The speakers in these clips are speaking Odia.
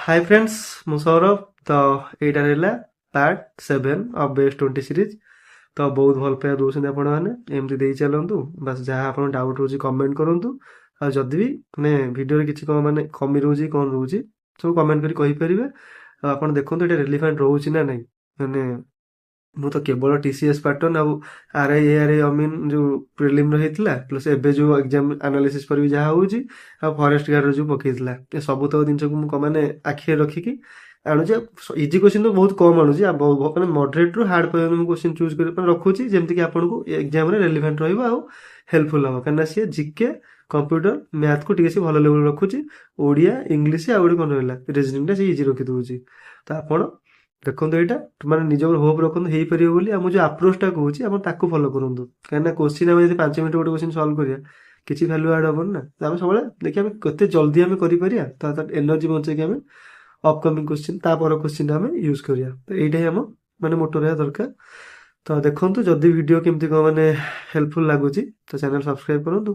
हाय फ्रेंड्स ମୁଁ ସୌରଭ। ତ ଏଇଟା ରହିଲା ପାର୍ଟ 7 ଅଫ୍ ବେସ୍ 20 ସିରିଜ୍। ତ ବହୁତ ଭଲ ପାଇବା ଦେଉଛନ୍ତି ଆପଣମାନେ, ଏମିତି ଦେଇ ଚାଲନ୍ତୁ। ବାସ୍ ଯାହା ଆପଣଙ୍କ ଡାଉଟ୍ ରହୁଛି କମେଣ୍ଟ କରନ୍ତୁ। ଆଉ ଯଦି ବି ମାନେ ଭିଡ଼ିଓରେ କିଛି କ'ଣ ମାନେ କମି ରହୁଛି କ'ଣ ରହୁଛି ସବୁ କମେଣ୍ଟ କରି କହିପାରିବେ। ଆଉ ଆପଣ ଦେଖନ୍ତୁ ଏଇଟା ରେଲିଭେଣ୍ଟ ରହୁଛି ନା ନାହିଁ। ମାନେ ମୁଁ ତ କେବଳ TCS ପାଟର୍ନ ଆଉ RI ଅମିନ ଯେଉଁ ପ୍ରିଲିମ୍ର ହେଇଥିଲା ପ୍ଲସ୍ ଏବେ ଯେଉଁ ଏକ୍ଜାମ୍ ଆନାଲିସିସ୍ ପରେ ବି ଯାହା ହେଉଛି ଆଉ ଫରେଷ୍ଟ ଗାର୍ଡ଼ର ଯେଉଁ ପକେଇଥିଲା ଏ ସବୁତକ ଜିନିଷକୁ ମୁଁ ମାନେ ଆଖିରେ ରଖିକି ଆଣୁଛି। ଇଜି କୋଶ୍ଚିନ୍ ତ ବହୁତ କମ୍ ଆଣୁଛି, ମାନେ ମଡରେଟ୍ରୁ ହାର୍ଡ଼ ପର୍ଯ୍ୟନ୍ତ ମୁଁ କୋଶ୍ଚିନ୍ ଚୁଜ୍ କରି ରଖୁଛି ଯେମିତିକି ଆପଣଙ୍କୁ ଏକ୍ଜାମ୍ରେ ରେଲିଭେଣ୍ଟ ରହିବ ଆଉ ହେଲ୍ପଫୁଲ୍ ହେବ। କାହିଁକିନା ସିଏ ଜିକେ କମ୍ପ୍ୟୁଟର ମ୍ୟାଥ୍କୁ ଟିକେ ସେ ଭଲ ଲେଭେଲ୍ ରଖୁଛି। ଓଡ଼ିଆ ଇଂଲିଶ ଆଉ ଗୋଟେ କ'ଣ ରହିଲା ରିଜନିଂଟା ସେ ଇଜି ରଖିଦେଉଛି। ତ ଆପଣ ଦେଖନ୍ତୁ ଏଇଟା ମାନେ ନିଜ ଉପରେ ହୋପ୍ ରଖନ୍ତୁ ହେଇପାରିବ ବୋଲି। ଆଉ ମୁଁ ଯେଉଁ ଆପ୍ରୋଚଟା କହୁଛି ଆପଣ ତାକୁ ଫଲୋ କରନ୍ତୁ। କାହିଁକିନା କୋଶ୍ଚିନ୍ ଆମେ ଯଦି 5 ମିନିଟ୍ ଗୋଟେ କୋଶ୍ଚିନ୍ ସଲ୍ଭ କରିବା କିଛି ଭ୍ୟାଲୁ ଆଡ଼୍ ହେବନି ନା। ତ ଆମେ ସବୁବେଳେ ଦେଖିବା ଆମେ କେତେ ଜଲ୍ଦି ଆମେ କରିପାରିବା, ତ ଏନର୍ଜି ବଞ୍ଚେଇକି ଆମେ ଅପକମିଂ କୋଶ୍ଚିନ୍ ତାପର କୋଶ୍ଚିନ୍ ଆମେ ୟୁଜ୍ କରିବା। ତ ଏଇଟା ହିଁ ଆମ ମାନେ ମୋଟୋ ରହିବା ଦରକାର। ତ ଦେଖନ୍ତୁ ଯଦି ଭିଡ଼ିଓ କେମିତି କ'ଣ ମାନେ ହେଲ୍ପଫୁଲ୍ ଲାଗୁଛି ତ ଚ୍ୟାନେଲ୍ ସବସ୍କ୍ରାଇବ୍ କରନ୍ତୁ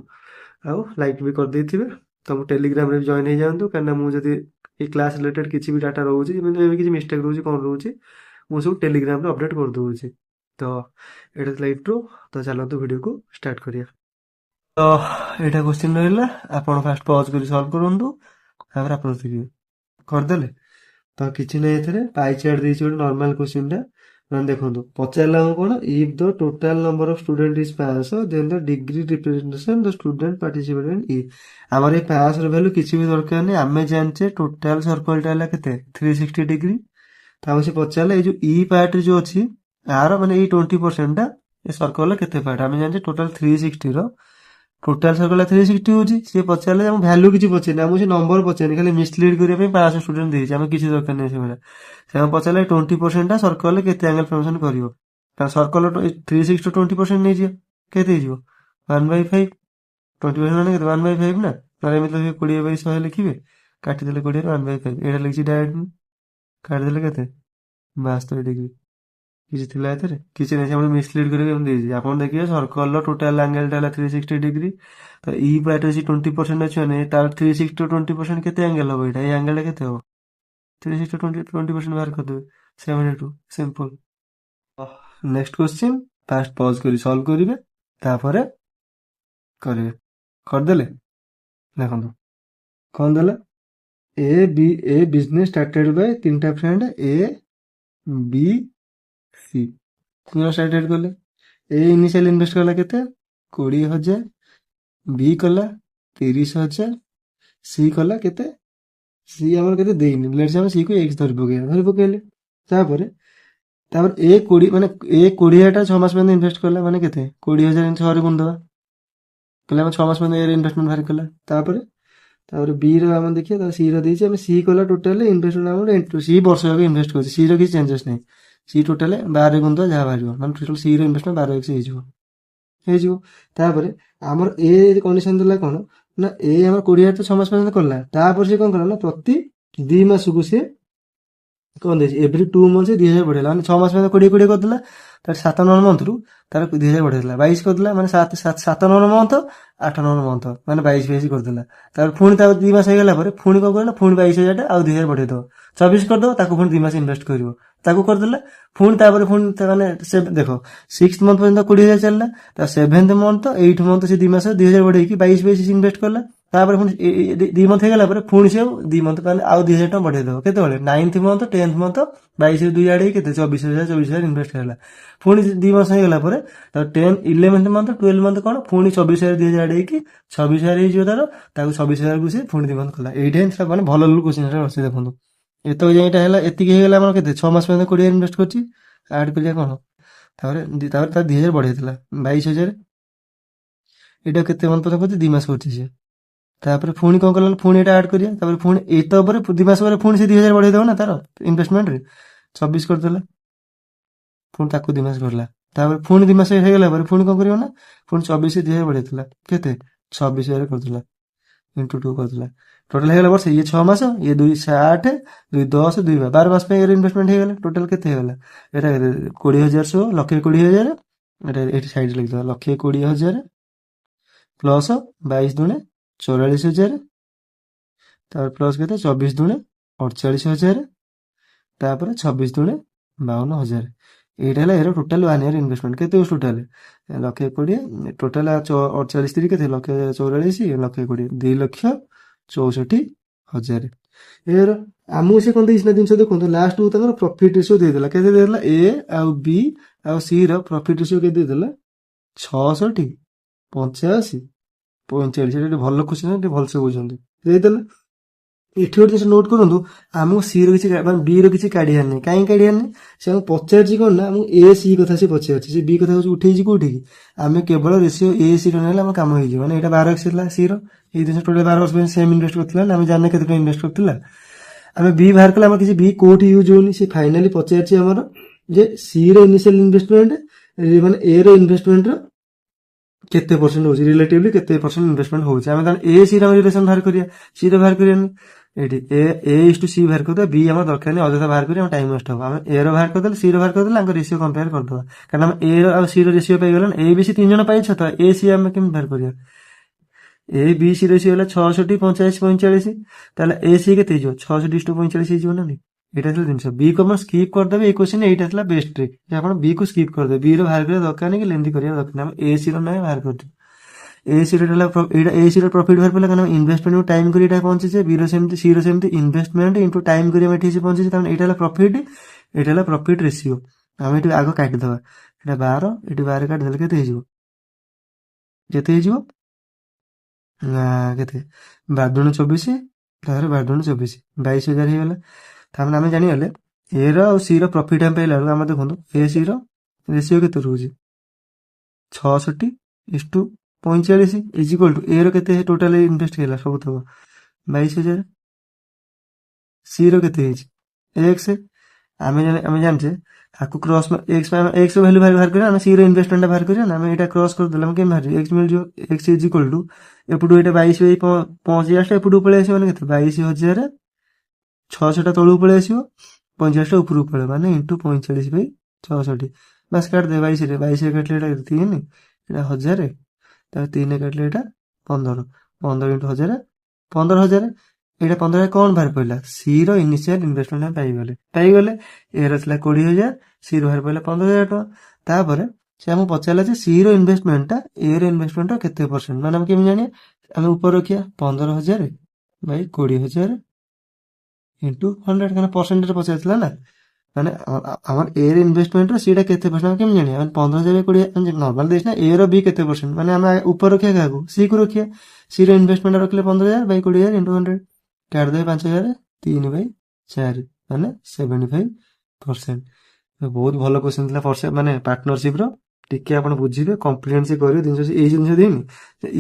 ଆଉ ଲାଇକ୍ ବି କରିଦେଇଥିବେ। ତ ମୁଁ ଟେଲିଗ୍ରାମରେ ବି ଜଏନ୍ ହେଇଯାଆନ୍ତୁ, କାହିଁକିନା ମୁଁ ଯଦି ଏଇ କ୍ଲାସ୍ ରିଲେଟେଡ୍ କିଛି ବି ଡାଟା ରହୁଛି ମାନେ କିଛି ମିଷ୍ଟେକ୍ ରହୁଛି କ'ଣ ରହୁଛି ମୁଁ ସବୁ ଟେଲିଗ୍ରାମରେ ଅପଡ଼େଟ୍ କରିଦେଉଛି। ତ ଏଇଟା ଥିଲା ଇଣ୍ଟ୍ରୋ। ତ ଚାଲନ୍ତୁ ଭିଡ଼ିଓକୁ ଷ୍ଟାର୍ଟ କରିବା। ତ ଏଇଟା କୋଶ୍ଚିନ୍ ରହିଲା, ଆପଣ ଫାଷ୍ଟ ପଜ୍ କରି ସଲ୍ଭ କରନ୍ତୁ, ତାପରେ ଆପଣ ଦେଖିବେ କରିଦେଲେ। ତ କିଛି ନାହିଁ, ଏଥିରେ ପାଇ ଚାର୍ଟ ଦେଇଛି ଗୋଟେ ନର୍ମାଲ କୋଶ୍ଚିନ୍ଟା। ମାନେ ଦେଖନ୍ତୁ ପଚାରିଲା ଆମକୁ କ'ଣ, if the total number of student is 500 then the degree representation the student participate ଇ। ଆମର ଏଇ 500ର ଭ୍ୟାଲୁ କିଛି ବି ଦରକାର ନାହିଁ, ଆମେ ଜାଣିଛେ ଟୋଟାଲ ସର୍କଲଟା ହେଲା କେତେ 360 ଡିଗ୍ରୀ। ତାପରେ ସେ ପଚାରିଲା ଏଇ ଯେଉଁ ଇ ପାର୍ଟରେ ଯେଉଁ ଅଛି ଆର ମାନେ ଏଇ 20%ଟା ଏ ସର୍କଲର କେତେ ପାର୍ଟ। ଆମେ ଜାଣିଛେ ଟୋଟାଲ 360ର ଟୋଟାଲ ସର୍କଲଟା 360 ହେଉଛି। ସିଏ ପଚାରିଲେ ଆମ ଭ୍ୟାଲୁ କିଛି ପଚାରିନି, ଆମକୁ ସେ ନମ୍ବର ପଚାରିନି, ଖାଲି ମିସଲିଡ୍ କରିବା ପାଇଁ 500 ଷ୍ଟୁଡେଣ୍ଟ ଦେଇଛି, ଆମେ କିଛି ଦରକାର ନାହିଁ ସେଭଳିଆ। ସେ ଆମେ ପଚାରିଲେ 20%ଟା ସର୍କଲରେ କେତେ ଆଙ୍ଗେଲ ଫର୍ମେସନ୍ କରିବ। କାରଣ ସର୍କଲର 360 20% ନେଇଯିବ, କେତେ ହେଇଯିବ 1/5। 20% ମାନେ କେତେ 1/5 ନା। ନହେଲେ ଏମିତି ଲେଖିବେ 20/100 ଲେଖିବେ, କାଟିଦେଲେ 20ରୁ 1/5। ଏଇଟା ଲେଖିଛି ଡାଇରେକ୍ଟ, କାଟିଦେଲେ କେତେ 72 ଡିଗ୍ରୀ। କିଛି ଥିଲା ଏଥିରେ କିଛି ନାହିଁ, ଆପଣ ମିସଲିଡ୍ କରିକି ଏମିତି ଦେଇଛି। ଆପଣ ଦେଖିବେ ସର୍କଲର ଟୋଟାଲ ଆଙ୍ଗେଲଟା ହେଲା 360 ଡିଗ୍ରୀ। ତ ଇ ପାର୍ଟ ଅଛି 20% ଅଛି, ମାନେ ତାର 360 20% କେତେ ଆଙ୍ଗେଲ ହେବ, ଏଇଟା ଏଇ ଆଙ୍ଗେଲଟା କେତେ ହେବ 360 20% ବାହାର କରିଦେବେ 72। Simple. Next question first pause କରି ସଲ୍ଭ କରିବେ, ତାପରେ କରିବେ। କରିଦେଲେ ଦେଖନ୍ତୁ କ'ଣ ଦେଲା, ଏ ବିଜନେସ୍ ଷ୍ଟାର୍ଟେଡ୍ ବାଇ ତିନିଟା ଫ୍ରେଣ୍ଡ ଏ ବି ସି। ଷ୍ଟାର୍ଟେଡ୍ କଲେ, ଏ ଇନିସିଆଲ ଇନଭେଷ୍ଟ କଲା କେତେ 20,000, ବି କଲା 30,000, ସି କଲା କେତେ, ସି ଆମର କେତେ ଦେଇନି, ଲେଟ୍ସ ଆମେ ସି କୁ ଏକ୍ସ ଧରି ପକେଇଲେ। ତାପରେ ଏ 20 ମାନେ ଏ 20,000ଟା 6 ମାସ ପର୍ଯ୍ୟନ୍ତ ଇନଭେଷ୍ଟ କଲା, ମାନେ କେତେ 20,000 6ରେ ଗୁଣିଦେବା, କହିଲେ ଆମେ 6 ମାସ ପର୍ଯ୍ୟନ୍ତ ଏର ଇନଭେଷ୍ଟମେଣ୍ଟ ବାହାର କଲା। ତାପରେ ବି ର ଆମେ ଦେଖିବା, ତାପରେ ସି ର ଦେଇଛି, ଆମେ ସି କଲା ଟୋଟାଲ ଇନଭେଷ୍ଟମେଣ୍ଟ ଆମର ସି ବର୍ଷ ଯାକ ଇନଭେଷ୍ଟ କରୁଛି, ସି ର କିଛି ଚେଞ୍ଜେସ୍ ନାହିଁ। ସି ଟୋଟାଲ 12 ଗୁଣିଦେବା ଯାହା ବାହାରିବ, ମାନେ ଟୋଟାଲ ସି ର ଇନଭେଷ୍ଟମେଣ୍ଟ 12x ହେଇଯିବ। ତାପରେ ଆମର ଏ କଣ୍ଡିସନ ଦେଲା କ'ଣ ନା, ଏ ଆମର 20,000 ତ 6 ମାସ ପର୍ଯ୍ୟନ୍ତ କଲା, ତାପରେ ସେ କ'ଣ କଲା ନା ପ୍ରତି 2 ମାସକୁ ସେ କ'ଣ ଦେଇଛି, ଏଭ୍ରି 2 ମନ୍ଥ 2,000 ବଢ଼େଇଲା, ମାନେ 6 ମାସ ପର୍ଯ୍ୟନ୍ତ 20 କରିଦେଲା। ତାର 7 ନମ୍ବର ମନ୍ଥରୁ ତାର 2,000 ବଢ଼େଇଦେଲା, 22 କରିଦେଲା, ମାନେ 7 ନମ୍ବର ମନ୍ଥ 8 ନମ୍ବର ମନ୍ଥ ମାନେ 22 କରିଦେଲା। ତାପରେ ପୁଣି ତାପରେ 2 ମାସ ହେଇଗଲା ପରେ ପୁଣି କ'ଣ କରିଲା, ପୁଣି 22,000ଟା ଆଉ 2,000 ବଢ଼େଇଦେବ, 24 କରିଦେବ, ତାକୁ ପୁଣି 2 ମାସ ଇନଭେଷ୍ଟ କରିବ, ତାକୁ କରିଦେଲା। ପୁଣି ତାପରେ ପୁଣି ମାନେ ଦେଖ 6th ମନ୍ଥ ପର୍ଯ୍ୟନ୍ତ 20,000 ଚାଲିଲା, ତା 7th ମନ୍ଥ 8th ମନ୍ଥ ସେ 2 ମାସ 2,000 ବଢ଼େଇକି 22 ଇନଭେଷ୍ଟ କଲା। ତାପରେ ପୁଣି 2 ମନ୍ଥ ହେଇଗଲା ପରେ ପୁଣି ସେ ଆଉ 2 ମନ୍ଥ ମାନେ ଆଉ 2,000 ଟଙ୍କା ବଢ଼େଇଦେବ, କେତେବେଳେ 9th ମନ୍ଥ 10th ମନ୍ଥ 22ରୁ 2 ଆଡ଼େ କେତେ 24,000 ଇନଭେଷ୍ଟ ହେଲା। ପୁଣି 2 ମାସ ହେଇଗଲା ପରେ 11th ମନ୍ଥ 12 ମନ୍ଥ କ'ଣ ପୁଣି 24,000 2,000 ଆଡ଼େ ହେଇକି 26,000 ହେଇଯିବ ତାର, ତାକୁ 26,000କୁ ସେ ପୁଣି 2 ମନ୍ଥ କଲା। ଏଇଟା ହିଁ ମାନେ ଭଲ କୋଶ୍ଚିନ୍ ଅଛି। ଦେଖନ୍ତୁ ଏତକ ଯାଏଁ ଏଇଟା ହେଲା, ଏତିକି ହେଇଗଲା ଆମର କେତେ 6 ମାସ ପର୍ଯ୍ୟନ୍ତ 20,000 ଇନଭେଷ୍ଟ କରିଛି, ଆଡ୍ କରିବା କ'ଣ, ତାପରେ ତାର 2,000 ବଢ଼େଇଥିଲା 22,000। ଏଇଟା କେତେ ମନ୍ଥ ପର୍ଯ୍ୟନ୍ତ କରିଛି 2 ମାସ କରିଛି ସେ। ତାପରେ ପୁଣି କ'ଣ କଲା, ପୁଣି ଏଇଟା ଆଡ୍ କରିବା, ତାପରେ ପୁଣି ଏଇତ ଉପରେ 2 ମାସ ପରେ ପୁଣି ସେ 2,000 ବଢ଼େଇ ଦେବ ନା ତାର ଇନଭେଷ୍ଟମେଣ୍ଟରେ, 24 କରିଦେଲା, ପୁଣି ତାକୁ 2 ମାସ କରିଲା। ତାପରେ ପୁଣି 2 ମାସ ହେଇଗଲା ପରେ ପୁଣି କ'ଣ କରିବ ନା, ପୁଣି 24 2,000 ବଢ଼େଇଥିଲା, କେତେ 26,000 କରିଥିଲା, ଇଣ୍ଟୁ 2 କରିଥିଲା। ଟୋଟାଲ ହେଇଗଲା ବର୍ଷ, ଇଏ 6 ମାସ, ଇଏ 2 8 2 10 2 12 ମାସ ପାଇଁ ଇନଭେଷ୍ଟମେଣ୍ଟ ହେଇଗଲା। ଟୋଟାଲ କେତେ ହେଇଗଲା, ଏଇଟା 20,000 ସହ 1,20,000, ଏଇଟା ଏଇଠି ସାଇଡ୍ ଲେଖିଦେବା 1,20,000 ପ୍ଲସ୍ 22 ଦୁଣେ 44,000, ତାପରେ ପ୍ଲସ୍ କେତେ 24 ଦୁଣେ 48,000 ତାପରେ 26 ଦୁणे 52,000 ଏଇଟା ହେଲା ଏର ଟୋଟାଲ 1 ଇୟର ଇନଭେଷ୍ଟମେଣ୍ଟ କେତେ ହଉଛି ଟୋଟାଲ 1,20,000 ଟୋଟାଲ 48 3 କେତେ 1,44 1,20,000 2,64,000 ଏର ଆମକୁ ସେ କଣ ଦେଇଛି ନା ଜିନିଷ ଦେଖନ୍ତୁ ଲାଷ୍ଟକୁ ତାଙ୍କର ପ୍ରଫିଟ ରେସିଓ ଦେଇଦେଲା କେତେ ଦେଇଦେଲା ଏ ଆଉ ବି ଆଉ ସି ର ପ୍ରଫିଟ ରେସିଓ କେତେ ଦେଇଦେଲା 66 85 45 ଏଟା ଭଲ କ୍ୱେଶ୍ଚନ ଟିକେ ଭଲସେ ବୁଝନ୍ତୁ ଦେଇଦେଲା ଏଠି ଗୋଟେ ଜିନିଷ ନୋଟ୍ କରନ୍ତୁ ଆମକୁ ସି ର କିଛି ମାନେ ବି ର କିଛି କାଢିବାର ନାହିଁ କାହିଁକି କାଢିବାର ନାହିଁ ସେ ଆମକୁ ପଚାରିଛି କଣ ନା ଆମକୁ ଏ ସି କଥା ସେ ପଚାରିଛି ସେ ବି କଥା ଉଠେଇଛି କୋଉଠିକି ଆମେ କେବଳ ରେସିଓ ଏ ସି ର ନେଲେ ଆମ କାମ ହେଇଯିବ ମାନେ ଏଇଟା 12x ଥିଲା ସି ର ଏଇ ଜିନିଷ ଟୋଟାଲ 12 ବର୍ଷ ପାଇଁ ସେମ୍ ଇନଭେଷ୍ଟ କରିଥିଲା ନା ଆମେ ଜାଣିନେ କେତେ ଟଙ୍କା ଇନଭେଷ୍ଟ କରିଥିଲା ଆମେ ବି ବାହାର କଲେ ଆମର କିଛି ବି କୋଉଠି ୟୁଜ ହଉନି ସେ ଫାଇନାଲି ପଚାରିଛି ଆମର ଯେ ସି ର ଇନିସିଆଲ ଇନଭେଷ୍ଟମେଣ୍ଟ ମାନେ ଏ ର ଇନଭେଷ୍ଟମେଣ୍ଟ ର କେତେ ପରସେଣ୍ଟ ହଉଛି ରିଲେଟିଭଲି କେତେ ପରସେଣ୍ଟ ଇନଭେଷ୍ଟମେଣ୍ଟ ହଉଛି ଆମେ ତାହେଲେ ଏ ସି ର ରିଲେସନ ବାହାର କରିବା ସି ର ବାହାର କରିବାନି ଏଠି ଏ ଇସ୍ ଟୁ ସି ବାହାର କରିଦେବା ବି ଆମର ଦରକାର ନାହିଁ ଅଯଥା ବାହାର କରି ଆମ ଟାଇମ ୱେଷ୍ଟ ହବ ଆମେ ଏ ର ବାହାର କରିଦେଲେ ସି ର ବାହାର କରିଦେଲେ ତାଙ୍କ ରେସିଓ କମ୍ପେୟାର କରିଦେବା କାରଣ ଆମେ ଏ ର ଆଉ ସି ର ରେସିଓ ପାଇଗଲା ଏ ବି ସି 3 ଜଣ ପାଇଛ ତ ଏ ସି ଆମେ କେମିତି ବାହାର କରିବା ଏ ବି ସି ରେସିଓ ହେଲା 66 85 45 ତାହେଲେ ଏ ସି କେତେ ହେଇଯିବ 66 ଟୁ 45 ହେଇଯିବ ନା ଏଇଟା ଥିଲା ଜିନିଷ ବି କୁ ଆପଣ ସ୍କିପ୍ କରିଦେବେ ଏଇ କ୍ୱେଶ୍ଚନ ଏଇଟା ଥିଲା ବେଷ୍ଟ ଟ୍ରିକ୍ ଯେ ଆପଣ ବି କୁ ସ୍କିପ୍ କରିଦେବେ ବି ର ବାହାର କରିବା ଦରକାର ନାହିଁ କି ଲେନ୍ଦି କରିବା ଦରକାର ନାହିଁ ଆମେ ଏ ସି ର ନାଇଁ ବାହାର କରିଦେବୁ ଏ ସି ର ହେଲା ଏଇଟା ଏ ସି ର ପ୍ରଫିଟ୍ ବାହାର ପଡ଼ିଲା କାରଣ ଇନଭେଷ୍ଟମେଣ୍ଟ ଟାଇମ୍ କରି ଏଇଟା ପହଞ୍ଚିছে ବି ର ସେମିତି ସି ର ସେମିତି ଇନଭେଷ୍ଟମେଣ୍ଟ ଇଣ୍ଟୁ ଟାଇମ୍ କରି ଆମେ ଏଠି ପହଞ୍ଚିছে ତାମାନେ ଏଇଟା ହେଲା ପ୍ରଫିଟ୍ ଏଇଟା ହେଲା ପ୍ରଫିଟ୍ ରେସିଓ ଆମେ ଏଠି ଆଗ କାଟିଦେବା ଏଇଟା 12 ଏଠି 12 କାଟିଦେଲେ କେତେ ହେଇଯିବ କେତେ 12 ଦୁणे 24 ତାପରେ 12 ଦୁणे 24 22,000 ହେଇଗଲା ତାମାନେ ଆମେ ଜାଣିଗଲେ ଏ ର ଆଉ ସି ର ପ୍ରଫିଟ୍ ଆମେ ପାଇଲା ବେଳକୁ ଆମେ ଦେଖନ୍ତୁ ଏ ସି ର ରେସିଓ କେତେ ରହୁଛି 66:45 ଇଜ ଇକ୍ୱାଲ ଟୁ ଏ ର କେତେ ଟୋଟାଲ ଇନଭେଷ୍ଟ ହେଲା ସବୁ ତକ 22,000 ସି ର କେତେ ହେଇଛି ଏକ୍ସ ଆମେ ଜାଣିଛେ ଆକୁ କ୍ରସ୍ ଏକ୍ସ ଏକ୍ସ ର ଭ୍ୟାଲୁ ବାହାର କରିବା ଆମେ ସି ର ଇନଭେଷ୍ଟମେଣ୍ଟ ବାହାର କରିବା ନା ଆମେ ଏଇଟା କ୍ରସ୍ କରିଦେଲେ ଆମେ କେମିତି ବାହାରିବ ଏକ୍ସ ମିଳିଯିବ ଏକ୍ସ ଇଜ ଇକ୍ୱାଲ ଟୁ ଏପଟୁ ଏଇଟା 22/50 ଆସିଲା ଏପଟକୁ ପଳେଇ ଆସିବ ମାନେ କେତେ 22,600 ଟା ତଳକୁ ପଳେଇ ଆସିବ 50 ଟା ଉପରକୁ ପଳେଇବ ମାନେ ଇଣ୍ଟୁ 45/66 ବାସ୍ କାଟିଦେ 22 ରେ କାଟିଲେ ଏଇଟା 3 ଏଇଟା 1000 ତାପରେ 3 କାଟିଲେ ଏଇଟା 15 15 ଇଣ୍ଟୁ 1000 15,000 ଏଇଟା 15,000 କଣ ବାହାର ପଡ଼ିଲା ସି ର ଇନିସିଆଲ ଇନଭେଷ୍ଟମେଣ୍ଟ ଆମେ ପାଇଗଲେ ଏ ର ଥିଲା 20,000 ସି ର ବାହାର ପଡ଼ିଲା 15,000 ଟଙ୍କା ତାପରେ ସେ ଆମକୁ ପଚାରିଲା ଯେ ସି ର ଇନଭେଷ୍ଟମେଣ୍ଟଟା ଏ ର ଇନଭେଷ୍ଟମେଣ୍ଟର କେତେ ପରସେଣ୍ଟ ମାନେ ଆମେ କେମିତି ଜାଣିବା ଆମେ ଉପରେ ରଖିବା 15,000 ବାଇ 20,000 ଇଣ୍ଟୁ 100 କାରଣ ପରସେଣ୍ଟରେ ପଚାରିଥିଲା ନା ମାନେ ଆମର ଏ ର ଇନଭେଷ୍ଟମେଣ୍ଟର ସିଟା କେତେ ପରସେଣ୍ଟ ଆମେ କେମିତି ଜାଣିବା ମାନେ 15,000 20 ନର୍ମାଲ ଦେଇଛି ନା ଏ ର ବି କେତେ ପରସେଣ୍ଟ ମାନେ ଆମେ ଉପରେ ରଖିବା କାହାକୁ ସି କୁ ରଖିବା ସି ର ଇନଭେଷ୍ଟମେଣ୍ଟ ରଖିଲେ 15,000 ବାଇ 20,000 ଇଣ୍ଟୁ 100 କାଟିଦେବେ 5,000 3/4 ମାନେ 75% ବହୁତ ଭଲ କ୍ୱେଶ୍ଚନ ଥିଲା ମାନେ ପାର୍ଟନରସିପ ର ଟିକେ ଆପଣ ବୁଝିବେ କମ୍ପ୍ରିହେନ୍ସିଭ କରିବେ ଜିନିଷ ଏଇ ଜିନିଷ ଦେଇନି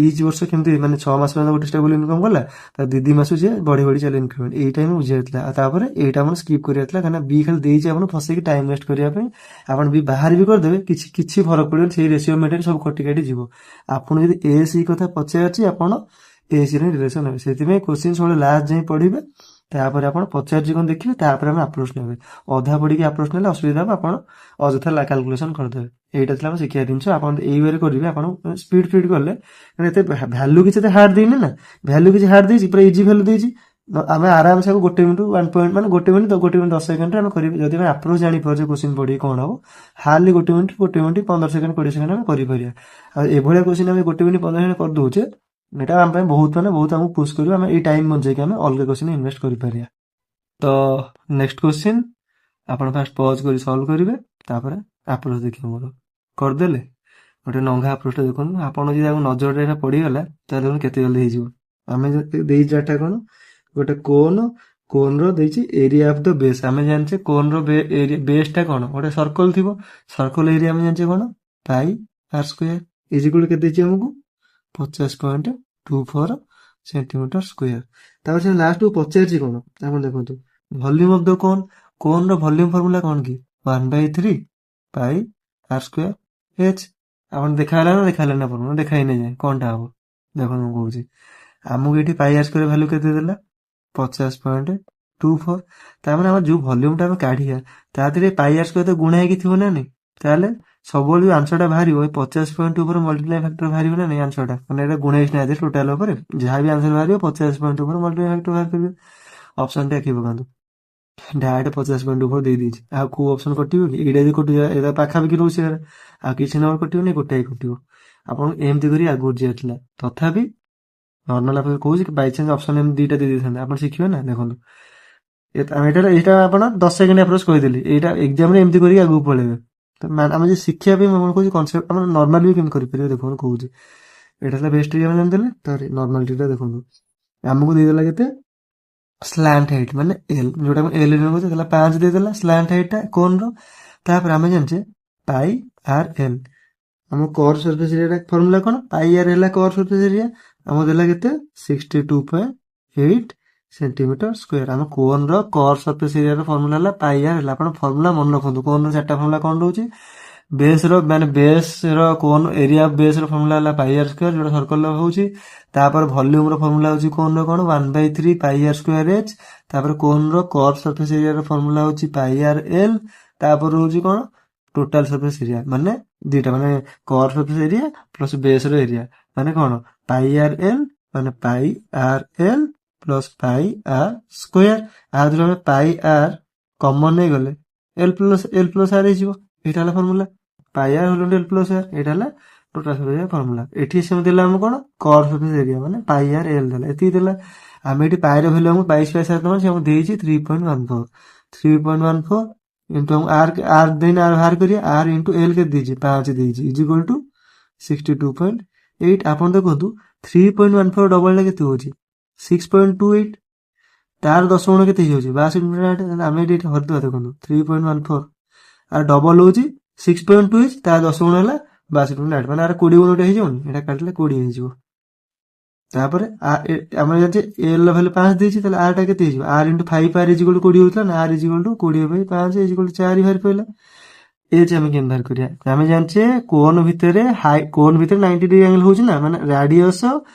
ଇଚ ବର୍ଷ କେମିତି ମାନେ 6 ମାସ ପର୍ଯ୍ୟନ୍ତ ଗୋଟେ ଷ୍ଟେବଲ ଇନକମ୍ କଲା ତା 2 ମାସ ସିଏ ବଢି ଚାଲେ ଇନକ୍ରିମେଣ୍ଟ ଏଇଟା ହିଁ ବୁଝିବାର ଥିଲା ଆଉ ତାପରେ ଏଇଟା ଆପଣ ସ୍କିପ୍ କରିବାର ଥିଲା କାରଣ ବି ଖାଲି ଦେଇଛି ଆପଣ ଫସେଇକି ଟାଇମ ୱେଷ୍ଟ କରିବା ପାଇଁ ଆପଣ ବି ବାହାର ବି କରିଦେବେ କିଛି ଫରକ ପଡ଼ିବନି ସେଇ ରେସିଓ ମେଟେରିଆଲ ସବୁ କଟି ଯିବ ଆପଣ ଯଦି ଏ ସି କଥା ପଚାରିଛି ଆପଣ ଏ ସି ର ରିଲେସନ ନେବେ ସେଥିପାଇଁ କ୍ୱେଶ୍ଚିନ୍ ସବୁବେଳେ ଲାଷ୍ଟ ଯାଇ ପଢିବେ ତାପରେ ଆପଣ ପଚାରିଛି କଣ ଦେଖିବେ ତାପରେ ଆମେ ଆପ୍ରୋଚ ନେବେ ଅଧା ପଢିକି ଆପ୍ରୋଚ ନେଲେ ଅସୁବିଧା ହବ ଆପଣ ଅଯଥା କାଲକୁଲେସନ କରିଦେବେ ଏଇଟା ଥିଲା ଆମ ଶିଖିବା ଜିନିଷ ଆପଣ ଏଇ ୱେରେ କରିବେ ଆପଣ ସ୍ପିଡ କଲେ ଏତେ ଭ୍ୟାଲୁ କିଛି ଏତେ ହାର୍ଡ ଦେଇନି ନା ଭ୍ୟାଲୁ କିଛି ହାର୍ଡ ଦେଇଛି ପୁରା ଇଜି ଭ୍ୟାଲୁ ଦେଇଛି ଆମେ ଆରାମସେ 1 ମିନିଟ୍ 1 ପଏଣ୍ଟ ମାନେ 1 ମିନିଟ୍ 10 ସେକେଣ୍ଡରେ ଆମେ କରିବେ ଯଦି ଆମେ ଆପ୍ରୋଚ ଜାଣିପାରୁଛେ କ୍ୱେଶ୍ଚିନ୍ ପଢିକି କଣ ହବ ହାର୍ଡଲି 1 ମିନିଟ୍ 15 ସେକେଣ୍ଡ 20 ସେକେଣ୍ଡ ଆମେ କରିପାରିବା ଆଉ ଏଭଳିଆ କ୍ୱେଶ୍ଚିନ୍ ଆମେ 1 ମିନିଟ୍ 15 ସେକେଣ୍ଡ କରିଦଉଛେ ଏଇଟା ଆମ ପାଇଁ ବହୁତ ଆମକୁ ପୁଶ କରିବ ଆମେ ଏଇ ଟାଇମ ବଞ୍ଚେଇକି ଆମେ ଅଲଗା କ୍ୱେଶ୍ଚିନ୍ ଇନଭେଷ୍ଟ କରିପାରିବା ତ ନେକ୍ସଟ କ୍ୱେଶ୍ଚିନ୍ ଆପଣ ଫାଷ୍ଟ ପଜ କରି ସଲ୍ଭ କରିବେ ତାପରେ ଆପ୍ରୋଚ ଦେଖିବେ ମୋର କରିଦେଲେ ଗୋଟେ ନଙ୍ଗା ଆପ୍ରୋଚଟା ଦେଖନ୍ତୁ ଆପଣ ଯଦି ତାକୁ ନଜରରେ ପଡ଼ିଗଲା ତାହେଲେ ଦେଖନ୍ତୁ କେତେ ଜଲ୍ଦି ହେଇଯିବ ଆମେ ଦେଇଛି ଡାଟା କଣ ଗୋଟେ କୋନ୍ର ଦେଇଛି ଏରିଆ ଅଫ ଦ ବେସ୍ ଆମେ ଜାଣିଛେ କୋନ୍ର ବେସ୍ଟା କଣ ଗୋଟେ ସର୍କଲ ଥିବ ସର୍କଲ ଏରିଆ ଆମେ ଜାଣିଛେ କଣ ପାଇ ଆର ସ୍କୋୟାର ଇଜ ଇକ୍ୱାଲ କେତେ ଦେଇଛି ଆମକୁ 50.24 ସେଣ୍ଟିମିଟର ସ୍କୋୟାର ତାପରେ ସେ ଲାଷ୍ଟକୁ ପଚାରିଛି କଣ ଆପଣ ଦେଖନ୍ତୁ ଭଲ୍ୟୁମ ଅଫ ଦ କୋନ୍ର ଭଲ୍ୟୁମ ଫର୍ମୁଲା କଣ କି 1/3 ପାଇ ଆର ସ୍କୋୟାର ଏଚ୍ ଆପଣ ଦେଖାହେଲା ନା ଦେଖାହେଲାନି ଆପଣଙ୍କୁ ଦେଖାଇନି ଯାଏ କଣଟା ହବ ଦେଖନ୍ତୁ ମୁଁ କହୁଛି ଆମକୁ ଏଠି ପାଇ ଆର ସ୍କୋୟାର ଭ୍ୟାଲୁ କେତେ ଦେଲା 50.24 ତାମାନେ ଆମର ଯୋଉ ଭଲ୍ୟୁମଟା ଆମେ କାଢିବା ତା ଦେହରେ ପାଇ ଆର ସ୍କୋୟାର ତ ଗୁଣା ହେଇକି ଥିବ ନା ନାଇଁ ତାହେଲେ ସବୁବେଳେ ଯୋଉ ଆନ୍ସରଟା ବାହାରିବ 50.2 ମଲ୍ଟିପ୍ଲାଏ ଫ୍ୟାକ୍ଟର ବାହାରିବ ନା ନାଇଁ ଆନ୍ସରଟା ମାନେ ଏଟା ଗୁଣା ହେଇଛି ନା ଟୋଟାଲ ଉପରେ ଯାହା ବି ଆନ୍ସର ବାହାରିବ 50.2 ମଲ୍ଟିପ୍ଲାଏ ଫ୍ୟାକ୍ଟର ବାହାର କରିବେ ଅପସନଟା ଆଖି ପକାନ୍ତୁ। ଡାଇରେକ୍ଟ 50.24 ଦେଇଦେଇଛି। ଆଉ କୋଉ ଅପସନ କଟିବ କି? ଏଇଟା ଯଦି କଟିବ ଏଇଟା ପାଖାପାଖି ରହୁଛି ସେରା। ଆଉ କିଛି ନମ୍ବର କଟିବନି, ଗୋଟାଏ କଟିବ। ଆପଣଙ୍କୁ ଏମିତି କରି ଆଗରୁ ଯିବାର ଥିଲା। ତଥାପି ନର୍ମାଲ ଆପଣ କହୁଛି କି ବାଇଚାନ୍ସ ଅପସନ ଏମିତି ଦିଟା ଦେଇ ଦେଇଥାନ୍ତେ, ଆପଣ ଶିଖିବେ ନା। ଦେଖନ୍ତୁ ଏଇଟା ଆପଣ 10 ସେକେଣ୍ଡ ଆପ୍ରୋଚ କହିଦେଲି। ଏଇଟା ଏକ୍ଜାମରେ ଏମିତି କରିକି ଆଗକୁ ପଳେଇବେ। ଆମେ ଯଦି ଶିଖିବା ପାଇଁ ମୁଁ କହୁଛି କନସେପ୍ଟ ଆପଣ ନର୍ମାଲ ବି କେମିତି କରିପାରିବେ ଦେଖନ୍ତୁ କହୁଛି। ଏଇଟା ହେଲା ବେଷ୍ଟ ଟ୍ରି ଆମେ ଜାଣିଦେଲେ। ତାପରେ ନର୍ମାଲ ଟ୍ରିଟା ଦେଖନ୍ତୁ ଆମକୁ ଦେଇଦେଲା କେତେ ସ୍ଲାଣ୍ଟ ହାଇଟ୍ ମାନେ ଏଲ୍, ଯୋଉଟା ଆମେ ଏଲ୍ କହୁଛେ ତାହେଲେ 5 ଦେଇଦେଲା ସ୍ଲାଣ୍ଟ ହାଇଟ୍ଟା କୋନ୍ର। ତାପରେ ଆମେ ଜାଣିଛେ ପାଇ ଆର୍ ଏଲ୍, ଆମ କର୍ ସର୍ଫେସ୍ ଏରିଆଟା ଫର୍ମୁଲା କ'ଣ? ପାଇ ଆର୍ ହେଲା କର୍ ସର୍ଫେସ୍ ଏରିଆ, ଆମକୁ ଦେଲା କେତେ 62.8 ସେଣ୍ଟିମିଟର ସ୍କୋୟାର। ଆମ କୋନ୍ର କର୍ ସର୍ଫେସ୍ ଏରିଆର ଫର୍ମୁଲା ହେଲା ପାଇ ଆର୍ ହେଲା। ଆପଣ ଫର୍ମୁଲା ମନେ ରଖନ୍ତୁ। କୋନ୍ର 4ଟା ଫର୍ମୁଲା କ'ଣ ରହୁଛି? ବେସ୍ର କୋନ୍ ଏରିଆ ଅଫ୍ ବେସ୍ର ଫର୍ମୁଲା ହେଲା ପାଇ ଆର୍ ସ୍କୋୟାର, ଯୋଉଟା ସର୍କଲର ହଉଛି। ତାପରେ ଭଲ୍ୟୁମର ଫର୍ମୁଲା ହଉଛି କୋନ୍ର କ'ଣ 1/3 ପାଇ ଆର୍ ସ୍କୋୟାର ଏଚ୍। ତାପରେ କୋନ୍ର କର୍ ସର୍ଫେସ୍ ଏରିଆର ଫର୍ମୁଲା ହଉଛି ପାଇ ଆର୍ ଏଲ୍। ତାପରେ ହଉଛି କ'ଣ ଟୋଟାଲ ସର୍ଫେସ୍ ଏରିଆ, ମାନେ ଦିଟା ମାନେ କର୍ ସର୍ଫେସ୍ ଏରିଆ ପ୍ଲସ୍ ବେସ୍ର ଏରିଆ, ମାନେ କ'ଣ ପାଇ ଆର୍ ଏଲ୍ ମାନେ ପାଇ ଆର୍ ଏଲ୍ ପ୍ଲସ୍ ପାଇ ଆର୍ ସ୍କୋୟାର। ଆଦ୍ରୁ ଆମେ ପାଇ ଆର୍ କମନ୍ ନେଇଗଲେ ଏଲ୍ ପ୍ଲସ୍ ଆର୍ ହେଇଯିବ। ଏଇଟା ହେଲା ଫର୍ମୁଲା। ପାଇ ଆର୍ ହୋଲ୍ ଏଲ୍ ପ୍ଲସ୍ ଆର୍, ଏଇଟା ହେଲା ଟୋଟାଲ ସର୍ଫେସ୍ ଏରିଆ ଫର୍ମୁଲା। ଏଠି ସେମିତି ଦେଲା ଆମକୁ କ'ଣ କର୍ ସର୍ଫେସ୍ ଏରିଆ ମାନେ ପାଇ ଆର୍ ଏଲ୍ ଦେଲା, ଏତିକି ଦେଲା। ଆମେ ଏଠି ପାଇର ଭ୍ୟାଲୁ ଆମକୁ 22/7 ସେ ଆମକୁ ଦେଇଛି 3.14 ଇଣ୍ଟୁ ଆର୍ ଦେଇନି, ଆର୍ ବାହାର କରିବା। ଆର୍ ଇଣ୍ଟୁ ଏଲ୍ କେତେ ଦେଇଛି 5 ଦେଇଛି, ଇଜ୍ ଇକ୍ୱାଲ୍ ଟୁ 62.8। ଆପଣ ଦେଖନ୍ତୁ 3.14 ଡବଲଟା କେତେ ହଉଛି 6.28, ତାର 10 ଗୁଣ କେତେ ହେଇଯାଉଛି 62.8। ଆମେ ଏଠି ହରିଦବା। ଦେଖନ୍ତୁ 3.14 আর ଡବଲ ହଉଛି 6.2 ତା 10 ଗୁଣ ହେଲା 62.8, ମାନେ ଆର 20 ଗୁଣ ହେଇଯିବନି, ଏଟା କାଟିଲେ 20 ହେଇଯିବ। ତାପରେ ଆମେ ଜାଣିଛେ ଏଲ୍ ର ଭ୍ୟାଲୁ 5 ଦେଇଛି, ତାହେଲେ ଆର୍ ଟା କେତେ ହେଇଯିବ R into 5 R is equal to 20 ହଉଥିଲା ନା, R is equal to 20/5 is equal to 4 ବାହାରି ପଇଲା। ଏଚ୍ ଆମେ କେମିତି ବାହାର କରିବା? ଆମେ ଜାଣିଛେ କୋନ୍ ଭିତରେ 90 ଡିଗ୍ରୀ ଆଙ୍ଗେଲ ହଉଛି ନା, ମାନେ ରାଡିୟସ୍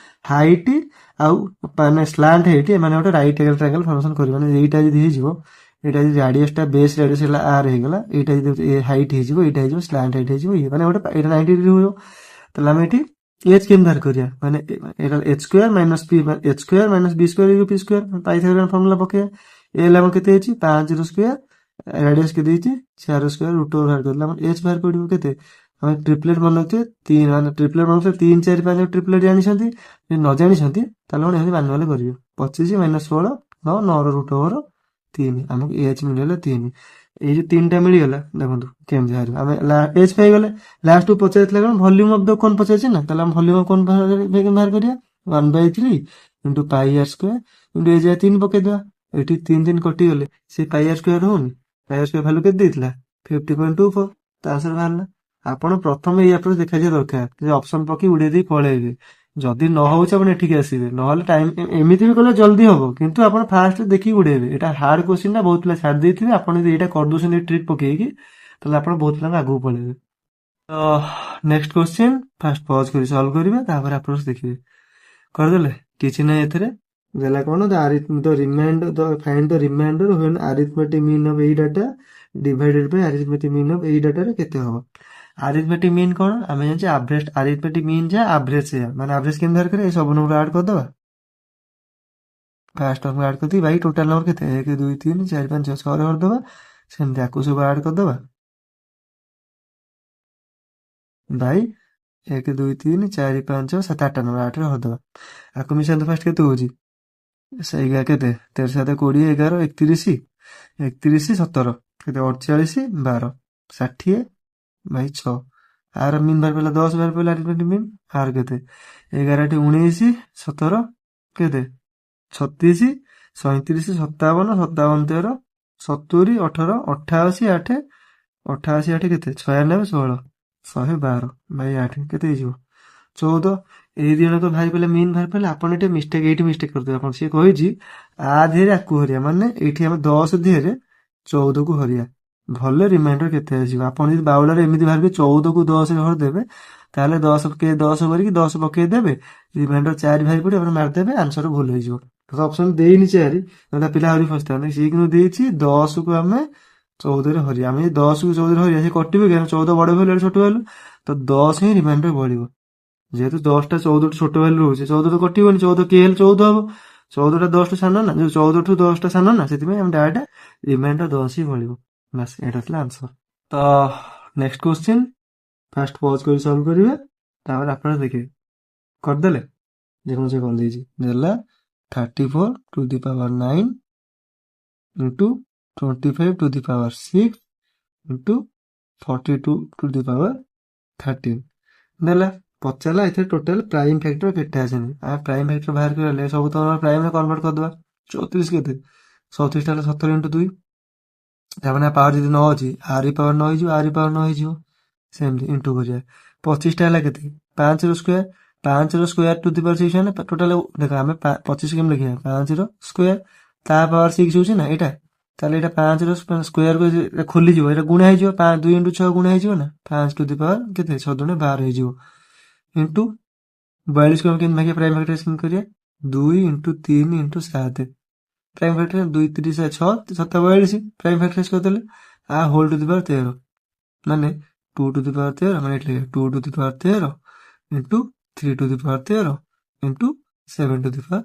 ହାଇଟ୍ ଆଉ ମାନେ ସ୍ଲାଣ୍ଟ ହାଇଟ୍ ଏମାନେ ଗୋଟେ ରାଇଟ୍ ଆଙ୍ଗେଲ ଟ୍ରାଙ୍ଗେଲ ଫର୍ମେସନ କରିବେ। ମାନେ ଏଇଟା ଯଦି ହେଇଯିବ, ଏଇଟା ଯଦି ରାଡିୟସ୍ ଟା ବେସ୍ ରାଡିୟସ୍ ହେଲା ଆର୍ ହେଇଗଲା, ଏଇଟା ଯଦି ହାଇଟ୍ ହେଇଯିବ, ଏଇଟା ହେଇଯିବ ସ୍ଲାଣ୍ଟ ହାଇଟ୍ ହେଇଯିବ, ଇଏ ମାନେ ଗୋଟେ ଏଇଟା 90 ଡିଗ୍ରୀ ହବ। ତାହେଲେ ଆମେ ଏଠି ଏଚ୍ କେମିତି ବାହାର କରିବା? ମାନେ ଏଇଟା H square minus P, H square minus B square equal P square, Pythagorean formula ପକେଇବା। ଏଲ୍ ଆମର କେତେ ହେଇଛି 5 ର ସ୍କୋୟାର, ରାଡିୟସ୍ କେତେ ହେଇଛି 4 ର ସ୍କୋୟାର, ରୁଟ୍ ଓଭର ବାହାର କରିଦେଲେ ଆମର ଏଚ୍ ବାହାର ପଡିବ କେତେ? ଆମେ ଟ୍ରିପଲେଟ୍ ମନେ ରଖିଥିବେ 3, ମାନେ ଟ୍ରିପଲେଟ୍ ମନେ ରଖିଥିବେ 3, 4, 5 ଟ୍ରିପଲେଟ୍ ଜାଣିଛନ୍ତି। ଯଦି ନ ଜାଣିଛନ୍ତି ତାହେଲେ କ'ଣ ଏମିତି ମାନୁଆଲ କରିବେ। 25 ମାଇନସ୍ 16 9 ର ରୁଟ୍ ଓଭର 3, ଆମକୁ ଏଚ୍ ମିଳିଗଲା 3। ଏଇ ଯୋଉ 3ଟା ମିଳିଗଲା, ଦେଖନ୍ତୁ କେମିତି ବାହାରିବ। ଆମେ ଏଚ୍ ପାଇଗଲେ। ଲାଷ୍ଟ ପଚାରିଥିଲା କ'ଣ ଭଲ୍ୟୁମ୍ ଅଫ୍ ଦ କୋନ୍ ପଚାରିଛି ନା, ତାହେଲେ ଆମେ ଭଲ୍ୟୁମ୍ ଅଫ୍ କୋନ୍ ବାହାର କରିବା 1/3 ଇଣ୍ଟୁ ପାଇ ଆର୍ ସ୍କୋୟାର ଇଣ୍ଟୁ ଏଚ୍ 3 ପକେଇଦବା। ଏଠି 3 କଟିଗଲେ ସେ ପାଇ ଆର୍ ସ୍କୋୟାର ହଉନି, ପାଇ ଆର୍ ସ୍କୋୟାର ଭ୍ୟାଲୁ କେତେ ଦେଇଥିଲା 50.24, ତା ଆନ୍ସର ବାହାରିଲା। ଆପଣ ପ୍ରଥମେ ଏଇ ଆପ୍ରୋଚ୍ ଦେଖାଯିବା ଦରକାର, ଯେ ଅପସନ ପକେଇ ଉଡେଇ ଦେଇ ପଳେଇବେ। ଯଦି ନ ହଉଛି ଆପଣ ଏଠିକି ଆସିବେ, ନହେଲେ ଟାଇମ୍ ଏମିତି ବି କଲେ ଜଲ୍ଦି ହବ, କିନ୍ତୁ ଆପଣ ଫାଷ୍ଟ ଦେଖିକି ଉଡେଇବେ। ଏଇଟା ହାର୍ଡ କ୍ୱେଶ୍ଚିନ୍ ଟା, ବହୁତ ପିଲା ଛାଡି ଦେଇଥିବେ। ଆପଣ ଯଦି ଏଇଟା କରିଦଉଛନ୍ତି ଟ୍ରିକ୍ ପକେଇକି, ତାହେଲେ ଆପଣ ବହୁତ ପିଲାଙ୍କ ଆଗକୁ ପଳେଇବେ। ତ ନେକ୍ସଟ କ୍ୱେଶ୍ଚିନ୍ ଫାଷ୍ଟ ପଜ୍ କରି ସଲ୍ଭ କରିବେ, ତାପରେ ଆପ୍ରୋଚ୍ ଦେଖିବେ। କରିଦେଲେ କିଛି ନାହିଁ, ଏଥିରେ ଦେଲା କ'ଣ find the remainder when arithmetic mean of ଏଇ data divided by arithmetic mean of ଏଇ ଡାଟାରେ କେତେ ହବ? ଆରିଥମେଟିକ୍ ମିନ୍ କ'ଣ ଆମେ ଜାଣିଛେ ଆଭରେଜ, ଆରିଥମେଟିକ୍ ମିନ୍ ଯାହା ଆଭରେଜ ସେଇଆ, ମାନେ ଆଭରେଜ କେମିତି ବାହାର କରିବା? ସବୁ ନମ୍ବର ଆଡ୍ କରିଦବା। ଫାଷ୍ଟ ନମ୍ବର ଆଡ୍ କରିଦେଇ ବାଇ ଟୋଟାଲ ନମ୍ବର କେତେ 1 2 3 4 5 6 6 କରିଦବା। ସେମିତି ଆକୁ ସବୁ ଆଡ୍ କରିଦବା ବାଇ 1 2 3 4 5 6 7 8 ନମ୍ବର 8ରେ ହରିଦବା। ଆକୁ ମିଶାନ୍ତୁ ଫାଷ୍ଟ କେତେ ହଉଛି ସେଇଗା କେତେ 13 7 20 11 31 17 କେତେ 48 12 60 ବାଇ 6। ଆର ମିନ୍ ବାହାର ପଡ଼ିଲା 10 ବାହାର ପଡ଼ିଲା ଆରିଥମେଟିକ୍ ମିନ୍। ଆର କେତେ 11 × 19 17 କେତେ 36 37 57 57 13 70 18 88 8 88 8 କେତେ 96 16 112 ବାଇ 8 କେତେ ହେଇଯିବ 14। ଏଇ ଦି ଜଣଙ୍କ ବାହାରି ପଡ଼ିଲା ମିନ୍ ବାହାରି ପଡ଼ିଲା। ଆପଣ ଏଠି ଏଇଠି ମିଷ୍ଟେକ୍ କରିଦେବେ। ଆପଣ ସିଏ କହିଛି ଆ ଧିଏରେ ଆକୁ ହରିଆ, ମାନେ ଏଇଠି ଆମେ 10 ଧିଏରେ 14କୁ ହରିଆ, ଭଲ ରିମାଇଣ୍ଡର କେତେ ଆସିବ? ଆପଣ ଯଦି ବାଉଳାରେ ଏମିତି ବାହାରିବେ 14କୁ 10ରେ ହରିଦେବେ, ତାହେଲେ 10 କରିକି 10 ପକେଇଦେବେ, ରିମାଇଣ୍ଡର 4 ବାହାରି ପଡ଼ିବ, ଆପଣ ମାରିଦେବେ, ଆନ୍ସର ଭୁଲ ହେଇଯିବ। ଅପସନ ଦେଇନି 4, ନହେଲେ ପିଲା ଆହୁରି ଫସିଥାନ୍ତେ। ସିଏ କିନ୍ତୁ ଦେଇଛି 10କୁ ଆମେ 14ରେ ହରିଆ। ଆମେ 10କୁ 14ରେ ହରିଆ, ସେ କଟିବ କି? 14 ବଡ ଭ୍ୟାଲୁ ଛୋଟ ଭ୍ୟାଲୁ, ତ 10 ହିଁ ରିମାଇଣ୍ଡର ବଢିବ। ଯେହେତୁ 10ଟା 14ଠୁ ଛୋଟ ଭ୍ୟାଲୁ ରହୁଛି, 14 ତ କଟିବନି, 14 କେ ହେଲେ 14 ହବ, 14ଟା 10ଠୁ ସାନ ନା, ଯୋଉ 14ଠୁ 10ଟା ସାନ ନା, ସେଥିପାଇଁ ଆମେ ଡାଇରେକ୍ଟ ରିମାଇଣ୍ଡର 10 ହିଁ ବଳିବ। ବାସ୍ ଏଇଟା ଥିଲା ଆନ୍ସର। ତ ନେକ୍ସଟ କ୍ୱେଶ୍ଚିନ୍, ଫାଷ୍ଟ ପଜ୍ କରି ସଲ୍ଭ କରିବେ, ତାପରେ ଆପଣ ଦେଖିବେ। କରିଦେଲେ? ଦେଖନ୍ତୁ ସେ କରିଦେଇଛି, ଦେଲା 34⁹ ଇଣ୍ଟୁ 25⁶ ଇଣ୍ଟୁ 42⁻13 ଦେଲା। ପଚାରିଲା ଏଥିରେ ଟୋଟାଲ ପ୍ରାଇମ୍ ଫ୍ୟାକ୍ଟର କେତେ ଆସିନି। ଆମେ ପ୍ରାଇମ୍ ଫ୍ୟାକ୍ଟର ବାହାର କରିଲେ ସବୁ ତ ପ୍ରାଇମରେ କନଭର୍ଟ କରିଦେବା। 34 କେତେ, 37ଟା ହେଲେ 17 ଇଣ୍ଟୁ 2, ତାମାନେ ପାୱାର ଯଦି 9 ଅଛି, ଆରି ପାୱାର 9 ହେଇଯିବ, ଆରି ପାୱାର 9 ହେଇଯିବ, ସେମିତି ଇଣ୍ଟୁ କରିବା। 25ଟା ହେଲା କେତେ, 5ର ସ୍କୋୟାର, 5ର ସ୍କୋୟାର ଟୁ ଦି ପାୱାର 6 ମାନେ ଟୋଟାଲ ଦେଖ, ଆମେ 25 କେମିତି ଲେଖିବା, 5ର ସ୍କୋୟାର ତା ପାୱାର 6 ହଉଛି ନା ଏଇଟା, ତାହେଲେ ଏଇଟା 5ର ସ୍କୋୟାରକୁ ଖୋଲିଯିବ, ଏଇଟା ଗୁଣା ହେଇଯିବ, 2 ଇଣ୍ଟୁ 6 ଗୁଣା ହେଇଯିବ ନା, 5 ଟୁ ଦି ପାୱାର କେତେ, 6 12 ହେଇଯିବ, ଇଣ୍ଟୁ 42କୁ ଆମେ କେମିତି ଭାଗିବା, ପ୍ରାଇମ୍ ଫ୍ୟାକ୍ଟରାଇଜ କରିବା, 2 into 3 into 7, prime factor 2 3 6 7 42, prime factorize କରିଦେଲେ, a whole to the power 13, ମାନେ 2 ଟୁ ଦି ପାୱାର 13, ମାନେ ଏଠି 2 to the power 13 into 3 to the power 13 into 7 to the power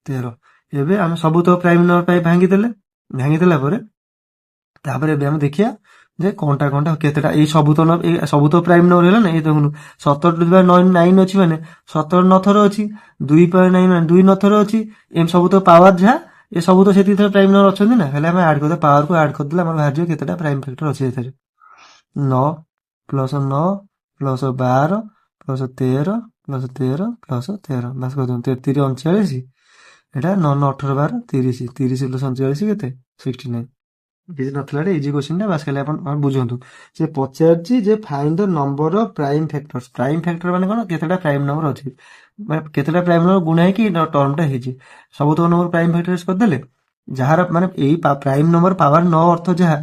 13। ଏବେ ଆମେ ସବୁ ତ ପ୍ରାଇମ୍ ନମ୍ବର ପାଇଁ ଭାଙ୍ଗିଦେଲେ, ଭାଙ୍ଗିଦେଲା ପରେ ତାପରେ ଏବେ ଆମେ ଦେଖିବା ଯେ କଣଟା କେତେଟା, ଏଇ ସବୁ ତ ପ୍ରାଇମ୍ ନମ୍ବର ହେଲା ନା। ଏଇ ଦେଖନ୍ତୁ 17 ଟୁ ଦି ପାୱାର 9 ଅଛି, ମାନେ 17 9 ଥର ଅଛି, 2 ପାୱାର 9 ମାନେ 2 9 ଥର ଅଛି, ଏମିତି ସବୁ ତ ପାୱାର ଯାହା, ଏ ସବୁ ତ ସେତିକି ଥର ପ୍ରାଇମ୍ ନମ୍ବର ଅଛନ୍ତି ନା। ହେଲେ ଆମେ ଆଡ୍ କରିଦେବା, ପାୱାରକୁ ଆଡ୍ କରିଦେଲେ ଆମର ବାହାରିଯିବ କେତେଟା ପ୍ରାଇମ୍ ଫ୍ୟାକ୍ଟର ଅଛି ଏଥିରେ। 9 plus 9 plus 12 plus 13 plus 13 plus 13, ବାସ୍ କରିଦିଅନ୍ତୁ, 33 39, ଏଇଟା 9 9 18 12 30, 30 ପ୍ଲସ୍ 39 କେତେ, 69। କିଛି ନଥିଲା, ଇଜି କ୍ୱେଶ୍ଚିନ୍ଟା, ବାସ୍ ଖାଲି ଆପଣ ବୁଝନ୍ତୁ। ସେ ପଚାରିଛି ଯେ find the number of Prime factors. Prime factor ମାନେ କ'ଣ, କେତେଟା ପ୍ରାଇମ୍ ନମ୍ବର ଅଛି, ମାନେ କେତେଟା ପ୍ରାଇମ୍ ନମ୍ବର ଗୁଣା ହେଇକି ଟର୍ମଟା ହେଇଛି। ସବୁ ତକ ନମ୍ବର ପ୍ରାଇମ୍ ଫ୍ୟାକ୍ଟରାଇଜ କରିଦେଲେ, ଯାହାର ମାନେ ଏଇ ପ୍ରାଇମ୍ ନମ୍ବର ପାୱାର 9 ଅର୍ଥ ଯାହା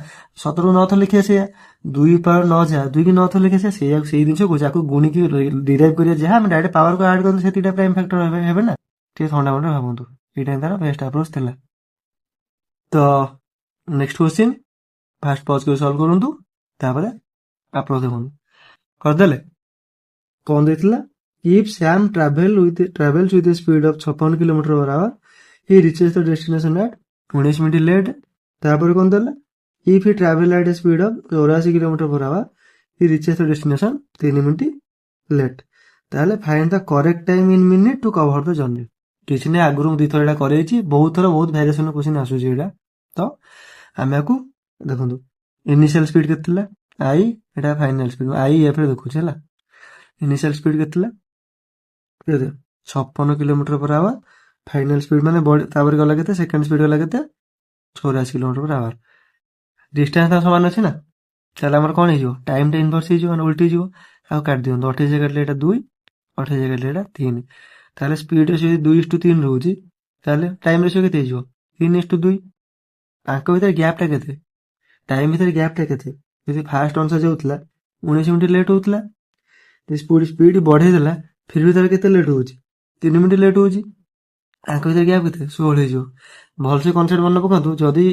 17ରୁ 9 ଥର ଲେଖିବା, ସେଇଆ 2 ପାୱାର 9 ଯାହା 2 କି 9 ଥର ଲେଖିବା, ସେଇଆ ସେଇ ଜିନିଷକୁ ଯାକୁ ଗୁଣିକି ଡିରାଇଭ୍ କରିବା, ଯାହା ଆମେ ଡାଇରେକ୍ଟ ପାୱାରକୁ ଆଡ୍ କରିଦେଲେ ସେତିକିଟା ପ୍ରାଇମ୍ ଫ୍ୟାକ୍ଟର ହେବେ ନା। ଟିକେ ଥଣ୍ଡା ମଣ୍ଡା ଭାବନ୍ତୁ, ଏଇଟା ତାର ବେଷ୍ଟ ଆପ୍ରୋଚ୍ ଥିଲା। ତ ନେକ୍ସଟ କ୍ୱେଶ୍ଚିନ୍, ଫାଷ୍ଟ ପଜ୍ କରି ସଲ୍ଭ କରନ୍ତୁ, ତାପରେ ଆପ୍ରୋଚ୍ ଦେଖନ୍ତୁ। କରିଦେଲେ? କ'ଣ ଦେଇଥିଲା, if Sam travels with a speed of 56 km/h, he reaches the destination at 19 minute late. ତାପରେ କ'ଣ ଦେଲା, if he travel at a speed of 84 km/h, he reaches the destination 3 minute late. ତାହେଲେ find the correct time in minute to cover the journey. କିଛି ନାହିଁ, ଆଗରୁ ମୁଁ 2 ଥର ଏଇଟା କରେଇଛି, ବହୁତ ଥର ବହୁତ ଭ୍ୟାରିଏସନ୍ କ୍ୱେଶ୍ଚିନ୍ ଆସୁଛି ଏଇଟା। ତ ଆମେ ଆକୁ ଦେଖନ୍ତୁ, ଇନିସିଆଲ ସ୍ପିଡ୍ କେତେ ଥିଲା ଆଇ, ଏଇଟା ଫାଇନାଲ ସ୍ପିଡ୍ ଆଇ ଏଫ୍ ରେ ଦେଖୁଛି ହେଲା। ଇନିସିଆଲ ସ୍ପିଡ୍ କେତେ ଥିଲା, 56 km/h, ଫାଇନାଲ ସ୍ପିଡ୍ ମାନେ ତାପରେ ଗଲା କେତେ, ସେକେଣ୍ଡ ସ୍ପିଡ୍ ଗଲା କେତେ, 84 km/h। ଡିଷ୍ଟାନ୍ସ ତ ସମାନ ଅଛି ନା, ତାହେଲେ ଆମର କ'ଣ ହେଇଯିବ, ଟାଇମ୍ଟା ଇନଭର୍ସ ହେଇଯିବ, ମାନେ ଉଲ୍ଟି ଯିବ। ଆଉ କାଟି ଦିଅନ୍ତୁ, 28 କାଟିଲେ ଏଇଟା 2, 28 କାଟିଲେ ଏଇଟା 3, ତାହେଲେ ସ୍ପିଡ୍ ରେସିଓ 2:3 ରହୁଛି, ତାହେଲେ ଟାଇମ୍ ରେସିଓ କେତେ ହେଇଯିବ, 3:2। ତାଙ୍କ ଭିତରେ ଗ୍ୟାପ୍ଟା କେତେ, ଟାଇମ୍ ଭିତରେ ଗ୍ୟାପ୍ଟା କେତେ, ଯଦି ଫାଷ୍ଟ ଅନୁସାରେ ଯାଉଥିଲା 19 ମିନିଟ୍ ଲେଟ୍ ହେଉଥିଲା, ସ୍ପିଡ୍ ବଢ଼େଇ ଦେଲା, ଫିର୍ ବି ତାର କେତେ ଲେଟ୍ ହେଉଛି, 3 ମିନିଟ୍ ଲେଟ୍ ହେଉଛି। ତାଙ୍କ ଭିତରେ ଗ୍ୟାପ୍ କେତେ, 16 ହେଇଯିବ। ଭଲସେ କନସେପ୍ଟ ମନେ ପକାନ୍ତୁ, ଯଦି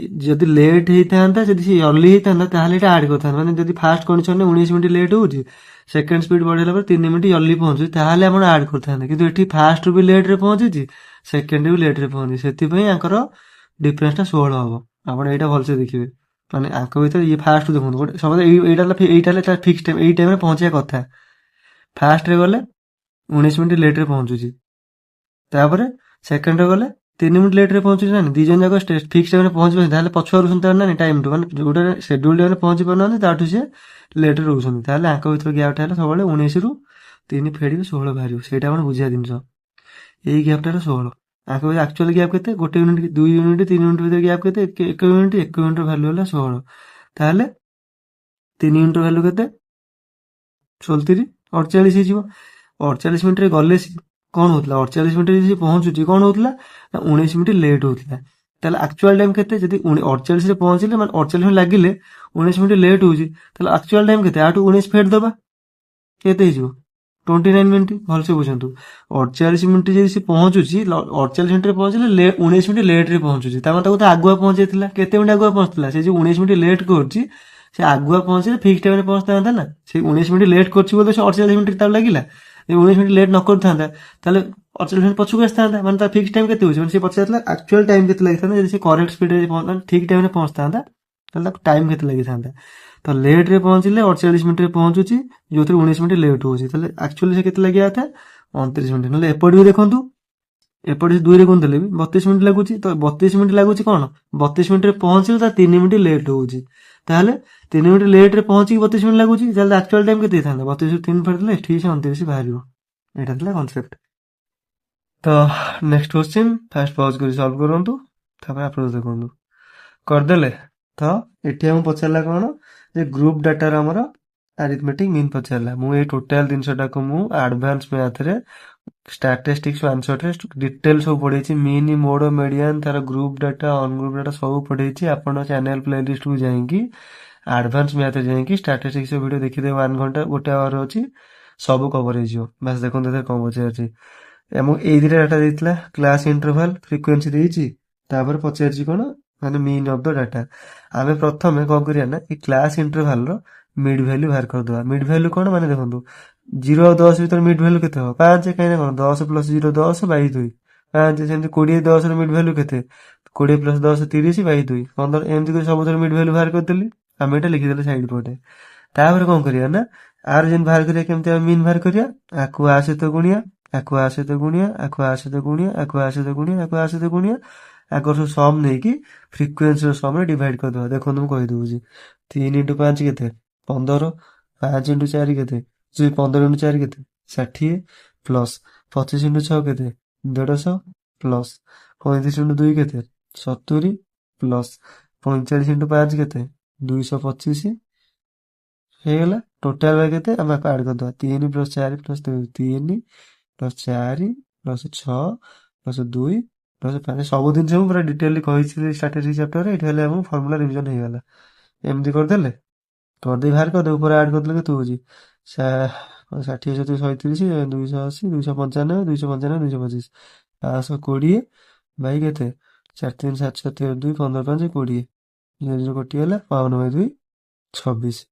ଲେଟ୍ ହେଇଥାନ୍ତା, ଯଦି ସେ ଅର୍ଲି ହେଇଥାନ୍ତା, ତାହେଲେ ଏଇଟା ଆଡ୍ କରିଥାନ୍ତା। ମାନେ ଯଦି ଫାଷ୍ଟ କଣ୍ଡିସନରେ 19 ମିନିଟ୍ ଲେଟ୍ ହେଉଛି, ସେକେଣ୍ଡ ସ୍ପିଡ୍ ବଢ଼େଇଲା ପରେ 3 ମିନିଟ୍ ଅର୍ଲି ପହଞ୍ଚୁଛି, ତାହେଲେ ଆପଣ ଆଡ୍ କରିଥାନ୍ତେ। କିନ୍ତୁ ଏଠି ଫାଷ୍ଟରୁ ବି ଲେଟ୍ରେ ପହଞ୍ଚିଛି, ସେକେଣ୍ଡ ବି ଲେଟ୍ରେ ପହଞ୍ଚିଛି, ସେଥିପାଇଁ ଆଙ୍କର ଡିଫରେନ୍ସଟା 16 ହବ। ଆପଣ ଏଇଟା ଭଲସେ ଦେଖିବେ, ମାନେ ଆଙ୍କ ଭିତରେ ଇଏ ଫାଷ୍ଟ ଦେଖନ୍ତୁ, ଗୋଟେ ସମସ୍ତେ ଏଇଟା ହେଲେ ତାର ଫିକ୍ସ ଟାଇମ୍, ଏଇ ଟାଇମ୍ରେ ପହଞ୍ଚିବା କଥା। ଫାଷ୍ଟରେ ଗଲେ 19 ମିନିଟ୍ ଲେଟ୍ରେ ପହଞ୍ଚୁଛି, ତାପରେ ସେକେଣ୍ଡରେ ଗଲେ 3 ମିନିଟ୍ ଲେଟ୍ରେ ପହଞ୍ଚୁଛି ନା, 2 ଜଣ ଯାକ ଫିକ୍ସ ଟାଇମ୍ରେ ପହଞ୍ଚି ପାରୁଛନ୍ତି, ତାହେଲେ ପଛୁଆ ରହୁଛନ୍ତି ତାର ନା ଟାଇମ୍ଠୁ, ମାନେ ଯୋଉଟା ସେଡ୍ୟୁଲ୍ ଟାଇମ୍ରେ ପହଞ୍ଚି ପାରୁନାହାନ୍ତି, ତାଠୁ ସିଏ ଲେଟ୍ରେ ରହୁଛନ୍ତି। ତାହେଲେ ଆଙ୍କ ଭିତରେ ଗ୍ୟାପ୍ଟା ହେଲା ସବୁବେଳେ 19ରୁ 3 ଫେଡ଼ିବେ 16 ବାହାରିବ, ସେଇଟା ଆପଣ ବୁଝିବା ଜିନିଷ। ଏଇ ଗ୍ୟାପ୍ଟା ହେଲା 16। ଆଙ୍କ ଭିତରେ ଆକ୍ଚୁଆଲି ଗ୍ୟାପ୍ କେତେ, 1 ୟୁନିଟ୍ 2 ୟୁନିଟ୍ 3 ୟୁନିଟ୍ ଭିତରେ ଗ୍ୟାପ୍ କେତେ, 1 ୟୁନିଟ୍, 1 ୟୁନିଟ୍ର ଭ୍ୟାଲୁ ହେଲା 16। ତାହେଲେ 3 ୟୁନିଟ୍ର ଭ୍ୟାଲୁ କେତେ, 34 48 ହେଇଯିବ। 48 ମିନିଟ୍ରେ ଗଲେ କ'ଣ ହେଉଥିଲା, 48 ମିନିଟ୍ରେ ଯଦି ପହଞ୍ଚୁଛି କ'ଣ ହେଉଥିଲା ନା 19 ମିନିଟ୍ ଲେଟ୍ ହେଉଥିଲା। ତାହେଲେ ଆକ୍ଚୁଆଲ୍ ଟାଇମ୍ କେତେ, ଯଦି 48ରେ ପହଞ୍ଚିଲେ, ମାନେ 48 ମିନିଟ୍ ଲାଗିଲେ 19 ମିନିଟ୍ ଲେଟ୍ ହେଉଛି, ତାହେଲେ ଆକ୍ଚୁଆଲ୍ ଟାଇମ୍ କେତେ, ଆଠୁ 19 ଫେଡ଼ ଦେବା, କେତେ ହେଇଯିବ, 29 ମିନିଟ୍। ଭଲସେ ବୁଝନ୍ତୁ, 48 ମିନିଟ୍ ଯଦି ସେ ପହଞ୍ଚୁଛି, 48 ମିନିଟ୍ରେ ପହଞ୍ଚିଲେ 19 ମିନିଟ୍ ଲେଟ୍ରେ ପହଞ୍ଚୁଛି, ତାମାନେ ତାକୁ ତ ଆଗୁଆ ପହଞ୍ଚାଇଥିଲା, କେତେ ମିନିଟ୍ ଆଗୁଆ ପହଞ୍ଚିଥିଲା, ସେ ଯେଉଁ 19 ମିନିଟ୍ ଲେଟ୍ କରୁଛି, ସେ ଆଗୁଆ ପହଞ୍ଚିଲେ ଫିକ୍ସ ଟାଇମ୍ରେ ପହଞ୍ଚିଥାନ୍ତା ନା। ସେ 19 ମିନିଟ୍ ଲେଟ୍ କରୁଛି ବୋଲି ସେ 48 ମିନିଟ୍ ତାକୁ ଲାଗିଲା, 19 ମିନିଟ୍ ଲେଟ୍ ନ କରିଥାନ୍ତା ତାହେଲେ 48 ମିନିଟ୍ ପଛକୁ ଆସିଥାନ୍ତା, ମାନେ ତାର ଫିକ୍ସ ଟାଇମ୍ କେତେ ହେଉଛି, ମାନେ ସେ ପଚାରିଥିଲା ଆକ୍ଚୁଆଲ ଟାଇମ୍ କେତେ ଲାଗିଥାନ୍ତା ଯଦି ସେ କରେକ୍ଟ ସ୍ପିଡରେ ମାନେ ଠିକ୍ ଟାଇମ୍ରେ ପହଞ୍ଚିଥାନ୍ତା ତାହେଲେ ତାକୁ ଟାଇମ୍ କେତେ ଲାଗିଥାନ୍ତା। ତ ଲେଟ୍ରେ ପହଞ୍ଚିଲେ 48 ମିନିଟ୍ରେ ପହଞ୍ଚୁଛି, ଯୋଉଥିରେ 19 ମିନିଟ୍ ଲେଟ୍ ହେଉଛି, ତାହେଲେ ଆକ୍ଚୁଆଲି ସେ କେତେ ଲାଗିବା କଥା 29 ମିନିଟ୍। ନହେଲେ ଏପଟେ ବି ଦେଖନ୍ତୁ, ଏପଟେ 2ରେ ଗୁଣ ଦେଲେ ବି 32 ମିନିଟ୍ ଲାଗୁଛି। ତ 32 ମିନିଟ୍ ଲାଗୁଛି କ'ଣ 32 ମିନିଟ୍ରେ ପହଞ୍ଚିଲେ ତା 3 ମିନିଟ୍ ଲେଟ୍ ହେଉଛି, ତାହେଲେ 3 ମିନିଟ୍ ଲେଟ୍ରେ ପହଞ୍ଚିକି 32 ମିନିଟ୍ ଲାଗୁଛି, ତାହେଲେ ଆକ୍ଚୁଆଲ ଟାଇମ୍ କେତେ ହେଇଥାନ୍ତା 32ରୁ 3 ଫେରିଦେଲେ ଏଠି ସେ 29 ବାହାରିବ। ଏଇଟା ଥିଲା କନସେପ୍ଟ। ତ ନେକ୍ସଟ କ୍ୱେଶ୍ଚିନ୍ ଫାଷ୍ଟ ପଜ୍ କରି ସଲ୍ଭ କରନ୍ତୁ, ତାପରେ ଆପ୍ରୋଚ୍ ଦେଖନ୍ତୁ। କରିଦେଲେ ତ ଏଠି ଆମକୁ ପଚାରିଲା କ'ଣ ଯେ ଗ୍ରୁପ୍ ଡାଟାର ଆମର ଆରିଥମେଟିକ୍ ମିନ୍ ପଚାରିଲା। ମୁଁ ଏଇ ଟୋଟାଲ ଜିନିଷଟାକୁ ମୁଁ ଆଡଭାନ୍ସ ମ୍ୟାଥରେ ଷ୍ଟାଟିଷ୍ଟିକ୍ସ 1shotରେ ଡିଟେଲ ସବୁ ପଢେଇଛି, ମିନ୍, ମୋଡ, ମିଡିଆନ୍, ତାର ଗ୍ରୁପ୍ ଡାଟା, ଅନଗ୍ରୁପ୍ ଡାଟା ସବୁ ପଢେଇଛି। ଆପଣ ଚ୍ୟାନେଲ ପ୍ଲେଲିଷ୍ଟକୁ ଯାଇକି ଆଡଭାନ୍ସ ମ୍ୟାଥରେ ଯାଇକି ଷ୍ଟାଟିଷ୍ଟିକ୍ସ ଭିଡ଼ିଓ ଦେଖିଦେବେ, 1 ଘଣ୍ଟା 1 ଆୱାର ଅଛି, ସବୁ କଭର ହେଇଯିବ। ବାସ୍ ଦେଖନ୍ତୁ ଏଥିରେ କ'ଣ ପଚାରିଛି। ଆମକୁ ଏଇ ଦିଟା ଡାଟା ଦେଇଥିଲା, କ୍ଲାସ ଇଣ୍ଟରଭାଲ, ଫ୍ରିକ୍ୱେନ୍ସି ଦେଇଛି, ତାପରେ ପଚାରିଛି କ'ଣ ମାନେ ମିନ୍ ଅଫ୍ ଦ ଡାଟା। ଆମେ ପ୍ରଥମେ କ'ଣ କରିବା ନା ଏଇ କ୍ଲାସ ଇଣ୍ଟରଭାଲର ମିଡ୍ ଭ୍ୟାଲ୍ୟୁ ବାହାର କରିଦେବା। ମିଡ୍ ଭ୍ୟାଲ୍ୟୁ କ'ଣ ମାନେ ଦେଖନ୍ତୁ 0 ଆଉ 10 ଭିତରେ ମିଡ୍ ଭ୍ୟାଲ୍ୟୁ କେତେ ହେବ 5, କାହିଁକିନା କ'ଣ 10 + 0 10 / 2 5। ସେମିତି 20 10ର ମିଡ୍ ଭ୍ୟାଲ୍ୟୁ କେତେ 20 + 10 30 / 2 15। ଏମିତି କରି ସବୁଥିରେ ମିଡ୍ ଭ୍ୟାଲ୍ୟୁ ବାହାର କରିଦେଲି। ଆମେ ଏଇଟା ଲିଖିଦେଲେ ସାଇଡ୍ ପଟେ। ତାପରେ କ'ଣ କରିବା ନା ଆର ଯେମିତି ବାହାର କରିବା, କେମିତି ଆମେ ମିନ୍ ବାହାର କରିବା, ଆକୁ ଆ ସହିତ ଗୁଣିଆ, ଆକୁ ଆ ସହିତ ଗୁଣିଆ, ଆକୁ ଆ ସହିତ ଗୁଣିଆ, ଆକୁ ଆ ସହିତ ଗୁଣିଆ, ଆକୁ ଆ ସହିତ ଗୁଣିଆ, ଆଗର ସବୁ ସମ୍ ନେଇକି ଫ୍ରିକ୍ୱେନ୍ସିର ସମରେ ଡିଭାଇଡ୍ କରିଦେବା। ଦେଖନ୍ତୁ ମୁଁ କହିଦେଉଛି 3 × 5 କେତେ 15, 5 × 4 କେତେ 15 × 4 କେତେ 60, ପ୍ଲସ୍ 25 × 6 କେତେ 150, ପ୍ଲସ୍ 35 × 2 କେତେ 70, ପ୍ଲସ୍ 45 × 5 କେତେ 225 ହେଇଗଲା। ଟୋଟାଲ କେତେ ଆମେ ଆକୁ ଆଡ୍ କରିଦେବା 3 + 4 + 3 + 4 + 6 + 2 + 5। ସବୁ ଜିନିଷ ମୁଁ ପୁରା ଡିଟେଲଲି କହିଛି ଷ୍ଟାଟିଷ୍ଟିକ୍ସ ଚାପ୍ଟରରେ। ଏଠି ହେଲେ ଆମକୁ ଫର୍ମୁଲା ରିଭିଜନ ହେଇଗଲା। ଏମିତି କରିଦେଲେ କରିଦେଇ ବାହାର କରିଦେବେ, ଉପରେ ଆଡ୍ କରିଦେଲେ କେତେ ହେଉଛି 60 × 37 280, 295, 295, 225, 520 ବାଇ କେତେ 4 3 7 7 2 15 5 20, 0 କଟିଗଲା 52/2 26।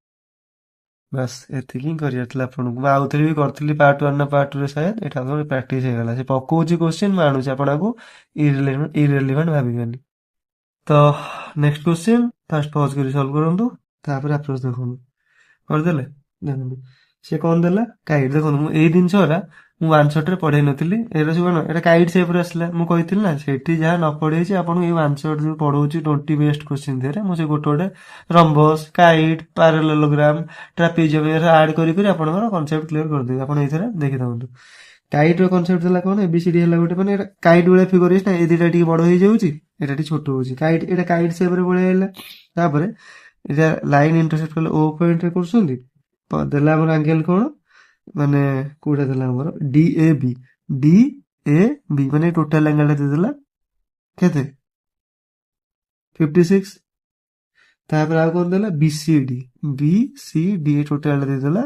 ବାସ୍ ଏତିକି ହିଁ କରିବାର ଥିଲା ଆପଣଙ୍କୁ। ମୁଁ ଆଉଥରେ ବି କରିଥିଲି ପାର୍ଟ 1 ନା ପାର୍ଟ 2ରେ ସାୟଦ, ଏଇଟା ଆପଣଙ୍କର ପ୍ରାକ୍ଟିସ୍ ହେଇଗଲା। ସେ ପକଉଛି କୋଶ୍ଚିନ୍, ମୁଁ ଆଣୁଛି ଆପଣଙ୍କୁ ଇରେଲିଭେଣ୍ଟ ଭାବିବେନି। ତ ନେକ୍ସଟ କ୍ୱେଶ୍ଚିନ୍ ଫାଷ୍ଟ ପଜ୍ କରି ସଲ୍ଭ କରନ୍ତୁ, ତାପରେ ଆପ୍ରୋଚ୍ ଦେଖନ୍ତୁ। କରିଦେଲେ ଦେଖନ୍ତୁ ସେ କ'ଣ ଦେଲା କାଇଟ୍। ଦେଖନ୍ତୁ ମୁଁ ଏଇ ଜିନିଷଟା ମୁଁ 1shotରେ ପଢେଇ ନଥିଲି, ଏଇଟା ସବୁ କ'ଣ ଏଇଟା କାଇଟ୍ ସେପ୍ରେ ଆସିଲା। ମୁଁ କହିଥିଲି ନା ସେଠି ଯାହା ନ ପଢେଇଛି ଆପଣଙ୍କୁ ଏଇ 1shot ଯୋଉ ପଢଉଛି 20 ବେଷ୍ଟ କ୍ୱେଶ୍ଚିନ୍ ଦେହରେ ମୁଁ ସେ ଗୋଟେ ରମ୍ବସ୍, କାଇଟ୍, ପାରାଲେଲୋଗ୍ରାମ, ଟ୍ରାପିଜିୟମ୍ ଆଡ୍ କରି ଆପଣଙ୍କର କନସେପ୍ଟ କ୍ଲିୟର କରିଦେବି। ଆପଣ ଏଇଥିରେ ଦେଖିଥାନ୍ତୁ। କାଇଟ୍ର କନସେପ୍ଟ ହେଲା କ'ଣ ABCD ହେଲା ଗୋଟେ, ମାନେ ଏଇଟା କାଇଟ୍ ଭଳିଆ ଫିଗର ହେଇଛି ନା, ଏ ଦିଟା ଟିକେ ବଡ ହେଇଯାଉଛି, ଏଇଟା ଟିକେ ଛୋଟ ହେଉଛି। କାଇଟ୍ ଏଇଟା କାଇଟ୍ ସେପ୍ରେ ଭଳିଆ ହେଲା। ତାପରେ ଏଇଟା ଲାଇନ୍ ଇଣ୍ଟରସେକ୍ଟ କଲେ O ପଏଣ୍ଟରେ କରୁଛନ୍ତି, ଦେଲା ଆମର ଆଙ୍ଗେଲ କ'ଣ ମାନେ କୋଉଟା ଦେଲା ଆମର DAB, DAB ମାନେ ଟୋଟାଲ ଆଙ୍ଗେଲଟା ଦେଇଦେଲା କେତେ 56। ତାପରେ ଆଉ କ'ଣ ଦେଲା BCD ଟୋଟାଲଟା ଦେଇଦେଲା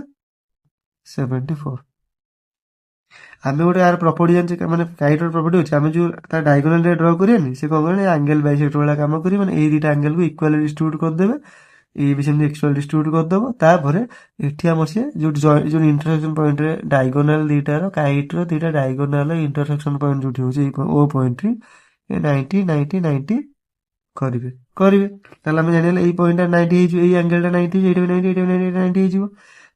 74। ଆମେ ଗୋଟେ ଆର ପ୍ରପର୍ଟି ଜାଣିଛେ, ମାନେ କାଇଟ୍ର ପ୍ରପର୍ଟି ଅଛି, ଆମେ ଯୋଉ ତା ଡାଇଗୋନାଲରେ ଡ୍ର କରିବାନି, ସେ କ'ଣ କରେ ଆଙ୍ଗେଲ ବାଇସେକ୍ଟର ଭଳିଆ କାମ କରି, ମାନେ ଏଇ ଦିଟା ଆଙ୍ଗେଲକୁ ଇକ୍ୱାଲି ଡିଷ୍ଟ୍ରିବ୍ୟୁଟ୍ କରିଦେବେ, ଏଇ ବି ସେମିତି ଇକ୍ୱାଲି ଡିଷ୍ଟ୍ରିବ୍ୟୁଟ୍ କରିଦେବ। ତାପରେ ଏଠି ଆମର ସେ ଯୋଉ ଇଣ୍ଟରସେକ୍ସନ ପଏଣ୍ଟରେ ଡାଇଗୋନାଲ ଦିଟାର କାଇଟ୍ର ଦିଟା ଡାଇଗୋନାଲ ଇଣ୍ଟରସେକ୍ସନ ପଏଣ୍ଟ ଯୋଉଠି ହେଉଛି ଏଇ O ପଏଣ୍ଟରେ 90 90 90 କରିବେ। ତାହେଲେ ଆମେ ଜାଣିଗଲେ ଏଇ ପଏଣ୍ଟଟା 90 ହେଇଯିବ, ଏଇ ଆଙ୍ଗେଲଟା 90 ହେଇଯିବ, ଏଇଟା ବି 90, ଏଇଟା ବି 90, 90 ହେଇଯିବ।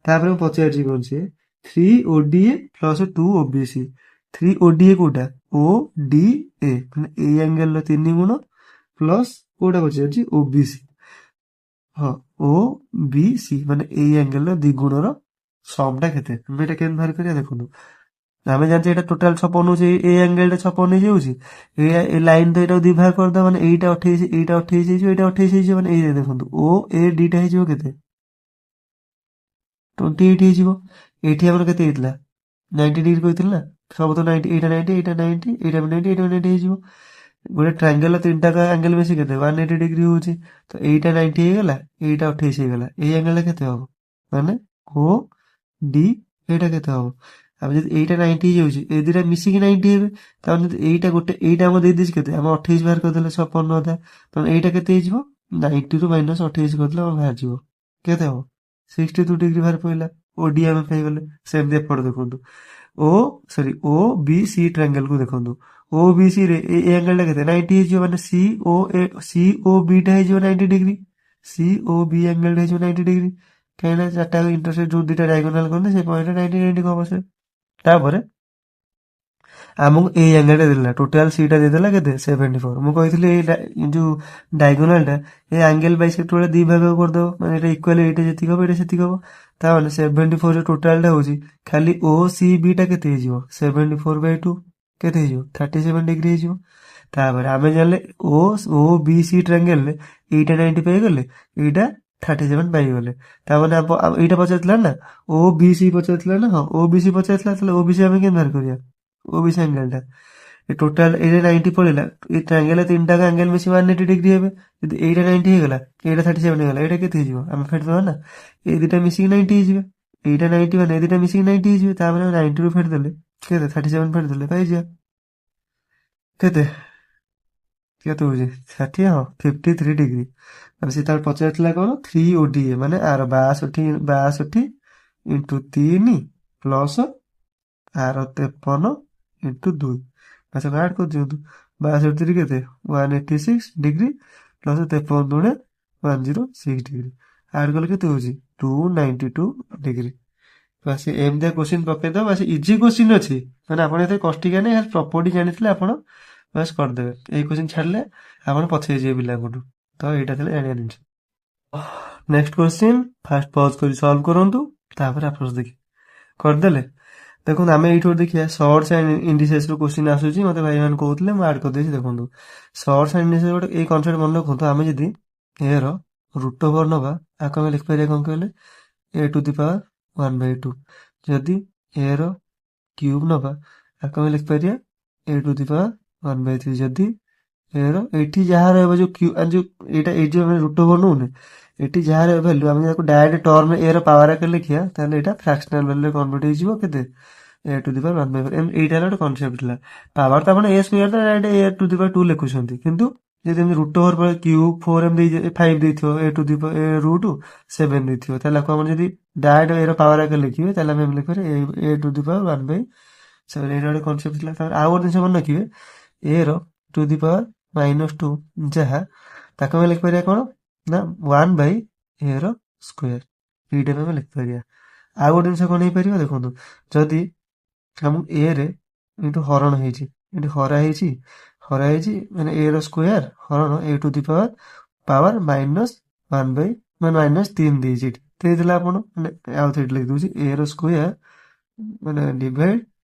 ତାପରେ ମୁଁ ପଚାରିଛି କ'ଣ ସିଏ 3 ODA + 2 OBC। 3 ODA କୋଉଟା ODA ମାନେ ଏଇ ଆଙ୍ଗେଲର 3 ଗୁଣ ପ୍ଲସ୍ କୋଉଟା ପଚାରିଛି OBC। ହଁ OBC ମାନେ ଏଇ ଆଙ୍ଗେଲର 2 ଗୁଣର ସମଟା କେତେ। ଆମେ ଏଇଟା କେମିତି ବାହାର କରିବା ଦେଖନ୍ତୁ। ଆମେ ଜାଣିଛେ ଏଇଟା ଟୋଟାଲ 56 ହଉଛି, ଏଇ ଆଙ୍ଗେଲଟା 56 ହେଇଯାଉଛି, ଏଇ ଲାଇନ ତ ଏଇଟାକୁ 2 ଭାଗ କରିଦେବା, ମାନେ ଏଇଟା 28, ଏଇଟା 28 ହେଇଯିବ, ଏଇଟା 28 ହେଇଯିବ, ମାନେ ଏଇ ଦେଖନ୍ତୁ OAD ଟା ହେଇଯିବ କେତେ 28 ହେଇଯିବ। ଏଇଠି ଆମର କେତେ ହେଇଥିଲା 90 ଡିଗ୍ରୀ କହିଥିଲି ନା, ସବୁ ତ 90, ଏଇଟା 90, ଏଇଟା 90, ଏଇଟା ବି 90, ଏଇଟା ବି 90 ହେଇଯିବ। ଗୋଟେ ଟ୍ରାଙ୍ଗେଲର 3ଟା ଆଙ୍ଗେଲ ମିଶି କେତେ 180 ଡିଗ୍ରୀ ହଉଛି, ତ ଏଇଟା 90 ହେଇଗଲା, ଏଇଟା 28 ହେଇଗଲା, ଏଇ ଆଙ୍ଗେଲଟା କେତେ ହବ ମାନେ OD, ଏଇଟା କେତେ ହବ। ଆମେ ଯଦି ଏଇଟା 90 ହେଇଯାଉଛି, ଏ ଦିଟା ମିଶିକି 90 ହେବେ, ତାମାନେ ଯଦି ଏଇଟା ଗୋଟେ ଏଇଟା ଆମର ଦେଇଦେଇଛି କେତେ ଆମେ 28 ବାହାର କରିଦେଲେ 56 ଅଧା, ତାମାନେ ଏଇଟା କେତେ ହେଇଯିବ 90ରୁ -28 କରିଦେଲେ ଆମର ବାହାରିଯିବ କେତେ ହବ 62 ଡିଗ୍ରୀ ବାହାରି ପଡ଼ିଲା। OD ଆମେ ପାଇଗଲେ। ସେମିତି ଏପଟେ ଦେଖନ୍ତୁ ଓ ସରି ଓ ବି ସି ଟ୍ରାଙ୍ଗେଲକୁ ଦେଖନ୍ତୁ। ଓ ବି ସି ରେ ଏଇ ଆଙ୍ଗେଲଟା କେତେ 90 ହେଇଯିବ, ମାନେ ସି ଓ ବି ଟା ହେଇଯିବ 90 ଡିଗ୍ରୀ, ସି ଓ ବି ଆଙ୍ଗେଲଟା ହେଇଯିବ 90 ଡିଗ୍ରୀ, କାହିଁକିନା ଚାରିଟା ଇଣ୍ଟରସେକ୍ଟ ଯୋଉ ଦିଟା ଡାଇଗୋନାଲ କରନ୍ତି ସେ ପଏଣ୍ଟ 90 90 ହବ ସେ। ତାପରେ ଆମକୁ ଏଇ ଆଙ୍ଗେଲଟା ଦେଲା, ଟୋଟାଲ ସିଟା ଦେଇଦେଲା କେତେ 74। ମୁଁ କହିଥିଲି ଯୋଉ ଡାଇଗୋନାଲ ଟା ଏ ଆଙ୍ଗେଲ ବାଇସେକ୍ଟର ବେଳେ ଦି ଭାଗ କରିଦବ, ମାନେ ଏଇଟା ଇକ୍ୱାଲି ଏଇଟା ଯେତିକି ହବ ଏଇଟା ସେତିକି ହବ। ତାମାନେ 74 ଟୋଟାଲ ଟା ହଉଛି, ଖାଲି ଓ ସି ବି ଟା କେତେ ହେଇଯିବ 74/2 କେତେ ହେଇଯିବ 37 ଡିଗ୍ରୀ ହେଇଯିବ। ତାପରେ ଆମେ ଜାଣିଲେ ଓ ଓ ବି ସି ଟ୍ରାଙ୍ଗେଲରେ ଏଇଟା 90 ପାଇଗଲେ, ଏଇଟା 37 ପାଇଗଲେ। ତାମାନେ ଏଇଟା ପଚାରିଥିଲା ନା ଓ ବି ସି ପଚାରିଥିଲା ନା, ହଁ ଓ ବି ସି ପଚାରିଥିଲା, ତାହେଲେ ଓ ବି ସି ଆମେ କେମିତି ବାହାର କରିବା ଓ ବି ସି ଆଙ୍ଗେଲଟା। ଏ ଟୋଟାଲ ଏଇଟା 90 ପଳେଇଲା, ଏଇ ଟ୍ରାଙ୍ଗେଲ ତିନିଟା ଆଙ୍ଗେଲ ମିଶି 180 ଡିଗ୍ରୀ ହେବେ। ଯଦି ଏଇଟା 90 ହେଇଗଲା, ଏଇଟା 37 ହେଇଗଲା, ଏଇଟା କେତେ ହେଇଯିବ ଆମେ ଫେରିଦବା ନା, ଏଇ ଦିଟା ମିଶିକି 90 ହେଇଯିବେ। ଏଇଟା 90 ମାନେ ଏଇ ଦିଟା ମିଶିକି 90 ହେଇଯିବେ, ତାପରେ 90 ରୁ ଫେରିଦେଲେ କେତେ 37 ଫେରିଦେଲେ ପାଇଯିବା କେତେ କେତେ ହଉଛି 60, ହଁ 53 ଡିଗ୍ରୀ। ମାନେ ସେ ତାର ପଚାରିଥିଲା କଣ 3 ODA, ମାନେ ଆର 62 ଇଣ୍ଟୁ 3 ପ୍ଲସ୍ ଆର 53 ଇଣ୍ଟୁ 2, ତାକୁ ଆଡ୍ କରିଦିଅନ୍ତୁ। 62 କେତେ 186 ଡିଗ୍ରୀ ପ୍ଲସ୍ 53 ଦୁଣେ 106 ଡିଗ୍ରୀ, ଆଡ୍ କଲେ କେତେ ହଉଛି 292 ଡିଗ୍ରୀ। ବାସ୍ ଏମିତିଆ କୋଶ୍ଚିନ୍ ପକେଇଦବ, ବାସ୍ ଇଜି କୋଶ୍ଚିନ୍ ଅଛି, ମାନେ ଆପଣ ଏତେ କଷ୍ଟିକା ନାହିଁ, ପ୍ରପର୍ଟି ଜାଣିଥିଲେ ଆପଣ ବାସ୍ କରିଦେବେ। ଏଇ କୋଶ୍ଚିନ୍ ଛାଡ଼ିଲେ ଆପଣ ପଛେଇଯିବେ ପିଲାଙ୍କଠୁ। ତ ଏଇଟା ଥିଲା ଜାଣିବା ଜିନିଷ। ନେକ୍ସଟ କୋଶ୍ଚିନ୍, ଫାଷ୍ଟ ପଜ୍ କରି ସଲ୍ଭ କରନ୍ତୁ, ତାପରେ ଆପ୍ରୋଚ୍ ଦେଖି କରିଦେଲେ। ଦେଖନ୍ତୁ ଆମେ ଏଇଠୁ ଦେଖିବା ସର୍ଟସ୍ ଆଣ୍ଡ ଇଣ୍ଡିସେସ୍ ରୁ କୋଶ୍ଚିନ୍ ଆସୁଛି, ମତେ ଭାଇମାନେ କହୁଥିଲେ ମୁଁ ଆଡ୍ କରିଦେଇଛି। ଦେଖନ୍ତୁ ସର୍ଟସ୍ ଆଣ୍ଡ ଇଣ୍ଡିସେସ୍ ଗୋଟେ ଏଇ କନସେପ୍ଟ ମନେ ରଖନ୍ତୁ। ଆମେ ଯଦି ଏର ରୁଟ୍ ଓଭର ନବା, ଆକୁ ଆମେ ଲେଖିପାରିବା କଣ କହିଲେ a ଟୁ ଦି ପାୱାର 1/2। ଯଦି ଏର କ୍ୟୁବ୍ ନବା, ଆକୁ ଆମେ ଲେଖିପାରିବା a ଟୁ ଦି ପାୱାର 1/3। ଯଦି ଏର ଏଠି ଯାହା ରହିବ ଯୋଉ ଏଇଟା ଏଇ ଯୋଉ ଆମେ ରୁଟ୍ ଓଭର ନଉନେ, ଏଠି ଯାହା ରହିବ ଭ୍ୟାଲୁ ଆମେ ତାକୁ ଡାଇରେକ୍ଟ ଟର୍ମ ଏର ପାୱାର ଆକାରରେ ଲେଖିବା, ତାହେଲେ ଏଇଟା ଫ୍ରାକ୍ସନାଲ ଭ୍ୟାଲୁରେ କନଭର୍ଟ ହେଇଯିବ କେତେ a ଟୁ ଦି ପାୱାର 1/4। ଏଇଟା ହେଲା ଗୋଟେ କନସେପ୍ଟ ଥିଲା। ପାୱାର ତ ଆପଣ a ସ୍କୋୟାର ଟା direct a to the power 2 ଲେଖୁଛନ୍ତି, କିନ୍ତୁ ଯଦି ଏମିତି ରୁଟ୍ ଓଭର ପରେ କ୍ୟୁବ୍ 4 ଏମିତି 5 ଦେଇଥିବ, a ଟୁ ଦି ରୁଟ୍ 7 ଦେଇଥିବ, ତାହେଲେ ଆକୁ ଆମର ଯଦି ଡାଇରେକ୍ଟ ଏର ପାୱାର ଆକାରରେ ଲେଖିବେ, ତାହେଲେ ଆମେ ଲେଖିପାରିବା a ଟୁ ଦି ପାୱାର 1/7। ଏଇଟା ଗୋଟେ କନସେପ୍ଟ ଥିଲା। ତାପରେ ଆଉ ଗୋଟେ ଜିନିଷ ମନେ ରଖିବେ, a ର ଟୁ ଦି ପାୱାର -2 ଯାହା, ତାକୁ ଆମେ ଲେଖିପାରିବା କଣ ନା 1/a ର ସ୍କୋୟାର, ଏଇଟା ଆମେ ଲେଖିପାରିବା। ଆଉ ଗୋଟେ ଜିନିଷ କଣ ହେଇପାରିବ, ଦେଖନ୍ତୁ ଯଦି ଆମକୁ a ରେ ଏଇଠୁ ହରଣ ହେଇଛି, ଏଠି ହରା ହେଇଛି ମାନେ a ର ସ୍କୋୟାର ହରଣ a ଟୁ ଦି ପାୱାର -1 ମାନେ -3 ଦେଇଛି, ଏଠି ଦେଇଦେଲା ଆପଣ, ମାନେ ଆଉ ଥରେ ଲେଖିଦଉଛି a ର ସ୍କୋୟାର ମାନେ divide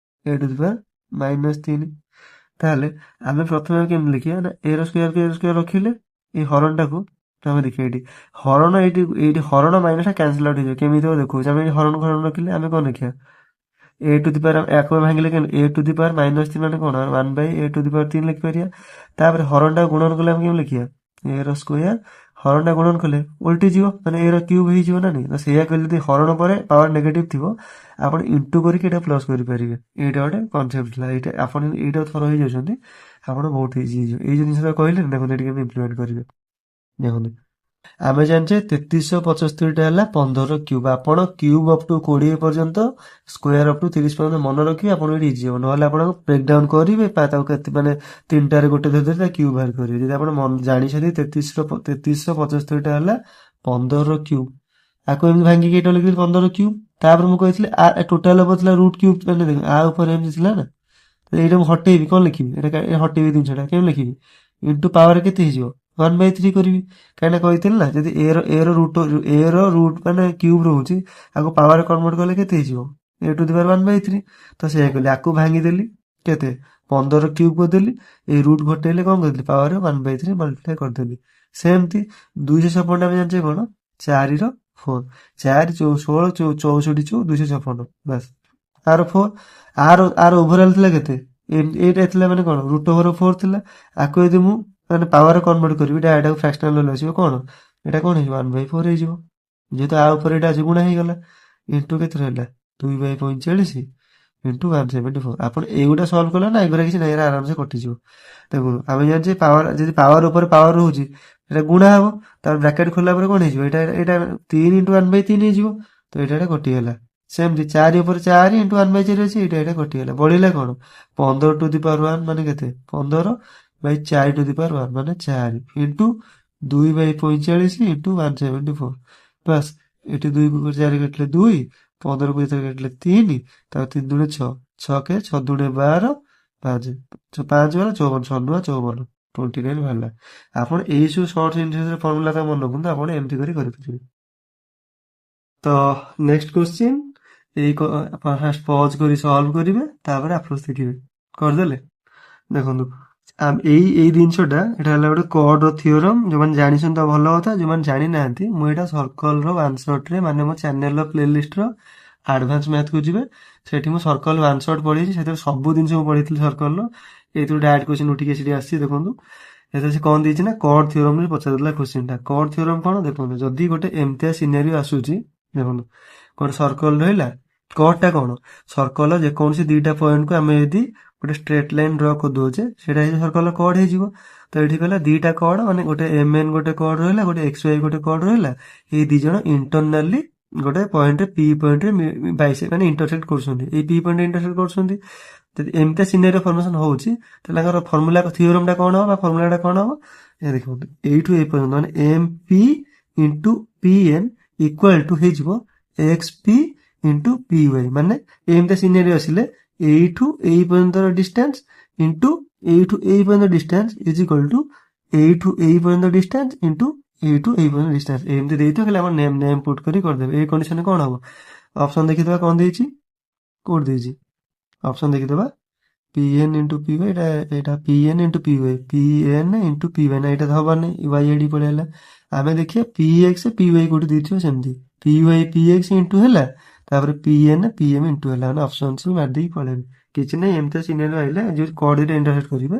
a to the power -3। ତାହେଲେ ଆମେ ପ୍ରଥମେ କେମିତି ଲେଖିବା ନା a ର ସ୍କୋୟାର ରଖିଲେ ଏଇ ହରଣଟାକୁ ଆମେ ଦେଖିବା, ଏଇଠି ହରଣ ଏଇଠି ହରଣ ମାଇନସଟା କ୍ୟାନସଲ ଆଉଟ୍ ହେଇଯିବ। କେମିତି ହବ ଦେଖଉଛି, ଆମେ ହରଣ ରଖିଲେ ଆମେ କଣ ଲେଖିବା a ଟୁ ଦି ପାୱାର, ୟାକୁ ଭାଙ୍ଗିଲେ a ଟୁ ଦି ପାୱାର -3 ମାନେ କଣ 1/a ଟୁ ଦି ପାୱାର 3 ଲେଖିପାରିବା। ତାପରେ ହରଣଟା ଗୁଣନ କଲେ ଆମେ କେମିତି ଲେଖିବା a ର ସ୍କୋୟାର, ହରଣଟା ଗୁଣନ କଲେ ଓଲଟି ଯିବ, ମାନେ a ର କ୍ୟୁବ୍ ହେଇଯିବ ନା ନାଇଁ। ତ ସେଇଆ କହିଲେ ଯଦି ହରଣ ପରେ ପାୱାର ନେଗେଟିଭ ଥିବ, ଆପଣ ଇଣ୍ଟୁ କରିକି ଏଇଟା ପ୍ଲସ୍ କରିପାରିବେ। ଏଇଟା ଗୋଟେ କନସେପ୍ଟ ଥିଲା। ଏଇଟା ଆପଣ ଏଇଟା ଥର ହେଇଯାଉଛନ୍ତି, ଆପଣ ବହୁତ ଇଜି ହେଇଯିବ। ଏଇ ଜିନିଷଟା କହିଲେ ଦେଖନ୍ତୁ ଏଠି କେମିତି ଇମ୍ପ୍ଲିମେଣ୍ଟ କରିବେ। ଦେଖନ୍ତୁ ଆମେ ଜାଣିଛେ 3375 ହେଲା 15 କ୍ୟୁବ୍। ଆପଣ କ୍ୟୁବ୍ ଅପ୍ ଟୁ 20 ପର୍ଯ୍ୟନ୍ତ, ସ୍କୋୟାର ଅପ୍ ଟୁ 30 ପର୍ଯ୍ୟନ୍ତ ମନେ ରଖିବେ, ଆପଣ ଏଠି ଇଜି ହବ। ନହେଲେ ଆପଣ ବ୍ରେକ୍ ଡାଉନ୍ କରିବେ, ତାକୁ କେତେ ମାନେ 3ଟାରେ ଗୋଟେ ଧରିଦେଲେ ତା କ୍ୟୁବ୍ ବାହାର କରିବେ। ଯଦି ଆପଣ ଜାଣିଛନ୍ତି 3375 ହେଲା 15 କ୍ୟୁବ୍, ଆକୁ ଏମିତି ଭାଙ୍ଗିକି ଏଇଟା ଲେଖିଦେଲି 15 କ୍ୟୁବ୍। ତାପରେ ମୁଁ କହିଥିଲି ଟୋଟାଲ ଉପରେ ଥିଲା ରୁଟ୍ କ୍ୟୁବ୍, ମାନେ ଆ ଉପରେ ଏମିତି ଥିଲା ନା, ଏଇଟା ମୁଁ ହଟେଇବି, କଣ ଲେଖିବି ଏଇଟା ହଟେଇବି ଜିନିଷଟା, କେମିତି ଲେଖିବି ଇଣ୍ଟୁ ପାୱାର କେତେ ହେଇଯିବ 1/3 କରିବି, କାହିଁକିନା କହିଥିଲି ନା ଯଦି ଏ ର ରୁଟ୍ ମାନେ କ୍ୟୁବ୍ ରହୁଛି, ଆକୁ ପାୱାର କନଭର୍ଟ କଲେ କେତେ ହେଇଯିବ a ଟୁ ଦି ପାୱାର 1/3। ତ ସେଇଆ କଲି, ଆକୁ ଭାଙ୍ଗିଦେଲି କେତେ 15 କ୍ୟୁବ୍ କରିଦେଲି, ଏଇ ରୁଟ୍ ଘଟେଇଲେ କଣ କରିଦେଲି ପାୱାର 1/3 ମଲ୍ଟିପ୍ଲାଏ କରିଦେଲି। ସେମିତି 256 ଆମେ ଜାଣିଛେ କଣ 4 ର 4, 4 16 64 256, ବାସ୍ ଆର 4। ଆର ଓଭରଅଲ୍ ଥିଲା କେତେ, ଏଇଟା ଥିଲା ମାନେ କଣ ରୁଟ୍ ଓଭର 4 ଥିଲା। ଆକୁ ଯଦି ମୁଁ ମାନେ ପାୱାର କନଭର୍ଟ କରିବି, ଏଟାକୁ ଫ୍ରାକ୍ସନାଲ ଭ୍ୟାଲୁ ଆସିବ କଣ, ଏଇଟା କଣ ହେଇଯିବ 1/4 ହେଇଯିବ। ଯେହେତୁ ଆ ଉପରେ ଏଇଟା ଅଛି ଗୁଣା ହେଇଗଲା, ଇଣ୍ଟୁ କେତେ ରହିଲା 2/45 ଇଣ୍ଟୁ 174। ଆପଣ ଏଇଗୁଟା ସଲ୍ଭ କଲେ ନା, ଏଗୁଡ଼ା କିଛି ନାହିଁ, ଏରା ଆରାମସେ କଟିଯିବ। ଦେଖନ୍ତୁ ଆମେ ଜାଣିଛେ ପାୱାର, ଯଦି ପାୱାର ଉପରେ ପାୱାର ରହୁଛି ଏଟା ଗୁଣା ହବ, ତାପରେ ବ୍ରାକେଟ ଖୋଲିଲା ପରେ କଣ ହେଇଯିବ, ଏଇଟା 3 × 1/3 ହେଇଯିବ। ତ ଏଇଟା କଟିଗଲା। ସେମିତି 4 ଉପରେ 4 ଇଣ୍ଟୁ 1/4 ଅଛି, ଏଇଟା କଟିଗଲା। ବଢିଲା କ'ଣ 15 ଟୁ ଦି ପାୱାର 1 ମାନେ କେତେ 15/4 ଟୁ ଦି ପାୱାର 1 ମାନେ 4 ଇଣ୍ଟୁ 2/45 ଇଣ୍ଟୁ 174। ବାସ୍ ଏଠି 2 କୁ 4 କାଟିଲେ 2, 15 କୁ 4 କାଟିଲେ 3, ତାପରେ 3 ଦୁଣେ 6, 6 6 ଦୁଣେ 12, 5 5 ବାର 54, 54 29 ବାହାରିଲା। ଆପଣ ଏଇ ସବୁ ସର୍ଟ ଇଣ୍ଟରଭ୍ୟୁର ଫର୍ମୁଲା ତା ମନେ ରଖନ୍ତୁ, ଆପଣ ଏମିତି କରି କରିପାରିବେ। ତ ନେକ୍ସଟ କ୍ୱେଶ୍ଚିନ୍, ଫାଷ୍ଟ ପଜ୍ କରି ସଲ୍ଭ କରିବେ, ତାପରେ ଆପ୍ରୋଚ୍ ଦେଖିବେ। କରିଦେଲେ ଦେଖନ୍ତୁ ଏଇ ଜିନିଷଟା ଏଟା ହେଲା ଗୋଟେ କର୍ଡର ଥିଓରମ୍। ଯୋଉମାନେ ଜାଣିଛନ୍ତି ତ ଭଲ କଥା, ଯୋଉମାନେ ଜାଣିନାହାନ୍ତି ମୁଁ ଏଇଟା ସର୍କଲର ୱାନ୍ ସଟ୍ରେ ମାନେ ମୋ ଚ୍ୟାନେଲର ପ୍ଲେଲିଷ୍ଟର ଆଡଭାନ୍ସ ମ୍ୟାଥକୁ ଯିବେ, ସେଠି ମୁଁ ସର୍କଲ ୱାନ୍ ସଟ୍ ପଢେଇଛି। ସେଥିରେ ସବୁ ଜିନିଷ ମୁଁ ପଢେଇଥିଲି ସର୍କଲର। ଏଇଥିରୁ ଡାଇରେକ୍ଟ କ୍ୱେଶ୍ଚିନ୍ ଉଠିକି ସେଠି ଆସିଛି। ଦେଖନ୍ତୁ ଏଥିରେ ସେ କ'ଣ ଦେଇଛି ନା କର୍ଡ ଥିଓରମ୍ରେ ପଚାରିଦେଲା କ୍ୱେଶ୍ଚିନ୍ଟା। କର୍ଡ ଥିଓରମ୍ କ'ଣ ଦେଖନ୍ତୁ, ଯଦି ଗୋଟେ ଏମିତିଆ ସିନାରିଓ ଆସୁଛି, ଦେଖନ୍ତୁ ଗୋଟେ ସର୍କଲ ରହିଲା। କର୍ଡଟା କ'ଣ ସର୍କଲର ଯେକୌଣସି ଦିଟା ପଏଣ୍ଟକୁ ଆମେ ଯଦି ଗୋଟେ ଷ୍ଟ୍ରେଟ୍ ଲାଇନ୍ ଡ୍ର କରିଦଉଛେ, ସେଇଟା ହେଇଯିବ ସର୍କଲର କର୍ଡ ହେଇଯିବ। ତ ଏଠି କହିଲା ଦିଟା କର୍ଡ ମାନେ ଗୋଟେ MN ଗୋଟେ କର୍ଡ ରହିଲା, ଗୋଟେ XY ଗୋଟେ କର୍ଡ ରହିଲା। ଏଇ ଦି ଜଣ ଇଣ୍ଟରନାଲି ଗୋଟେ ପଏଣ୍ଟରେ P ପଏଣ୍ଟରେ ମାନେ ଇଣ୍ଟରସେକ୍ଟ କରୁଛନ୍ତି। ଏଇ P ପଏଣ୍ଟରେ ଇଣ୍ଟରସେକ୍ଟ କରୁଛନ୍ତି। ଯଦି ଏମିତିଆ ସିନାରିଓ ଫର୍ମେସନ୍ ହଉଛି, ତାହେଲେ ତାଙ୍କର ଫର୍ମୁଲା ଥିଓରମ୍ଟା କ'ଣ ହବ ବା ଫର୍ମୁଲାଟା କ'ଣ ହବ? ଦେଖନ୍ତୁ ଏଇଠୁ ଏଇ ପର୍ଯ୍ୟନ୍ତ ମାନେ MP into PN equal to ହେଇଯିବ XP ଇଣ୍ଟୁ PY। ମାନେ ଏମିତିଆ ସିନାରିଓ ଆସିଲେ ଏଇଠୁ ଏଇ ପର୍ଯ୍ୟନ୍ତର ଡିଷ୍ଟାନ୍ସ ଇଣ୍ଟୁ ଏଇଠୁ ଏଇ ପର୍ଯ୍ୟନ୍ତ ଡିଷ୍ଟାନ୍ସ ଇଜ ଇକ୍ୱାଲ୍ ଟୁ ଏଇଠୁ ଏଇ ପର୍ଯ୍ୟନ୍ତ ଡିଷ୍ଟାନ୍ସ ଇଣ୍ଟୁ ଏଇଠୁ ଏଇ ପର୍ଯ୍ୟନ୍ତ ଡିଷ୍ଟାନ୍ସ। ଏମିତି ଦେଇଥିବ, ଖାଲି ଆମର ନେମ୍ ପୁଟ୍ କରି କରିଦେବେ। ଏଇ କଣ୍ଡିସନରେ କ'ଣ ହବ? ଅପସନ୍ ଦେଖିଦେବା କ'ଣ ଦେଇଛି, କୋଉଠି ଦେଇଛି ଅପସନ୍ ଦେଖିଦେବା। PN ଇଣ୍ଟୁ PY, ଏଇଟା PN into PY, PN into PY ନା ଏଇଟା ହବନି, Y ଏଠି ପଳେଇଲା। ଆମେ ଦେଖିବା PX PY କୋଉଠି ଦେଇଥିବ ସେମିତି, PY PX ଇଣ୍ଟୁ ହେଲା, ତାପରେ PN PM ଇଣ୍ଟୁ ହେଲା, ମାନେ ଅପସନ୍ ସବୁ ମାରିଦେଇକି ପଳେଇବେ। କିଛି ନାହିଁ, ଏମିତି ସିନାରିଓ ଆଇଲେ ଯୋଉ କର୍ଡ ଦିଟା ଇଣ୍ଟରସେକ୍ଟ କରିବେ,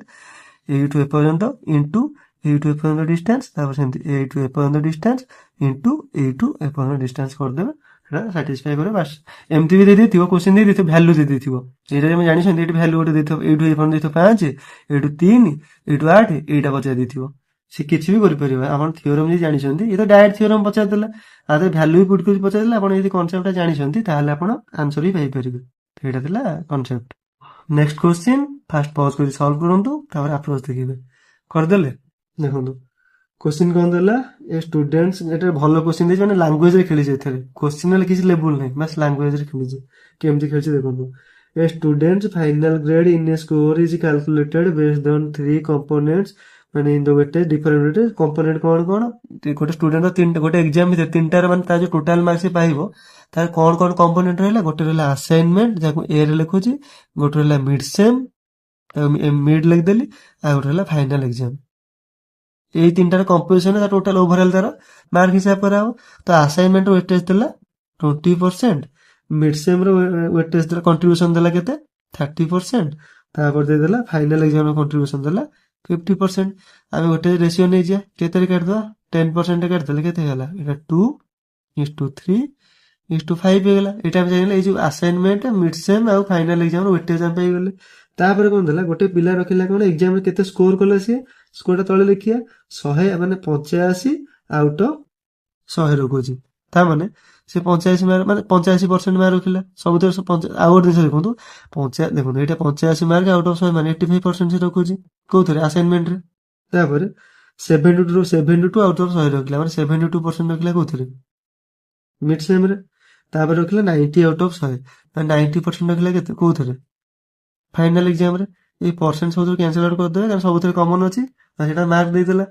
ଏଇଠୁ ଏପର୍ଯ୍ୟନ୍ତ ଇଣ୍ଟୁ ଏଇଠୁ ଏପର୍ଯ୍ୟନ୍ତ ଡିଷ୍ଟାନ୍ସ, ତାପରେ ସେମିତି ଏଇଠୁ ଏପର୍ଯ୍ୟନ୍ତ ଡିଷ୍ଟାନ୍ସ ଇଣ୍ଟୁ ଏଇଠୁ ଏପର୍ଯ୍ୟନ୍ତ ଡିଷ୍ଟାନ୍ସ କରିଦେବେ। ସେଟା ସାଟିସ୍ଫାଇ କରିବେ। ବାସ୍ ଏମିତି ବି ଦେଇଦେଇଥିବ, କ୍ୱେଶ୍ଚିନ୍ ଦେଇଦେଇଥିବ, ଭ୍ୟାଲୁ ଦେଇଦେଇଥିବ। ଏଇଟା ଆମେ ଜାଣିଛନ୍ତି, ଏଇଠି ଭ୍ୟାଲୁ ଗୋଟେ ଦେଇଥିବ, ଏଇଠୁ ଏଇ ପର୍ଯ୍ୟନ୍ତ ଦେଇଥିବ 5, ଏଇଠୁ 3, ଏଇଠୁ 8, ଏଇଟା ପଚାରି ଦେଇଥିବ। ସେ କିଛି ବି କରିପାରିବ। ଆପଣ ଥିଓରମ୍ ଯଦି ଜାଣିଛନ୍ତି, ଏ ତ ଡାଇରେକ୍ଟ ଥିଓରମ୍ ପଚାରିଦେଲା, ଆରେ ଭ୍ୟାଲୁ ବି ପୁଟ୍ କରି ପଚାରିଦେଲା। ଆପଣ ଯଦି କନସେପ୍ଟଟା ଜାଣିଛନ୍ତି, ତାହେଲେ ଆପଣ ଆନ୍ସର ବି ପାଇପାରିବେ। ସେଇଟା ଥିଲା concept. Next question, first pause କରି ସଲ୍ଭ କରନ୍ତୁ, ତାପରେ ଆପ୍ରୋଚ୍ ଦେଖିବେ। କରିଦେଲେ ଦେଖନ୍ତୁ क्वेश्चन कौन देला, ए स्टूडेंट्स, एटा भलो क्वेश्चन देछि, माने लैंग्वेज रे खेली छै। एथरे क्वेश्चन वाला किसी लेवल नै, बस लैंग्वेज रे खेली छै। केमति खेलछि देखंतु, a students final grade in a score is calculated based on 3 components, माने in the weightage different weightage component कोन कोन। गोटे स्टूडेंट रो तीन गोटे एग्जाम भीतर तीनटा रे, माने ता जो टोटल मार्क्स पाइबो तार कोन कोन कंपोनेंट रहला। गोटे रहला असाइनमेंट, जाको ए रे लिखुछि। गोटे रहला मिड सेम, मिड लिख देली। आ गोटे रहला फाइनल एग्जाम। এই তিনটার কম্পোজিশন টোটাল ওভারঅল তার মার্ক হিসাব করা হব। তো আসাইনমেন্ট ওয়েটেজ দেলা 20%, মিড সেম র ওয়েটেজ দেলা কন্ট্রিবিউশন দেলা কেতে 30%, তারপর দেলা ফাইনাল এক্সাম র কন্ট্রিবিউশন দেলা 50%। আমি গোটে রেশিও নেই যা কেতে কাটি দেবা 10% কাটি দেলে কেতে হেলা, এটা 2:3:5 ହେଇଗଲା। ଏଇଟା ଆମେ ଜାଣିଲେ ଏଇ ଯୋଉ ଆସାଇନମେଣ୍ଟ, ମିଡ୍ ସେମ୍ ଆଉ ଫାଇନାଲ ଏକ୍ସାମ ର ୱେଟେଜ ଆମେ ପାଇଗଲେ। ତାପରେ କଣ ଦେଲା, ଗୋଟେ ପିଲା ରଖିଲା କଣ ଏକ୍ସାମ ରେ କେତେ ସ୍କୋର କଲା, ସିଏ ସ୍କୋରଟା ତଳେ ଲେଖିବା 100 ମାନେ 85 ଆଉଟ ଅଫ 100 ରଖୁଛି। ତା ମାନେ ସେ 85 ମାର୍କ ମାନେ 85% ମାର୍କ ରଖିଲା ସବୁଥିରେ। ଆଉ ଗୋଟେ ଜିନିଷ ଦେଖନ୍ତୁ, ଦେଖନ୍ତୁ ଏଇଟା 85 ମାର୍କ ଆଉଟ ଅଫ 100 ମାନେ 85% ସେ ରଖୁଛି କୋଉଥିରେ, ଆସାଇନମେଣ୍ଟ ରେ। ତାପରେ 72 ଆଉଟ ଅଫ 100 ରଖିଲା, ମାନେ 72% ରଖିଲା କୋଉଥିରେ, ମିଡ୍ ସେମ୍ ରେ। ତାପରେ ରଖିଲା 90 ଆଉଟ ଅଫ 100, ମାନେ 90% ରଖିଲା କେତେ କୋଉଥିରେ, फाइनल एग्जाम रे। ये परसेंट सब कैंसिल आउट कर देबे, कारण सबथरे कॉमन अछि, सेटा मार्क दे देला।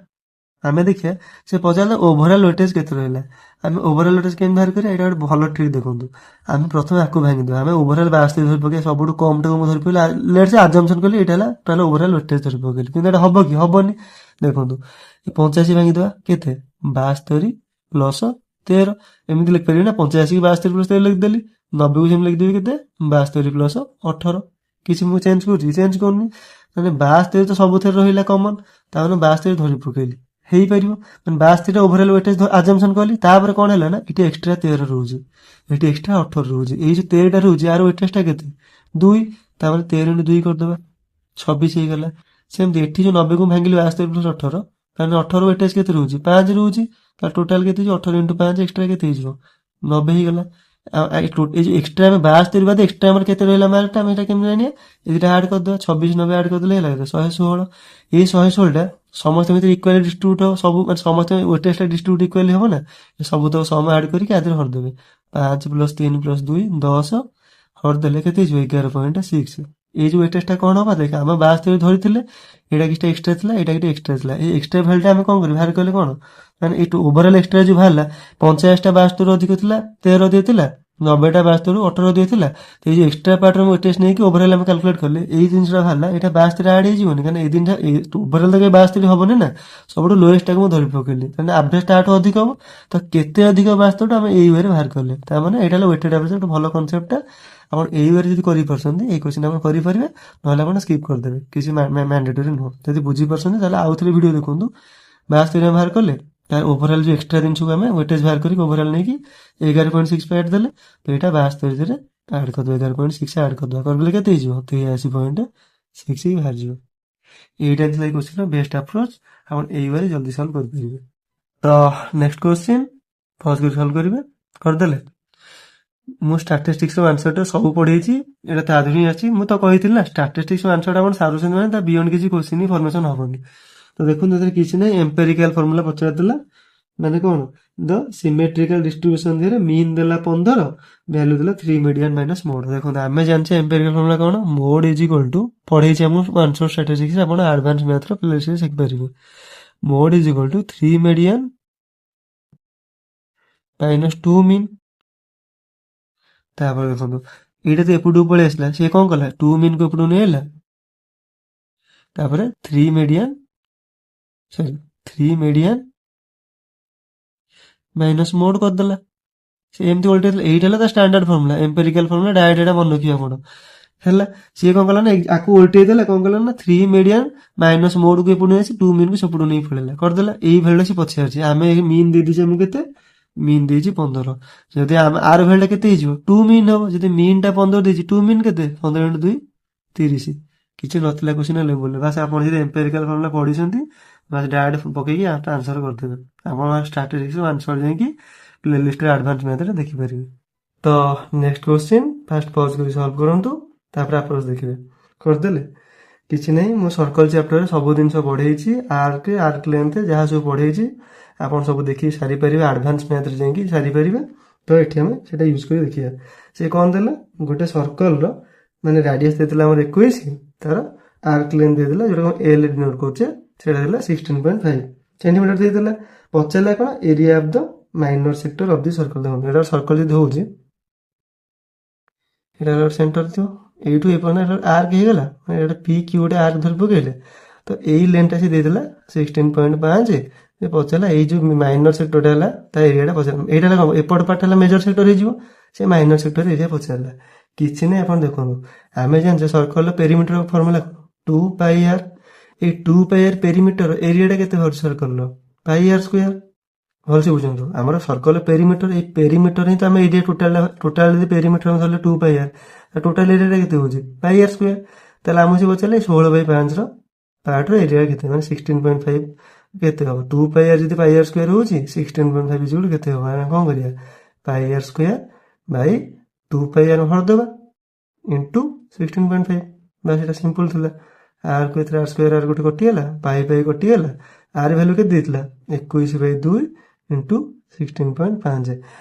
हमें देखिए से पचारला ओवरऑल वेटेज केते रहला। हमें ओवरऑल वेटेज केन बाहर करे, एटा एक भलो ट्रिक देखंतु। हमें प्रथम आकु भांगी दे, हमें ओवरऑल 72 धरि पके, सबुटु कम टाको म धरि पले, लेट्स से अजम्पशन करली एटा हला ताले ओवरऑल वेटेज धरि पकेली, किंतु एटा हबो कि हबोनी। देखंतु 85 भांगी देबा केते 72 प्लस 13, एमिति लिख परियो ना। 85 की 72 प्लस 13 लिख देली, 90 को सेम लिख देबी केते 72 प्लस 18। କିଛି ମୁଁ ଚେଞ୍ଜ କରୁଛି, ଚେଞ୍ଜ କରୁନି, ମାନେ 72 ତ ସବୁଥିରେ ରହିଲା କମନ, ତାମାନେ 72 ଧରି ପକେଇଲି ହେଇପାରିବ। ମାନେ 72 ଓଭରଅଲ ୱେଟେଜ ଆଜମ୍ପସନ କଲି। ତାପରେ କଣ ହେଲା ନା, ଏଠି ଏକ୍ସଟ୍ରା 13 ରହୁଛି, ଏଠି ଏକ୍ସଟ୍ରା 18 ରହୁଛି। ଏଇ ଯୋଉ 13ଟା ରହୁଛି, ଆର ୱେଟେଜଟା କେତେ 2, ତାମାନେ 13 × 2 କରିଦେବା 26 ହେଇଗଲା। ସେମିତି ଏଠି ଯୋଉ 90 କୁ ଭାଙ୍ଗିଲି 72 ପ୍ଲସ 18, ତାମାନେ 18 ୱେଟେଜ କେତେ ରହୁଛି 5 ରହୁଛି। ତାର ଟୋଟାଲ କେତେ ହେଇଯିବ 18 × 5 ଏକ୍ସଟ୍ରା କେତେ ହେଇଯିବ 90 ହେଇଗଲା। এই যে এক্সট্রা ଆମେ 72 ବାଦ ଏକ୍ସଟ୍ରା ଆମର କେତେ ରହିଲା ମାର୍କଟା ଆମେ ଏଟା କେମିତି ଜାଣିବା? ଏ ଦିଟା ଆଡ୍ କରିଦେବା, 26 90 ଆଡ୍ କରିଦେଲେ ହେଲା କେତେ 116। ଏଇ 116ଟା ସମସ୍ତଙ୍କ ଭିତରେ ଇକ୍ୱାଲି ଡିଷ୍ଟ୍ରିବ୍ୟୁଟ ହବ, ସବୁ ମାନେ ସମସ୍ତେ ୱେଟେଜଟା ଡିଷ୍ଟ୍ରିବ୍ୟୁଟ ଇକ୍ୱାଲି ହବ ନା, ସବୁ ତକ ସମ ଆଡ୍ କରିକି ଆ ଦେହରେ ହରିଦେବେ। 5 + 3 + 2 10 ହରିଦେଲେ କେତେ ହେଇଯିବ 11.6। ଏଇ ଯୋଉ ୱେଟେଜଟା କଣ ହବ ଦେଖ, ଆମେ 72 ଧରିଥିଲେ, ଏଇଟା କିଛିଟା ଏକ୍ସଟ୍ରା ଥିଲା, ଏଇଟା କିଛି ଏକ୍ସଟ୍ରା ଥିଲା। ଏଇ ଏକ୍ସଟ୍ରା ଭ୍ୟାଲୁଟା ଆମେ କଣ କରିବୁ ବାହାର କଲେ କଣ ମାନେ ଏଇ ଓଭରଅଲ୍ ଏକ୍ସଟ୍ରା ଯୋଉ ବାହାରିଲା 50ଟା 72 ଅଧିକ ଥିଲା, 13 ଅଧିକ ଥିଲା, 90ଟା 72 18 ଅଧିକ ଥିଲା। ତ ଏଇ ଯୋଉ ଏକ୍ସଟ୍ରା ପାର୍ଟର ୱେଟେଜ ନେଇକି ଓଭରଅଲ୍ ଆମେ କାଲକୁଲେଟ୍ କଲେ ଏଇ ଜିନିଷଟା ବାହାରିଲା, ଏଇଟା 72 ଆଡ୍ ହେଇଯିବନି, କାରଣ ଏଇ ଦିନଟା ଓଭରଅଲ୍ ତ 72 ହବନି ନା, ସବୁଠୁ ଲୋଏଷ୍ଟଟାକୁ ମୁଁ ଧରି ପକେଇଲି, କାରଣ ଆଭରେଜଟା ଆଠୁ ଅଧିକ ହବ। ତ କେତେ ଅଧିକ 72ଟା ଆମେ ଏଇ ୱେରେ ବାହାର କଲେ, ତାମାନେ ଏଇଟା ହେଲା ୱେଟେଡ୍ ଆଭରେଜ, ଗୋଟେ ଭଲ କନସେପ୍ଟଟା। ଆପଣ ଏଇ ୱେରେ ଯଦି କରିପାରୁଛନ୍ତି ଏଇ କ୍ୱେଶ୍ଚିନ୍ ଆପଣ କରିପାରିବେ, ନହେଲେ ଆପଣ ସ୍କିପ୍ କରିଦେବେ, କିଛି ମ୍ୟାଣ୍ଡେଟୋରୀ ନୁହଁ। ଯଦି ବୁଝିପାରୁଛନ୍ତି ତାହେଲେ ଆଉଥରେ ଭିଡ଼ିଓ ଦେଖନ୍ତୁ। 72 ଆମେ ବାହାର କଲେ, ତାର ଓଭରଅଲ୍ ଯୋଉ ଏକ୍ସଟ୍ରା ଜିନିଷକୁ ଆମେ ୱେଟେଜ ବାହାର କରିକି ଓଭରଅଲ୍ ନେଇକି 11.6 ଦେଲେ, ତ ଏଇଟା 72 ଆଡ୍ କରିଦେବା, 11.6 ଆଡ୍ କରିଦେବା, କରିଦେଲେ କେତେ ହେଇଯିବ 83.6 ବାହାରିଯିବ। এইটা ଥିଲା ଏଇ କ୍ୱେଶ୍ଚିନ୍ର ବେଷ୍ଟ ଆପ୍ରୋଚ୍, ଆପଣ ଏଇ ୱେରେ ଜଲ୍ଦି ସଲ୍ଭ କରିପାରିବେ। ତ ନେକ୍ସଟ କ୍ୱେଶ୍ଚିନ୍ ପଜ୍ କରି ସଲ୍ଭ କରିବେ, କରିଦେଲେ। ମୁଁ ଷ୍ଟାଟିଷ୍ଟିକ୍ସର ଆନ୍ସରଟା ସବୁ ପଢେଇଛି, ଏଇଟା ତା ଦେହରୁ ହିଁ ଆସିଛି। ମୁଁ ତ କହିଥିଲି ନା ଷ୍ଟାଟିଷ୍ଟିକ୍ସର ଆନ୍ସରଟା ଆପଣ ସାରୁଛନ୍ତି ମାନେ ତା ବିୟଣ୍ଡ କିଛି କ୍ୱେଶ୍ଚିନ୍ ଫର୍ମେସନ୍ ହବନି। ତ ଦେଖନ୍ତୁ ଏଥିରେ କିଛି ନାହିଁ, ଏମ୍ପେରିକାଲ ଫର୍ମୁଲା ପଚାରିଥିଲା, ମାନେ କଣ ଦ ସିମେଟ୍ରିକାଲ ଡିଷ୍ଟ୍ରିବ୍ୟୁସନ ଧିରେ ମିନ୍ ଦେଲା 15, ଭ୍ୟାଲୁ ଦେଲା 3 ମିଡିଆନ ମାଇନସ୍ ମୋଡ। ଦେଖନ୍ତୁ ଆମେ ଜାଣିଛେ ଏମ୍ପେରିକାଲ ଫର୍ମୁଲା କଣ, ମୋଡ ଇଜ ଇକ୍ୱାଲ ଟୁ, ପଢେଇଛି ଆମ ଆନ୍ସର ଷ୍ଟାଟିଷ୍ଟିକ୍ସ, ଆପଣ ଆଡଭାନ୍ସ ମ୍ୟାଥର ପ୍ଲେଲିଷ୍ଟରେ ଶିଖିପାରିବେ। Mode is equal to 3 median minus 2 mean. ତାପରେ ଦେଖନ୍ତୁ ଏଇଟା ତ ଏପଟକୁ ପଳେଇ ଆସିଲା, ସିଏ କଣ କଲା 2 ମିନ୍ କୁ ଏପଟକୁ ନେଇ ଆଇଲା, ତାପରେ 3 ମିଡିଆନ ମାଇନସ୍ ମୋଡ କରିଦେଲା। ସେ ଏମିତି ଓଲଟେଇଥିଲା, ଏଇଟା ହେଲା ତା ଷ୍ଟାଣ୍ଡାର୍ଡ ଫର୍ମୁଲା, ଏମ୍ପେରିକାଲ ଫର୍ମୁଲା, ଡାଇରେକ୍ଟ ଏଇଟା ମନେ ରଖିବେ ଆପଣ ହେଲା। ସିଏ କଣ କଲା ନା ଆକୁ ଓଲଟେଇ ଦେଲା, କଣ କଲା ନା 3 ମିଡିଆନ ମାଇନସ୍ ମୋଡକୁ ଏପଟକୁ ନେଇ ଆସି 2 ମିନ୍ କୁ ସେପଟକୁ ନେଇ ପଳେଇଲା, କରିଦେଲା। ଏଇ ଭ୍ୟାଲୁଟା ସେ ପଚାରିଛି, ଆମେ ମିନ୍ ଦେଇଦେଇଛେ ଆମକୁ କେତେ, ମିନ୍ ଦେଇଛି 15। ଯଦି ଆର ଭ୍ୟାଲୁଟା କେତେ ହେଇଯିବ 2 ମିନ୍ ହବ, ଯଦି ମିନ୍ ଟା 15 ଦେଇଛି 2 ମିନ୍ କେତେ 15 × 2 30। କିଛି ନଥିଲା କ୍ୱେଶ୍ଚିନ୍ ଲେବୁଲରେ, ବାସ୍ ଆପଣ ଯଦି ଏମ୍ପେରିକାଲ ଫର୍ମୁଲା ପଢିଛନ୍ତି ବାସ୍ ଡାଇରେକ୍ଟ ପକେଇକି ଆନ୍ସର କରିଦେବେ। ଆପଣ ଷ୍ଟାଟିଷ୍ଟିକ୍ସର ଆନ୍ସର ଯାଇକି ପ୍ଲେଲିଷ୍ଟରେ ଆଡଭାନ୍ସ ମ୍ୟାଥରେ ଦେଖିପାରିବେ। ତ ନେକ୍ସଟ କ୍ୱେଶ୍ଚିନ୍ ଫାଷ୍ଟ ପଜ୍ କରି ସଲ୍ଭ କରନ୍ତୁ, ତାପରେ ଆପ୍ରୋଚ୍ ଦେଖିବେ। କରିଦେଲେ କିଛି ନାହିଁ, ମୁଁ ସର୍କଲ ଚାପ୍ଟରରେ ସବୁ ଜିନିଷ ପଢେଇଛି, ଆର୍କ ଲେନ୍ଥ ଯାହା ସବୁ ପଢେଇଛି ଆପଣ ସବୁ ଦେଖିକି ସାରିପାରିବେ, ଆଡଭାନ୍ସ ମ୍ୟାଥରେ ଯାଇକି ସାରିପାରିବେ। ତ ଏଠି ଆମେ ସେଟା ୟୁଜ୍ କରି ଦେଖିବା। ସେ କ'ଣ ଦେଲା, ଗୋଟେ ସର୍କଲର ମାନେ ରାଡିୟସ୍ ଦେଇଥିଲା ଆମର 21, ତାର ଆର୍କ ଲେନ୍ଥ ଦେଇଥିଲା ଯୋଉଟା ଏଲ ଡିନୋଟ୍ କରୁଛେ, ସେଟା ଦେଲା 16.5 ସେଣ୍ଟିମିଟର ଦେଇଥିଲା। ପଚାରିଲା କ'ଣ area of the minor sector of the circle. ଦେଖନ୍ତୁ ଏଇଟା ସର୍କଲ ଯଦି ହଉଛି, ଏଇଟା ସେଣ୍ଟର ଥିବ, এইଠୁ ଏ ପର୍ଯ୍ୟନ୍ତ ଆର୍କ ହେଇଗଲା, ମାନେ ଏଇଟା ପି କ୍ୟୁ ଗୋଟେ ଆର୍କ ଧରି ପକେଇଲେ, ତ ଏଇ ଲେନ୍ଥଟା ସେ ଦେଇଦେଲା 16.5। ସେ ପଚାରିଲା ଏଇ ଯୋଉ ମାଇନର ସେକ୍ଟରଟା ହେଲା ତା ଏରିଆଟା ପଚାରିଲା, ଏଇଟା ହେଲା କ'ଣ ଏପଟ ପାର୍ଟ ହେଲା ମେଜର ସେକ୍ଟର ହେଇଯିବ, ସେ ମାଇନର ସେକ୍ଟର ଏରିଆ ପଚାରିଲା। କିଛି ନାହିଁ, ଆପଣ ଦେଖନ୍ତୁ ଆମେ ଜାଣିଛେ ସର୍କଲର ପେରିମିଟର ଫର୍ମୁଲା 2πr, ଏଇ 2πr ପେରିମିଟର ଏରିଆଟା କେତେ ବାହାରୁଛି ସର୍କଲର πr ସ୍କୋୟାର। ଭଲସେ ବୁଝନ୍ତୁ, ଆମର ସର୍କଲ ପେରିମିଟର, ଏଇ ପେରିମିଟର ହିଁ ତ ଆମେ ଏରିଆ ଟୋଟାଲ ଯଦି ପେରିମିଟର ଧରିଲେ 2πr, ଟୋଟାଲ ଏରିଆଟା କେତେ ହଉଛି πr ସ୍କୋୟାର। ତାହେଲେ ଆମକୁ ସେ ପଚାରିଲେ 16/5ର ପାର୍ଟର ଏରିଆ କେତେ, ମାନେ 16.5 କେତେ ହବ। 2πr ଯଦି πr ସ୍କୋୟାର ହଉଛି 16.5 ଇଜୁଆଲ୍ କେତେ ହବ, ଆମେ କ'ଣ କରିବା πr ସ୍କୋୟାର ବାଇ 2πr ହରିଦେବା ଇଣ୍ଟୁ 16.5, ବାସ୍ ଏଟା ସିମ୍ପଲ ଥିଲା। ଆର୍କୁ ଏଥିରେ ଆର୍ ସ୍କୋୟାର ଆର୍ ଗୋଟେ କଟିଗଲା, ପାଇ କଟିଗଲା, ଆର୍ ଭ୍ୟାଲୁ କେତେ ଦେଇଥିଲା 21/2 ଇଣ୍ଟୁ 16.5।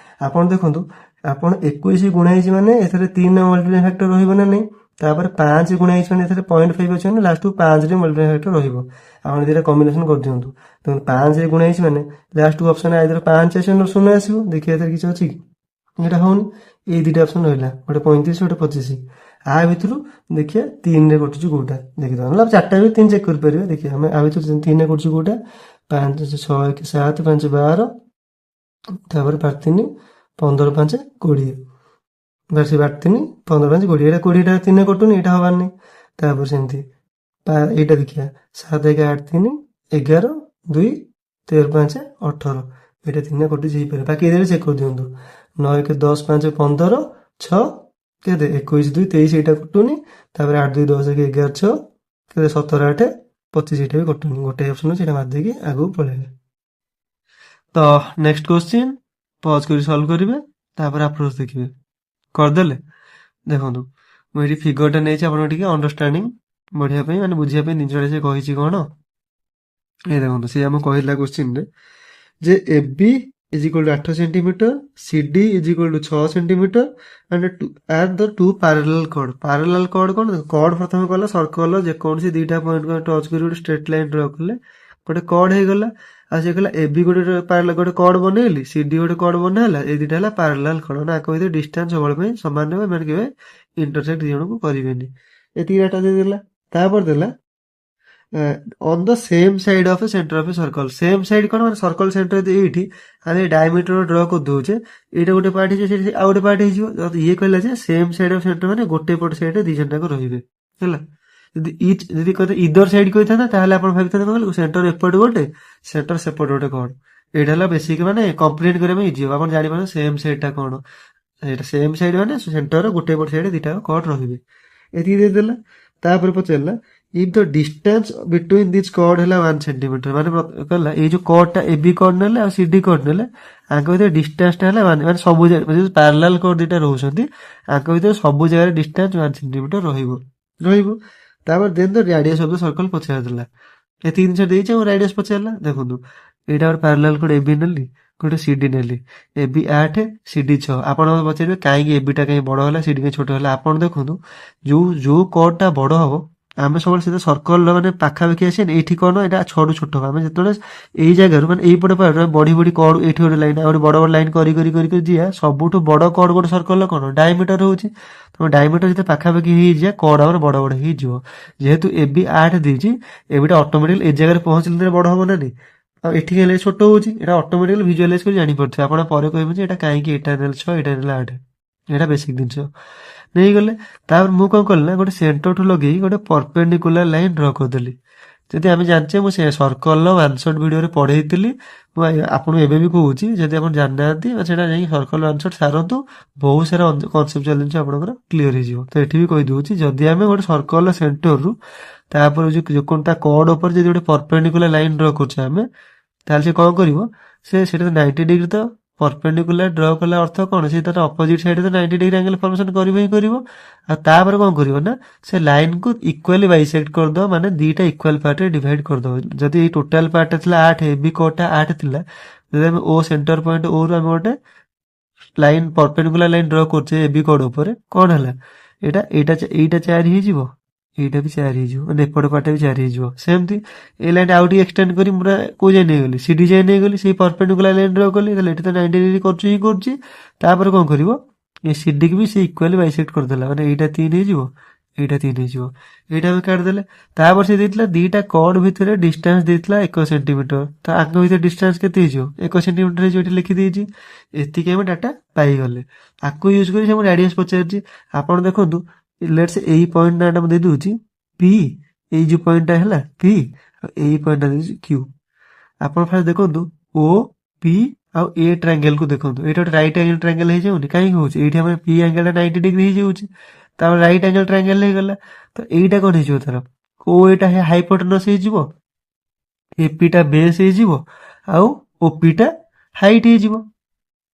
ଆପଣ ଦେଖନ୍ତୁ, ଆପଣ 21 ଗୁଣା ହେଇଛି ମାନେ ଏଥିରେ 3 ମଲ୍ଟିପ୍ଲାଇଂ ଫ୍ୟାକ୍ଟର ରହିବ ନା ନାହିଁ, ତାପରେ 5 ଗୁଣା ହେଇଛି ମାନେ ଏଥିରେ 0.5 ଅଛି ମାନେ ଲାଷ୍ଟକୁ 5ରେ ମଲ୍ଟିପ୍ଲାଇଂ ଫ୍ୟାକ୍ଟର ରହିବ। ଆପଣ ଦୁଇଟା କମ୍ବିନେସନ କରିଦିଅନ୍ତୁ। ତେଣୁ 5ରେ ଗୁଣା ହେଇଛି ମାନେ ଲାଷ୍ଟକୁ ଅପସନ୍ ଆଇଦର 5 ଆସିବ ନା 0 ଆସିବ, ଦେଖିବା ଏଥିରେ କିଛି ଅଛି କି, ଏଇଟା ହଉନି। ଏଇ ଦୁଇଟା ଅପସନ୍ ରହିଲା, ଗୋଟେ 35 ଗୋଟେ 25। ଆ ଭିତରୁ ଦେଖିବା 3ରେ କଟୁଛି କୋଉଟା, ଦେଖିଦେବା, ନହେଲେ 4ଟା ବି 3 ଚେକ୍ କରିପାରିବେ। ଦେଖିବା ଆମେ ଆ ଭିତରୁ 3ରେ କଟୁଛି କୋଉଟା, 5 6 1 7 5 12, ତାପରେ 3 15 5 20, ବାସ୍ 3 15 5 20, ଏଇଟା 20ଟା 3ରେ କଟୁନି, ଏଇଟା ହବାର ନାହିଁ। ତାପରେ ସେମିତି ଏଇଟା ଦେଖିବା 7 1 8 3 11 2 13 5 18, ଏଇଟା 3ରେ କଟୁଛି, ହେଇପାରେ। ବାକି ଏଇଟା ଚେକ୍ କରିଦିଅନ୍ତୁ, 9 1 10 5 15 6 କେତେ 21 2 23, ଏଇଟା କଟୁନି। ତାପରେ 8 2 10 1 11 6 କେତେ 17 8 25, ଏଇଟା ବି କଟୁନି। ଗୋଟେ ଅପସନ୍ ଅଛି, ସେଇଟା ମାରିଦେଇକି ଆଗକୁ ପଳେଇଲେ। ତ ନେକ୍ସଟ କ୍ୱେଶ୍ଚିନ୍ ପଜ୍ କରି ସଲ୍ଭ କରିବେ, ତାପରେ ଆପ୍ରୋଚ୍ ଦେଖିବେ କରିଦେଲେ। ଦେଖନ୍ତୁ ମୁଁ ଏଠି ଫିଗରଟା ନେଇଛି ଆପଣଙ୍କ ଟିକେ ଅଣ୍ଡରଷ୍ଟାଣ୍ଡିଂ ବଢିବା ପାଇଁ, ମାନେ ବୁଝିବା ପାଇଁ ଜିନିଷଟା ସେ କହିଛି କ'ଣ। ଏ ଦେଖନ୍ତୁ ସେ ଆମକୁ କହିଲା କୋଶ୍ଚିନ୍ରେ ଯେ AB is equal to 8 centimetre, CD is equal to 6 centimetre and the two parallel chord. Parallel chord କ'ଣ? କର୍ଡ ପ୍ରଥମେ କଲା ସର୍କଲର ଯେକୌଣସି ଦୁଇଟା ପଏଣ୍ଟକୁ ଆମେ ଟଚ୍ କରି ଗୋଟେ ଷ୍ଟ୍ରେଟ୍ ଲାଇନ୍ ଡ୍ର କଲେ ଗୋଟେ କର୍ଡ ହେଇଗଲା। ଆଉ ସେ କହିଲା AB ଗୋଟେ କର୍ଡ ବନେଇଲି, CD ଗୋଟେ କର୍ଡ ବନା ହେଲା, ଏ ଦୁଇଟା ହେଲା ପାରାଲାଲ୍ କର୍ଡ। ମାନେ ଆଙ୍କ ଭିତରେ ଡିଷ୍ଟାନ୍ସ ସବୁବେଳେ ପାଇଁ ସମାନ ରହିବ, ଏମାନେ କେବେ ଇଣ୍ଟରସେକ୍ଟ ଦି ଜଣଙ୍କୁ କରିବେନି। ଏତିକି ଡାଟା ଦେଇଦେଲା। ତାପରେ ଦେଲା on the same side of A centre of A circle. Same side କ'ଣ? ମାନେ ସର୍କଲ ସେଣ୍ଟର ଯଦି ଏଇଠି ଆମେ ଡାଇମିଟର ଡ୍ର କରିଦଉଛେ, ଏଇଟା ଗୋଟେ ପାର୍ଟ ହେଇଯିବ, ସେଠି ଆଉ ଗୋଟେ ପାର୍ଟ ହେଇଯିବ। ଇଏ କହିଲା ଯେ ସେମ୍ ସାଇଡ୍ ଅଫ୍ ସେଣ୍ଟର ମାନେ ଗୋଟେ ପଟ ସାଇଡ୍ରେ ଦି ଜଣ ଯାକ ରହିବେ ହେଲା। ଯଦି ଇଦର ସାଇଡ୍ କହିଥାନ୍ତା ତାହେଲେ ଆପଣ ଭାବିଥାନ୍ତେ କ'ଣ କହିଲେ ସେଣ୍ଟର ଏପଟେ ଗୋଟେ ସେଣ୍ଟର ସେପଟେ ଗୋଟେ କ'ଣ। ଏଇଟା ହେଲା ବେସିକ୍ ମାନେ କମ୍ପ୍ଲିଟ୍ କରିବା ପାଇଁ ଇଜି ହବ। ଆପଣ ଜାଣିପାରନ୍ତି ସେମ୍ ସାଇଡ୍ଟା କ'ଣ। ଏଇଟା ସେମ୍ ସାଇଡ୍ ମାନେ ସେଣ୍ଟର ଗୋଟେ ପଟ ସାଇଡ୍ରେ ଦିଟା କର୍ଡ ରହିବେ। ଏତିକି ଦେଇଦେଲା। ତାପରେ ପଚାରିଲା if the distance between this curd ହେଲା 1 ସେଣ୍ଟିମିଟର। ମାନେ କହିଲା ଏଇ ଯୋଉ କର୍ଡଟା AB କର୍ଡ ନେଲେ ଆଉ CD କର୍ଡ ନେଲେ ଆଙ୍କ ଭିତରେ ଡିଷ୍ଟାନ୍ସଟା ହେଲା 1, ମାନେ ସବୁ ଜାଗାରେ ପାରାଲାଲ୍ କର୍ଡ ଦିଟା ରହୁଛନ୍ତି ଆଙ୍କ ଭିତରେ ସବୁ ଜାଗାରେ ଡିଷ୍ଟାନ୍ସ 1 ସେଣ୍ଟିମିଟର ରହିବ। ତାପରେ ଦେନ୍ ଦ ରାଡିୟସ୍ ଅଫ୍ ଦ ସର୍କଲ ପଚାରିଦେଲା। ଏତିକି ଜିନିଷ ଦେଇଛି ଆଉ ରାଡିୟସ୍ ପଚାରିଲା। ଦେଖନ୍ତୁ ଏଇଟା ଗୋଟେ ପାରାଲାଲ୍ କର୍ଡ AB ନେଲି, ଗୋଟେ CD ନେଲି। AB 8 CD 6। ଆପଣ ପଚାରିବେ କାହିଁକି AB ଟା କାହିଁ ବଡ ହେଲା CD କାହିଁ ଛୋଟ ହେଲା। ଆପଣ ଦେଖନ୍ତୁ ଯୋଉ କର୍ଡଟା ବଡ ହବ ଆମେ ସବୁବେଳେ ସେଟା ସର୍କଲର ମାନେ ପାଖାପାଖି ଆସିବା। ଏଇଠି କ'ଣ ଏଇଟା ଛୋଟ ଛୋଟ ହବ। ଆମେ ଯେତେବେଳେ ଏଇ ଜାଗାରୁ ମାନେ ଏଇପଟେ ବଢି କର୍ଡ ଏଇଠି ଗୋଟେ ଲାଇନ୍ ଆଉ ଗୋଟେ ବଡ ବଡ ଲାଇନ୍ କରି ଯିବା, ସବୁଠୁ ବଡ କର୍ଡ ଗୋଟେ ସର୍କଲର କ'ଣ ଡାଇମିଟର ହଉଛି। ତ ଡାଇମିଟର ଯେତେ ପାଖାପାଖି ହେଇଯିବା କର୍ଡ ଆମର ବଡ ବଡ ହେଇଯିବ। ଯେହେତୁ AB 8 ଦେଇଛି ଏବିଟା ଅଟୋମେଟିକାଲି ଏ ଜାଗାରେ ପହଞ୍ଚିଲେ ବଡ ହବ ନା ନାଇଁ, ଆଉ ଏଠି ହେଲେ ଛୋଟ ହଉଛି। ଏଟା ଅଟୋମେଟିକାଲି ଭିଜୁଆଲାଇଜ କରି ଜାଣିପାରୁଥିବେ। ଆପଣ ପରେ କହିବେ ଯେ ଏଟା କାହିଁକି ଏଟା ନେଲେ 6 ଏଟା ନେଲେ 8। ଏଟା ବେସିକ୍ ଜିନିଷ ନେଇଗଲେ। ତାପରେ ମୁଁ କ'ଣ କଲି ନା ଗୋଟେ ସେଣ୍ଟରଠୁ ଲଗେଇ ଗୋଟେ ପରପେଣ୍ଡିକୁଲାର ଲାଇନ୍ ଡ୍ର କରିଦେଲି। ଯଦି ଆମେ ଜାଣିଛେ ମୁଁ ସେ ସର୍କଲର 1 ଶଟ୍ ଭିଡ଼ିଓରେ ପଢେଇଥିଲି, ମୁଁ ଆପଣଙ୍କୁ ଏବେ ବି କହୁଛି ଯଦି ଆପଣ ଜାଣିନାହାନ୍ତି ସେଇଟା ଯାଇକି ସର୍କଲ 1 ଶଟ୍ ସାରନ୍ତୁ, ବହୁତ ସାରା କନସେପଚୁଆଲ ଜିନିଷ ଆପଣଙ୍କର କ୍ଲିୟର ହେଇଯିବ। ତ ଏଠି ବି କହିଦେଉଛି ଯଦି ଆମେ ଗୋଟେ ସର୍କଲର ସେଣ୍ଟରରୁ ତାପରେ ଯେକୌଣସି ତା କର୍ଡ ଉପରେ ଯଦି ଗୋଟେ ପରପେଣ୍ଡିକୁଲାର ଲାଇନ୍ ଡ୍ର କରୁଛେ ଆମେ, ତାହେଲେ ସେ କ'ଣ କରିବ ସେଟା 90 ଡିଗ୍ରୀ ତ ପରପେଣ୍ଡିକୁଲାର ଡ୍ର କଲା ଅର୍ଥ କ'ଣ ସେ ତାର ଅପୋଜିଟ୍ ସାଇଡ୍ ତ 90 ଡିଗ୍ରୀ ଆଙ୍ଗେଲ ଫର୍ମେସନ୍ କରିବ ହିଁ କରିବ। ଆଉ ତାପରେ କ'ଣ କରିବ ନା ସେ ଲାଇନ୍କୁ ଇକ୍ୱାଲି ବାଇସେକ୍ଟ କରିଦେବ, ମାନେ ଦିଟା ଇକ୍ୱାଲ ପାର୍ଟରେ ଡିଭାଇଡ୍ କରିଦେବ। ଯଦି ଏଇ ଟୋଟାଲ ପାର୍ଟଟା ଥିଲା 8, AB କର୍ଡଟା 8 ଥିଲା, ଯଦି ଆମେ ଓ ସେଣ୍ଟର ପଏଣ୍ଟ ଓରୁ ଆମେ ଗୋଟେ ଲାଇନ୍ ପରପେଣ୍ଡିକୁଲାର ଲାଇନ୍ ଡ୍ର କରୁଛେ AB କର୍ଡ ଉପରେ, କ'ଣ ହେଲା ଏଇଟା 4 ହେଇଯିବ, ଏଇଟା ବି 4 ହେଇଯିବ, ମାନେ ଏପଟ ପାର୍ଟଟା ବି 4 ହେଇଯିବ। ସେମିତି ଏଇ ଲାଇନ୍ ଆଉ ଟିକେ ଏକ୍ସଟେଣ୍ଡ କରି ପୁରା କୋଉ ଯାଏଁ ନେଇଗଲି CD ଯାଏଁ ନେଇଗଲି, ସେଇ ପରପେଣ୍ଡିକୁଲାର ଲାଇନ୍ ଡ୍ର କଲି। ତାହେଲେ ଏଠି ତ 90 ଡିଗ୍ରୀ କରୁଛି। ତାପରେ କ'ଣ କରିବ ଏ CD କି ବି ସେ ଇକ୍ୱାଲି ବାଇସେକ୍ଟ କରିଦେଲା, ମାନେ ଏଇଟା 3 ହେଇଯିବ, ଏଇଟା 3 ହେଇଯିବ। ଏଇଟା ଆମେ କାଟିଦେଲେ। ତାପରେ ସେ ଦେଇଥିଲା ଦିଟା କର୍ଡ ଭିତରେ ଡିଷ୍ଟାନ୍ସ ଦେଇଥିଲା 1 ସେଣ୍ଟିମିଟର। ତ ଆଙ୍କ ଭିତରେ ଡିଷ୍ଟାନ୍ସ କେତେ ହେଇଯିବ 1 ସେଣ୍ଟିମିଟର ହେଇଯିବ, ଏଠି ଲେଖିଦେଇଛି। ଏତିକି ଆମେ ଡାଟା ପାଇଗଲେ। ଆକୁ ୟୁଜ କରି ମୁଁ ରାଡିୟସ୍ ପଚାରିଛି। ଆପଣ ଦେଖନ୍ତୁ ଲେଟ୍ସ ଏଇ ପଏଣ୍ଟ ନାଁଟା ମୁଁ ଦେଇଦେଉଛି P, ଏଇ ଯୋଉ ପଏଣ୍ଟଟା ହେଲା P, ଆଉ ଏଇ ପଏଣ୍ଟଟା ଦେଇଛି Q। ଆପଣ ଫାଷ୍ଟ ଦେଖନ୍ତୁ O P ଆଉ A ଟ୍ରାଙ୍ଗେଲକୁ ଦେଖନ୍ତୁ। ଏଇଟା ଗୋଟେ ରାଇଟ୍ ଆଙ୍ଗେଲ ଟ୍ରାଙ୍ଗେଲ ହେଇଯାଉନି, କାହିଁକି ହଉଛି ଏଇଠି ଆମର P ଆଙ୍ଗେଲଟା 90 ଡିଗ୍ରୀ ହେଇଯାଉଛି, ତାପରେ ରାଇଟ୍ ଆଙ୍ଗେଲ ଟ୍ରାଙ୍ଗେଲ ହେଇଗଲା। ତ ଏଇଟା କ'ଣ ହେଇଯିବ ତାର O ଏଇଟା ହାଇପୋଟେନସ୍ ହେଇଯିବ, AP ଟା ବେସ୍ ହେଇଯିବ, ଆଉ OP ଟା ହାଇଟ୍ ହେଇଯିବ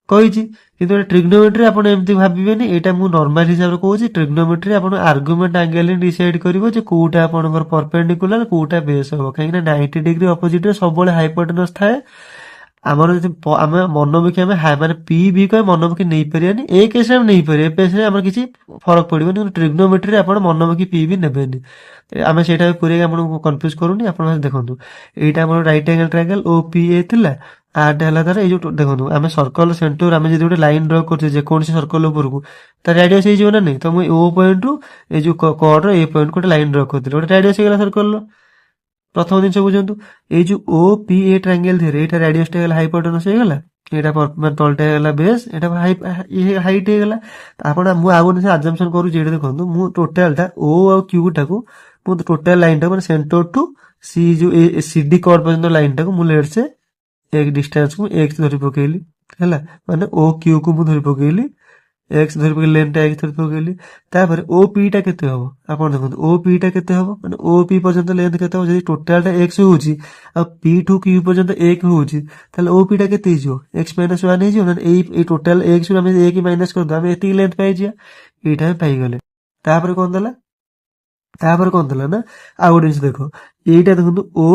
କହିଛି। କିନ୍ତୁ ଏଟା ଟ୍ରିଗ୍ନୋମେଟ୍ରି ଆପଣ ଏମିତି ଭାବିବେନି, ଏଇଟା ମୁଁ ନର୍ମାଲ ହିସାବରେ କହୁଛି। ଟ୍ରିଗ୍ନୋମେଟ୍ରି ଆପଣ ଆର୍ଗୁମେଣ୍ଟ ଆଙ୍ଗେଲ ହିଁ ଡିସାଇଡ୍ କରିବ ଯେ କୋଉଟା ଆପଣଙ୍କର ପରପେଣ୍ଡିକୁଲାର କୋଉଟା ବେସ୍ ହବ, କାହିଁକିନା 90 ଡିଗ୍ରୀ ଅପୋଜିଟରେ ସବୁବେଳେ ହାଇପୋଟେନସ୍ ଥାଏ। ଆମର ଯଦି ଆମେ ମନମୁଖୀ ଆମେ ମାନେ P ବି କହେ ମନମୁଖୀ ନେଇପାରିବାନି, ଏ କେସରେ ଆମେ ନେଇପାରିବା, ଏ କେସରେ ଆମର କିଛି ଫରକ ପଡିବନି। କିନ୍ତୁ ଟ୍ରିଗ୍ନୋମେଟ୍ରିରେ ଆପଣ ମନମୁଖୀ P ବି ନେବେନି। ଆମେ ସେଇଟା ପୁରେଇକି ଆପଣଙ୍କୁ କନଫ୍ୟୁଜ କରୁନି। ଆପଣ ଦେଖନ୍ତୁ ଏଇଟା ଆମର ରାଇଟ୍ ଆଙ୍ଗେଲ ଟ୍ରାଙ୍ଗେଲ OPA ଥିଲା, ଆରଟା ହେଲା ତାର ଏଇ ଯୋଉ ଦେଖନ୍ତୁ ଆମେ ସର୍କଲ ସେଣ୍ଟର ଆମେ ଯଦି ଗୋଟେ ଲାଇନ୍ ଡ୍ର କରୁଛେ ଯେକୌଣସି ସର୍କଲ ଉପରକୁ, ତାର ରାଡିୟସ୍ ହେଇଯିବ ନା ନାଇଁ। ତ ମୁଁ O ପଏଣ୍ଟରୁ ଏଇ ଯୋଉ କର୍ଡର A ପଏଣ୍ଟକୁ ଗୋଟେ ଲାଇନ୍ ଡ୍ର କରିଥିଲି, ଗୋଟେ ରାଡିୟସ୍ ହେଇଗଲା ସର୍କଲର। ପ୍ରଥମ ଜିନିଷ ବୁଝନ୍ତୁ, ଏଇ ଯୋଉ OPA ଟ୍ରାଙ୍ଗେଲ ଥିରେ ଏଇଟା ରାଡିୟସଟା ହେଇଗଲା ହାଇପୋଟେନସ୍ ହେଇଗଲା, ଏଇଟା ତଳଟା ହେଇଗଲା ବେସ୍, ଏଇଟା ହାଇଟ୍ ହେଇଗଲା। ମୁଁ ଆଉ ଗୋଟେ ଆଜମ୍ପସନ କରୁଛି, ଏଇଟା ଦେଖନ୍ତୁ ମୁଁ ଟୋଟାଲଟା O ଆଉ Q ଟାକୁ ମୁଁ ଟୋଟାଲ ଲାଇନଟାକୁ ମାନେ ସେଣ୍ଟର ଟୁ ସି ଯୋଉ CD କର୍ଡ ପର୍ଯ୍ୟନ୍ତ ଲାଇନଟାକୁ ମୁଁ ଲେଟ୍ସେ ଏକ ଡିଷ୍ଟାନ୍ସକୁ X ଧରି ପକେଇଲି ହେଲା, ମାନେ O Q କୁ ମୁଁ ଧରି ପକେଇଲି एक्स धरि पकेइली लेंथटा एक्स धरि पकेइली तापर ओपी टा केते हबो आपण देखंतु ओपी टा केते हबो माने ओपी पर्यंत लेंथ केते हबो जदि टोटल टा x होउची आ p टू q पर्यंत 1 होउची ताले ओपी टा केते हिजो x - 1 हिजो ना एई टोटल x रो हम 1 माइनस कर दो हम एती लेंथ पाइ जिया एटा हम पाइ गले तापर कोन देला ना आ गोटे जिनिस देख एटा देखंतु ओ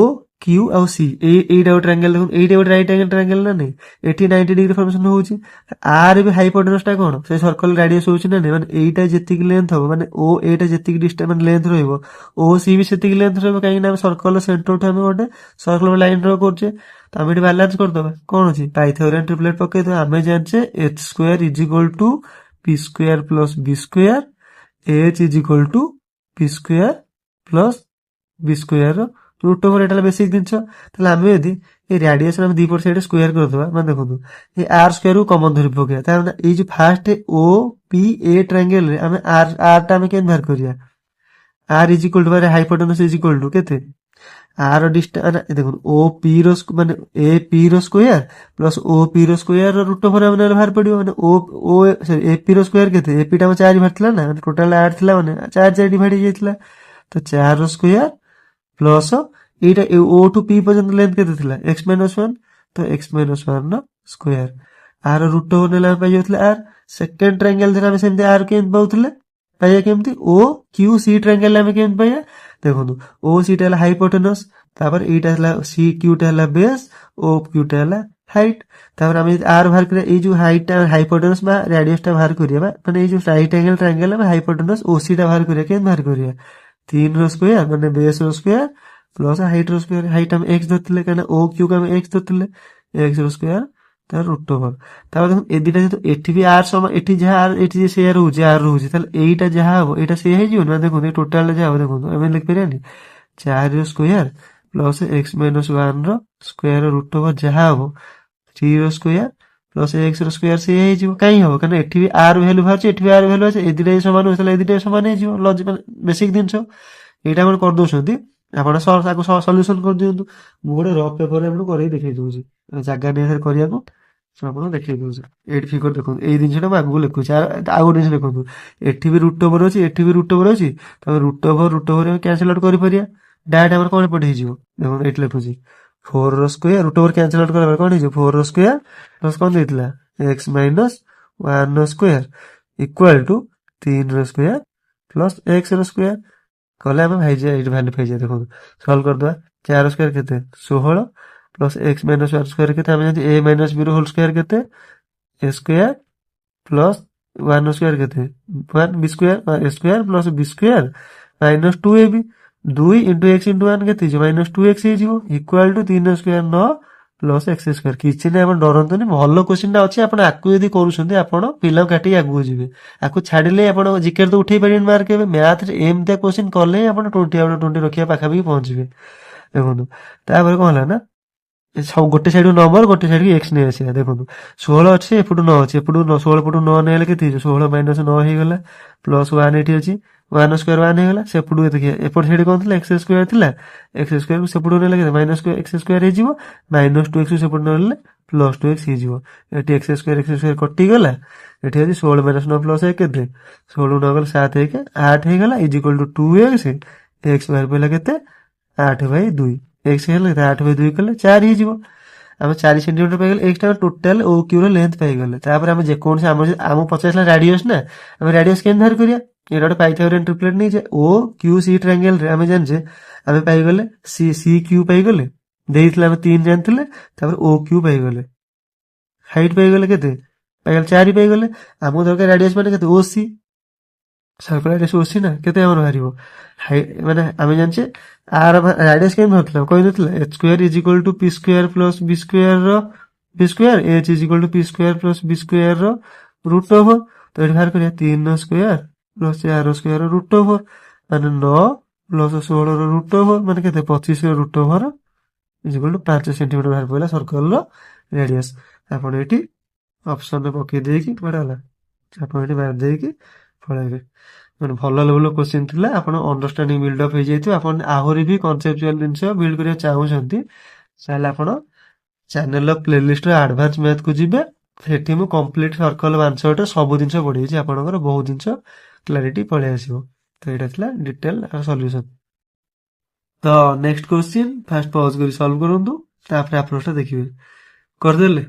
क्यू आ सी एटा गोटे ट्रायंगल देखंतु एटा गोटे राइट एंगल ट्रायंगल ना नहीं एठी 90 डिग्री फॉर्मेशन होउची आर भी हाइपोटेनस टा कोन से सर्कल रेडियस होउची ना नहीं माने एटा जेतिक लेंथ हो माने ओ एटा जेतिक डिस्टेंस माने लेंथ रहइबो ओ सी भी सेतिक लेंथ रहइबो काई ना सर्कल सेंटर ठो हम गोटे सर्कल लाइन ड्रा करछे त हम एठी बैलेंस कर दबा कोन अछि पाइथागोरियन ट्रिपलेट पके तो हमें जानछे h² = p² + b² h = p² + b² root over एटा बेसिक जिनिस ताले हम यदि ए रेडियस हम दी पर साइड स्क्वायर कर दबा माने देखंतु ए r स्क्वायर को कॉमन धरि पके ता ए जो first O P A triangle रे हम r टा हम केन बाहर करिया r = बारे हाइपोटेनस = केते r डिस्टेंस देखो ओ पी रो माने ए पी रो स्क्वायर प्लस ओ पी रो स्क्वायर रो रूट ओवर हम बाहर पडियो माने ओ सॉरी ए पी रो स्क्वायर केते ए पी टा 4 बाहरतला ना माने टोटल 8 थिला माने 4 डिवाइड हो जाइतला तो 4 रो स्क्वायर प्लस एटा ओ टू पी पर्यंत लेंथ केते थिला x - 1 तो x - 1 नो स्क्वायर आर रूट ओवर नेला पाइ जाउतला आर सेकंड ट्रायंगल धरा हम सेमते आर केन पाउतले पाइया केमती ओ क्यू सी ट्रायंगल हम केन पाइया देखंतु ओ सी टा हाइपोटेनस तापर एटा हला सी क्यू टा हला बेस ओ क्यू टा हला हाइट तापर हम आर बाहर करे ए जो हाइट टा हाइपोटेनस बा रेडियस टा बाहर करिया माने ए जो राइट एंगल ट्रायंगल हम हाइपोटेनस ओ सी टा बाहर करिया केन बाहर करिया 3 रो स्क्वायर माने बेस रो स्क्वायर प्लस हाइट रो स्क्वायर हाइट हम x धरतले काना ओ क्यू का हम x धरतले x रो स्क्वायर तार रूट ओवर तापर देखो ए दिटा तो एठी भी r सम एठी जहा r एठी जे शेयर होउची r होउची ताले एटा जहा हो एटा से हे जियो ना देखो टोटल जहा हो देखो हम लिख परियानी 4 रो स्क्वायर प्लस x - 1 रो स्क्वायर रूट ओवर जहा हो 3 रो स्क्वायर प्लस x रो स्क्वायर से हे जियो काई हो काना एठी भी r वैल्यू भाचे एठी भी r वैल्यू আছে ए दिटा समान होतला ए दिटा समान हे जियो लॉजिक बेसिक दिनसो एटा हम कर दोछंती आपण सॉल्यूशन कर दियंतु मु गोटे रफ पेपर रे करै देखै दोछि जागा ने करिया को आपण देखै दोछि एट फिगर देखो ए दिनसटा म आगु लिखु आ गोटे दिन देखो एठी भी रूट ओवर अछि एठी भी रूट ओवर अछि त रूट ओवर कैंसिल आउट करि परिया डायरेक्ट हमर कोन पठै जिवो देखो एट लिखुछि 4 रो square root over cancel out करबा कोन हिजो 4 रो स्क्वायर प्लस कोन देतला x - 1 रो स्क्वायर इक्वल टू 3 रो स्क्वायर प्लस x रो स्क्वायर कले हम भाई जे एट वैल्यू भाई जे देखो सॉल्व कर दवा 4 स्क्वायर केते 16 प्लस x - 1 स्क्वायर केते हम जति a - b होल स्क्वायर केते a स्क्वायर प्लस 1 स्क्वायर केते 1 b square a square plus b square minus 2ab 2 x 1 केते जे माइनस 2x हे जिवो equal to 3 square 9 plus x square किछि नै आपण डरंतनी भलो क्वेश्चन टा अछि आपण आकु यदि करूछन्ते आपण पिला काटी आगु जिवे आकु छाडिले आपण जिकेट तो उठै परिन मार्क के मैथ रे एमते क्वेश्चन करले आपण 20 आउट 20 रखिया पाखा भी पहुंच जिवे देखो तापर कोन हला ना सब गोटे साइड नंबर गोटे साइड x नै आसी देखो 16 अछि एपुटु 9 अछि एपुटु 16 पुटु 9 नेले केते 16 माइनस 9 हे गेला प्लस 1 एठी अछि 1 स्क्वायर 1 हे गेला सेपुटु देखिए एपुट साइड कोन थिला x स्क्वायर थिला x स्क्वायर को सेपुटु नेले केते माइनस x स्क्वायर हे जिवो माइनस 2x सेपुटु नेले प्लस 2x हे जिवो एठी x स्क्वायर कटि गेला एठी अछि 16 माइनस 9 प्लस 1 केते 16 9 गेला 7 हे के 8 हे गेला इक्वल टू 2x x बाहर पइला केते 8/2 x हेले 8/2 कले 4 हे जिवो हम 4 सेंटीमीटर पे गेल एक टा total O Q rho length पे गेल तापर हम जे कोन से हम 50 ला रेडियस ना हम रेडियस केन धर करिया एटा पाइथागोरियन ट्रिपलेट नै जे ओ क्यू सी ट्रायंगल रे हम जान जे हम पाइ गेले सी क्यू पाइ गेले देइतला हम 3 जानथिले तापर ओ क्यू पाइ गेले हाइट पाइ गेले केते पाइ गेले 4 पाइ गेले हम दरकार रेडियस माने केते ओ सी सर्कल रेडियस ओ सी ना केते हमर भारिबो हाइट माने हम जान जे आर रेडियस केन होतला कोइ देतला h square = p square plus b square रो b square h = p square plus b square रो रूट ओवर तो एट बाहर करिया 3 स्क्वायर प्लस 4 स्क्वायर रो रूट ओवर माने 9 प्लस 16 रो रूट ओवर माने केते 25 रो रूट ओवर = 5 सेंटीमीटर बाहर पइला सर्कल रो रेडियस आपण एठी ऑप्शन रे पके देकी पडाला आपण एठी बाहर देकी पळाइबे माने भलो लेवल क्वेश्चन थिला आपण अंडरस्टैंडिंग बिल्ड अप हे जैतु आपण आहुरी भी कॉन्सेप्चुअल दिनस बिल्ड करिया चाहू छंती साला आपण चैनल रो प्लेलिस्ट रे एडवांस मैथ को जिबे ସେଠି ମୁଁ କମ୍ପ୍ଲିଟ୍ ସର୍କଲ୍ ଆନ୍ସରଟା ସବୁ ଜିନିଷ ପଢ଼େଇଛି, ଆପଣଙ୍କର ବହୁତ ଜିନିଷ କ୍ଲାରିଟି ପଳେଇ ଆସିବ। ତ ଏଇଟା ଥିଲା ଡିଟେଲ୍ ସଲ୍ୟୁସନ୍। ତ ନେକ୍ସଟ କ୍ୱେଶ୍ଚିନ୍ ଫାଷ୍ଟ ପଜ୍ କରି ସଲ୍ଭ କରନ୍ତୁ, ତାପରେ ଆପ୍ରୋଚଟା ଦେଖିବେ। କରିଦେଲେ?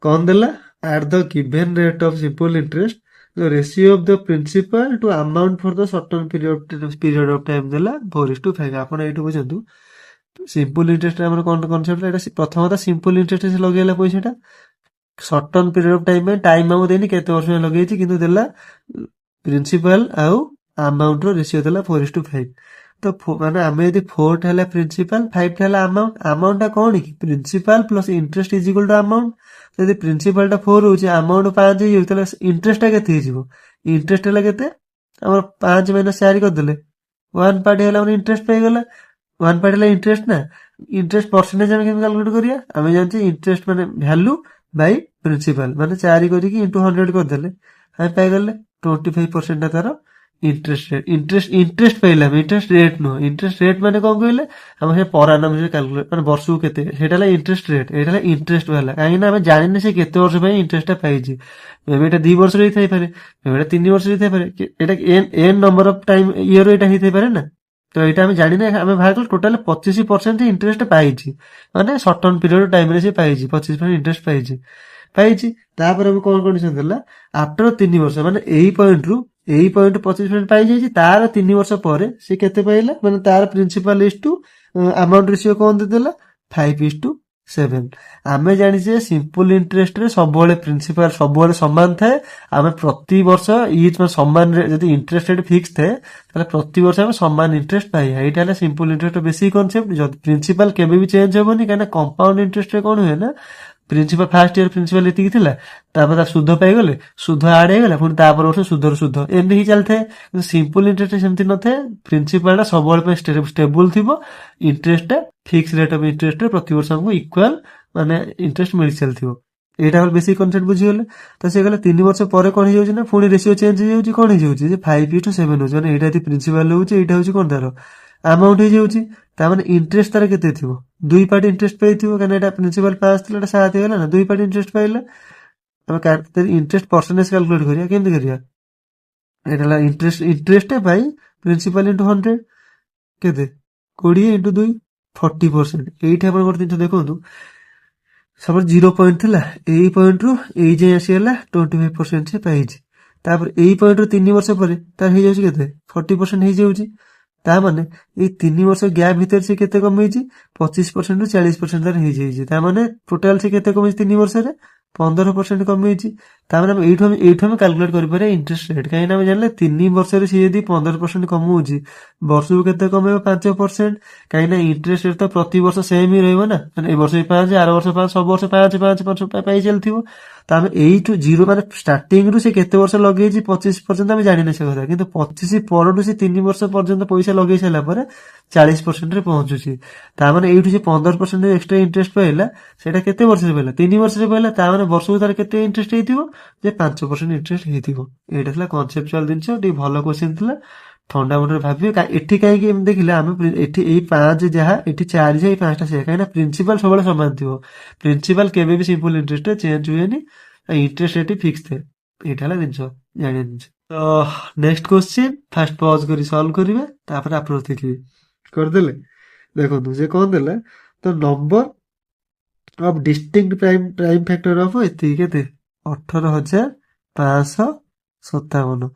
କ'ଣ ଦେଲା? At the given rate of simple interest the ratio of the principal to amount for the certain period of time ଦେଲା 4:5। ଆପଣ ଏଇଠୁ ବୁଝନ୍ତୁ ସିମ୍ପଲ୍ ଇଣ୍ଟରେଷ୍ଟ ଆମର କ'ଣ କନସେପ୍ଟ, ଏଇଟା ପ୍ରଥମ କଥା ସିମ୍ପଲ୍ ଇଣ୍ଟରେଷ୍ଟ ସେ ଲଗେଇଲା ପଇସାଟା ସର୍ଟନ୍ ପିରିୟଡ଼ ଅଫ୍ ଟାଇମ୍ ପାଇଁ, ଟାଇମ୍ ଆମକୁ ଦେଇନି କେତେ ବର୍ଷ ପାଇଁ ଲଗେଇଛି, କିନ୍ତୁ ଦେଲା ପ୍ରିନ୍ସିପାଲ ଆଉ ଆମାଉଣ୍ଟର ରେସିଓ ଦେଲା 4:5। ତ ମାନେ ଆମେ ଯଦି 4ଟା ହେଲା ପ୍ରିନ୍ସିପାଲ 5ଟା ହେଲା ଆମାଉଣ୍ଟ, ଆମାଉଣ୍ଟଟା କ'ଣ କି principal plus interest is equal two amount. ଯଦି ପ୍ରିନ୍ସିପାଲଟା 4 ହଉଛି ଆମାଉଣ୍ଟ 5 ହେଇଯାଉଛି, ତାହେଲେ ଇଣ୍ଟରେଷ୍ଟଟା କେତେ ହେଇଯିବ? ଇଣ୍ଟରେଷ୍ଟ ହେଲା କେତେ? ଆମର 5 - 4 କରିଦେଲେ 1 ପାର୍ଟ ହେଲା ଆମର ଇଣ୍ଟରେଷ୍ଟ ପାଇଗଲା। 1 ପାର୍ଟ ହେଲା ଇଣ୍ଟରେଷ୍ଟ ନା, ଇଣ୍ଟରେଷ୍ଟ ପରସେଣ୍ଟେଜ ଆମେ କେମିତି କ୍ୟାଲକୁଲେଟ କରିବା? ଆମେ ଜାଣିଛେ ଇଣ୍ଟରେଷ୍ଟ ମାନେ ଭ୍ୟାଲୁ ବାଇ ପ୍ରିନ୍ସିପାଲ, ମାନେ 4 କରିକି ଇଣ୍ଟୁ 100 କରିଦେଲେ ଆମେ ପାଇଗଲେ 25% ତାର ଇଣ୍ଟରେଷ୍ଟ ରେଟ୍। ଇଣ୍ଟରେଷ୍ଟ ପାଇଲେ ଆମେ, ଇଣ୍ଟରେଷ୍ଟ ରେଟ୍ ନୁହଁ। ଇଣ୍ଟରେଷ୍ଟ ରେଟ୍ ମାନେ କ'ଣ କହିଲେ, ଆମେ ସେ ପର ଆନମ୍ କ୍ୟାଲକୁଲେଟ ମାନେ ବର୍ଷକୁ କେତେ, ସେଇଟା ହେଲା ଇଣ୍ଟରେଷ୍ଟ ରେଟ୍, ଏଇଟା ହେଲା ଇଣ୍ଟରେଷ୍ଟ ବାଲା। କାହିଁକିନା ଆମେ ଜାଣିନେ ସେ କେତେ ବର୍ଷ ପାଇଁ ଇଣ୍ଟରେଷ୍ଟଟା ପାଇଛି। ଏବେ ଏଇଟା 2 ବର୍ଷରେ ହେଇଥାଇପାରେ, ଏବେ ଏଇଟା 3 ବର୍ଷରେ ହେଇଥାଇପାରେ, ଏଇଟା N number of time year ଏଇଟା ହେଇଥାଇପାରେ ନା। ତ ଏଇଟା ଆମେ ଜାଣିନେ, ଆମେ ବାହାର କଲେ ଟୋଟାଲ 25% ଇଣ୍ଟରେଷ୍ଟ ପାଇଛି, ମାନେ ସର୍ଟନ୍ ପିରିୟଡ଼ ଟାଇମରେ ସେ ପାଇଛି 25% ଇଣ୍ଟରେଷ୍ଟ ପାଇଛି। ତାପରେ ଆମେ କ'ଣ କଣ୍ଡିସନ ଦେଲା, ଆଫ୍ଟର 3 ବର୍ଷ ମାନେ ଏଇ ପଏଣ୍ଟରୁ 25% ପାଇଯାଇଛି, ତାର 3 ବର୍ଷ ପରେ ସେ କେତେ ପାଇଲା, ମାନେ ତାର ପ୍ରିନ୍ସିପାଲ ଇସ୍ ଟୁ ଆମାଉଣ୍ଟ ରେସିଓ କ'ଣ ଦେଇଦେଲା 5:7। ଆମେ ଜାଣିଛେ ସିମ୍ପଲ ଇଣ୍ଟରେଷ୍ଟରେ ସବୁବେଳେ ପ୍ରିନ୍ସିପାଲ ସବୁବେଳେ ସମାନ ଥାଏ। ଆମେ ପ୍ରତିବର୍ଷ ଇଚ୍ ସମାନରେ, ଯଦି ଇଣ୍ଟରେଷ୍ଟ ରେଟ୍ ଫିକ୍ସ ଥାଏ ତାହେଲେ ପ୍ରତିବର୍ଷ ଆମେ ସମାନ ଇଣ୍ଟରେଷ୍ଟ ପାଇବା। ଏଇଟା ହେଲା ସିମ୍ପଲ ଇଣ୍ଟରେଷ୍ଟ ବେସିକ୍ କନସେପ୍ଟ। ଯଦି ପ୍ରିନ୍ସିପାଲ କେବେ ବି ଚେଞ୍ଜ ହେବନି, କାହିଁକିନା କମ୍ପାଉଣ୍ଡ ଇଣ୍ଟରେଷ୍ଟରେ କ'ଣ ହୁଏ ନା, ପ୍ରିନ୍ସିପାଲ ଫାର୍ଷ୍ଟ ଇୟର ପ୍ରିନ୍ସିପାଲ ଏତିକି ଥିଲା, ତାପରେ ତା ସୁଧ ପାଇଗଲେ, ସୁଧ ଆଡ ହେଇଗଲା, ପୁଣି ତାପରେ ବର୍ଷ ସୁଧର ସୁଧ, ଏମିତି ହିଁ ଚାଲିଥାଏ। କିନ୍ତୁ ସିମ୍ପଲ ଇଣ୍ଟରେଷ୍ଟ ସେମିତି ନଥାଏ, ପ୍ରିନ୍ସିପାଲଟା ସବୁବେଳେ ପାଇଁ ଷ୍ଟେବୁଲ ଥିବ, ଇଣ୍ଟରେଷ୍ଟଟା ଫିକ୍ସ ରେଟ୍ ଅଫ ଇଣ୍ଟରେଷ୍ଟରେ ପ୍ରତିବର୍ଷ ଆମକୁ ଇକ୍ୱାଲ ମାନେ ଇଣ୍ଟରେଷ୍ଟ ମିଳି ଚାଲିଥିବ। ଏଇଟା ଆମର ବେସିକ୍ କନସେପ୍ଟ ବୁଝିଗଲେ। ତ ସେ ଗଲେ 3 ବର୍ଷ ପରେ କ'ଣ ହେଇଯାଉଛି ନା, ପୁଣି ରେସିଓ ଚେଞ୍ଜ ହେଇଯାଉଛି। କ'ଣ ହେଇଯାଉଛି ଯେ 5:7 ହଉଛି, ମାନେ ଏଇଟା ଯଦି ପ୍ରିନ୍ସିପାଲ ହଉଛି, ଏଇଟା ହଉଛି କ'ଣ ତାର ଆମାଉଣ୍ଟ ହେଇଯାଉଛି। ତାମାନେ ଇଣ୍ଟରେଷ୍ଟ ତାର କେତେ ଥିବ, 2 ପାର୍ଟ ଇଣ୍ଟରେଷ୍ଟ ପାଇଥିବ, କାହିଁକିନା ଏଇଟା ପ୍ରିନ୍ସିପାଲ 5 ଥିଲା, ଏଇଟା 7 ହେଇଗଲା ନା, 2 ପାର୍ଟ ଇଣ୍ଟରେଷ୍ଟ ପାଇଲା। ଆମେ ଇଣ୍ଟରେଷ୍ଟ ପରସେଣ୍ଟେଜ କ୍ୟାଲକୁଲେଟ କରିବା, କେମିତି କରିବା? ଏଇଟା ହେଲା ଇଣ୍ଟରେଷ୍ଟ ବାଇ ପ୍ରିନ୍ସିପାଲ ଇଣ୍ଟୁ 100, କେତେ 20 × 2 40%। ଏଇଠି ଆପଣ ଗୋଟେ ଜିନିଷ ଦେଖନ୍ତୁ, ସପୋଜ 0 ପଏଣ୍ଟ ଥିଲା, ଏଇ ପଏଣ୍ଟରୁ ଏଇ ଯାଏଁ ଆସିଗଲା 25% ସେ ପାଇଛି। ତାପରେ ଏଇ ପଏଣ୍ଟରୁ 3 ବର୍ଷ ପରେ ତାର ହେଇଯାଉଛି କେତେ 40% ହେଇଯାଉଛି। ତା ମାନେ ଏଇ 3 ବର୍ଷ ଗ୍ୟାପ୍ ଭିତରେ ସେ କେତେ କମେଇଛି, 25%ରୁ 40% ତାର ହେଇଯାଇଛି। ତା ମାନେ ଟୋଟାଲ ସେ କେତେ କମେଇଛି 3 ବର୍ଷରେ 15% କମେଇଛି। ତାମାନେ ଆମେ ଏଇଠୁ ଆମେ କାଲକୁଲେଟ କରିପାରିବା ଇଣ୍ଟରେଷ୍ଟ ରେଟ୍। କାହିଁକିନା ଆମେ ଜାଣିଲେ 3 ବର୍ଷରେ ସିଏ ଯଦି 15% କମଉଛି, ବର୍ଷକୁ କେତେ କମେଇବ 5%। କାହିଁକିନା ଇଣ୍ଟରେଷ୍ଟ ରେଟ୍ ତ ପ୍ରତିବର୍ଷ ସେମ୍ ହିଁ ରହିବ ନା, ମାନେ ଏ ବର୍ଷ 5, ଆର ବର୍ଷ 5, ସବୁ ବର୍ଷ 5 ପାଇ ଚାଲିଥିବ। ତ ଆମେ ଏଇଠୁ 0 ମାନେ ଷ୍ଟାର୍ଟିଂରୁ ସେ କେତେ ବର୍ଷ ଲଗେଇଛି 25% ଆମେ ଜାଣିନେ ସେ କଥା, କିନ୍ତୁ 25 ପରଠୁ ସେ 3 ବର୍ଷ ପର୍ଯ୍ୟନ୍ତ ପଇସା ଲଗେଇ ସାରିଲା ପରେ 40%ରେ ପହଞ୍ଚୁଛି। ତାମାନେ ଏଇଠୁ ସେ 15% ଏକ୍ସଟ୍ରା ଇଣ୍ଟରେଷ୍ଟ ପାଇଲା, ସେଇଟା କେତେ ବର୍ଷରେ ପାଇଲା 3 ବର୍ଷରେ ପାଇଲା। ତାମାନେ ବର୍ଷକୁ ତାର କେତେ ଇଣ୍ଟରେଷ୍ଟ ହେଇଥିବ, ଯେ 5% ଇଣ୍ଟରେଷ୍ଟ ହେଇଥିବ। ଏଇଟା ଥିଲା କନସେପଚୁଆଲ ଜିନିଷ, ଟିକେ ଭଲ କ୍ୱେଶ୍ଚିନ୍ ଥିଲା, ଥଣ୍ଡା ମୁଣ୍ଡରେ ଭାବିବେ। ଏଠି କାହିଁକି ଏମିତି ଦେଖିଲେ, ଆମେ ଏଠି ଏଇ 5 ଯାହା, ଏଠି 4 ଯାହା, ଏଇ 5ଟା ସେଇଆ, କାହିଁକିନା ପ୍ରିନ୍ସିପାଲ ସବୁବେଳେ ସମାନ ଥିବ। ପ୍ରିନ୍ସିପାଲ କେବେ ବି ସିମ୍ପଲ ଇଣ୍ଟରେଷ୍ଟରେ ଚେଞ୍ଜ ହୁଏନି, ଇଣ୍ଟରେଷ୍ଟ ରେଟ୍ ଫିକ୍ସ ଥାଏ। ଏଇଟା ହେଲା ଜିନିଷ, ଜାଣିବା ଜିନିଷ। ତ ନେକ୍ସଟ କ୍ୱେଶ୍ଚିନ୍ ଫାଷ୍ଟ ପଜ୍ କରି ସଲ୍ଭ କରିବେ, ତାପରେ ଆପ୍ରୋଚ ଦେଖିବେ। କରିଦେଲେ? ଦେଖନ୍ତୁ ସେ କ'ଣ ଦେଲା, ତ number of distinct prime factor of ଏତିକି କେତେ 18,557।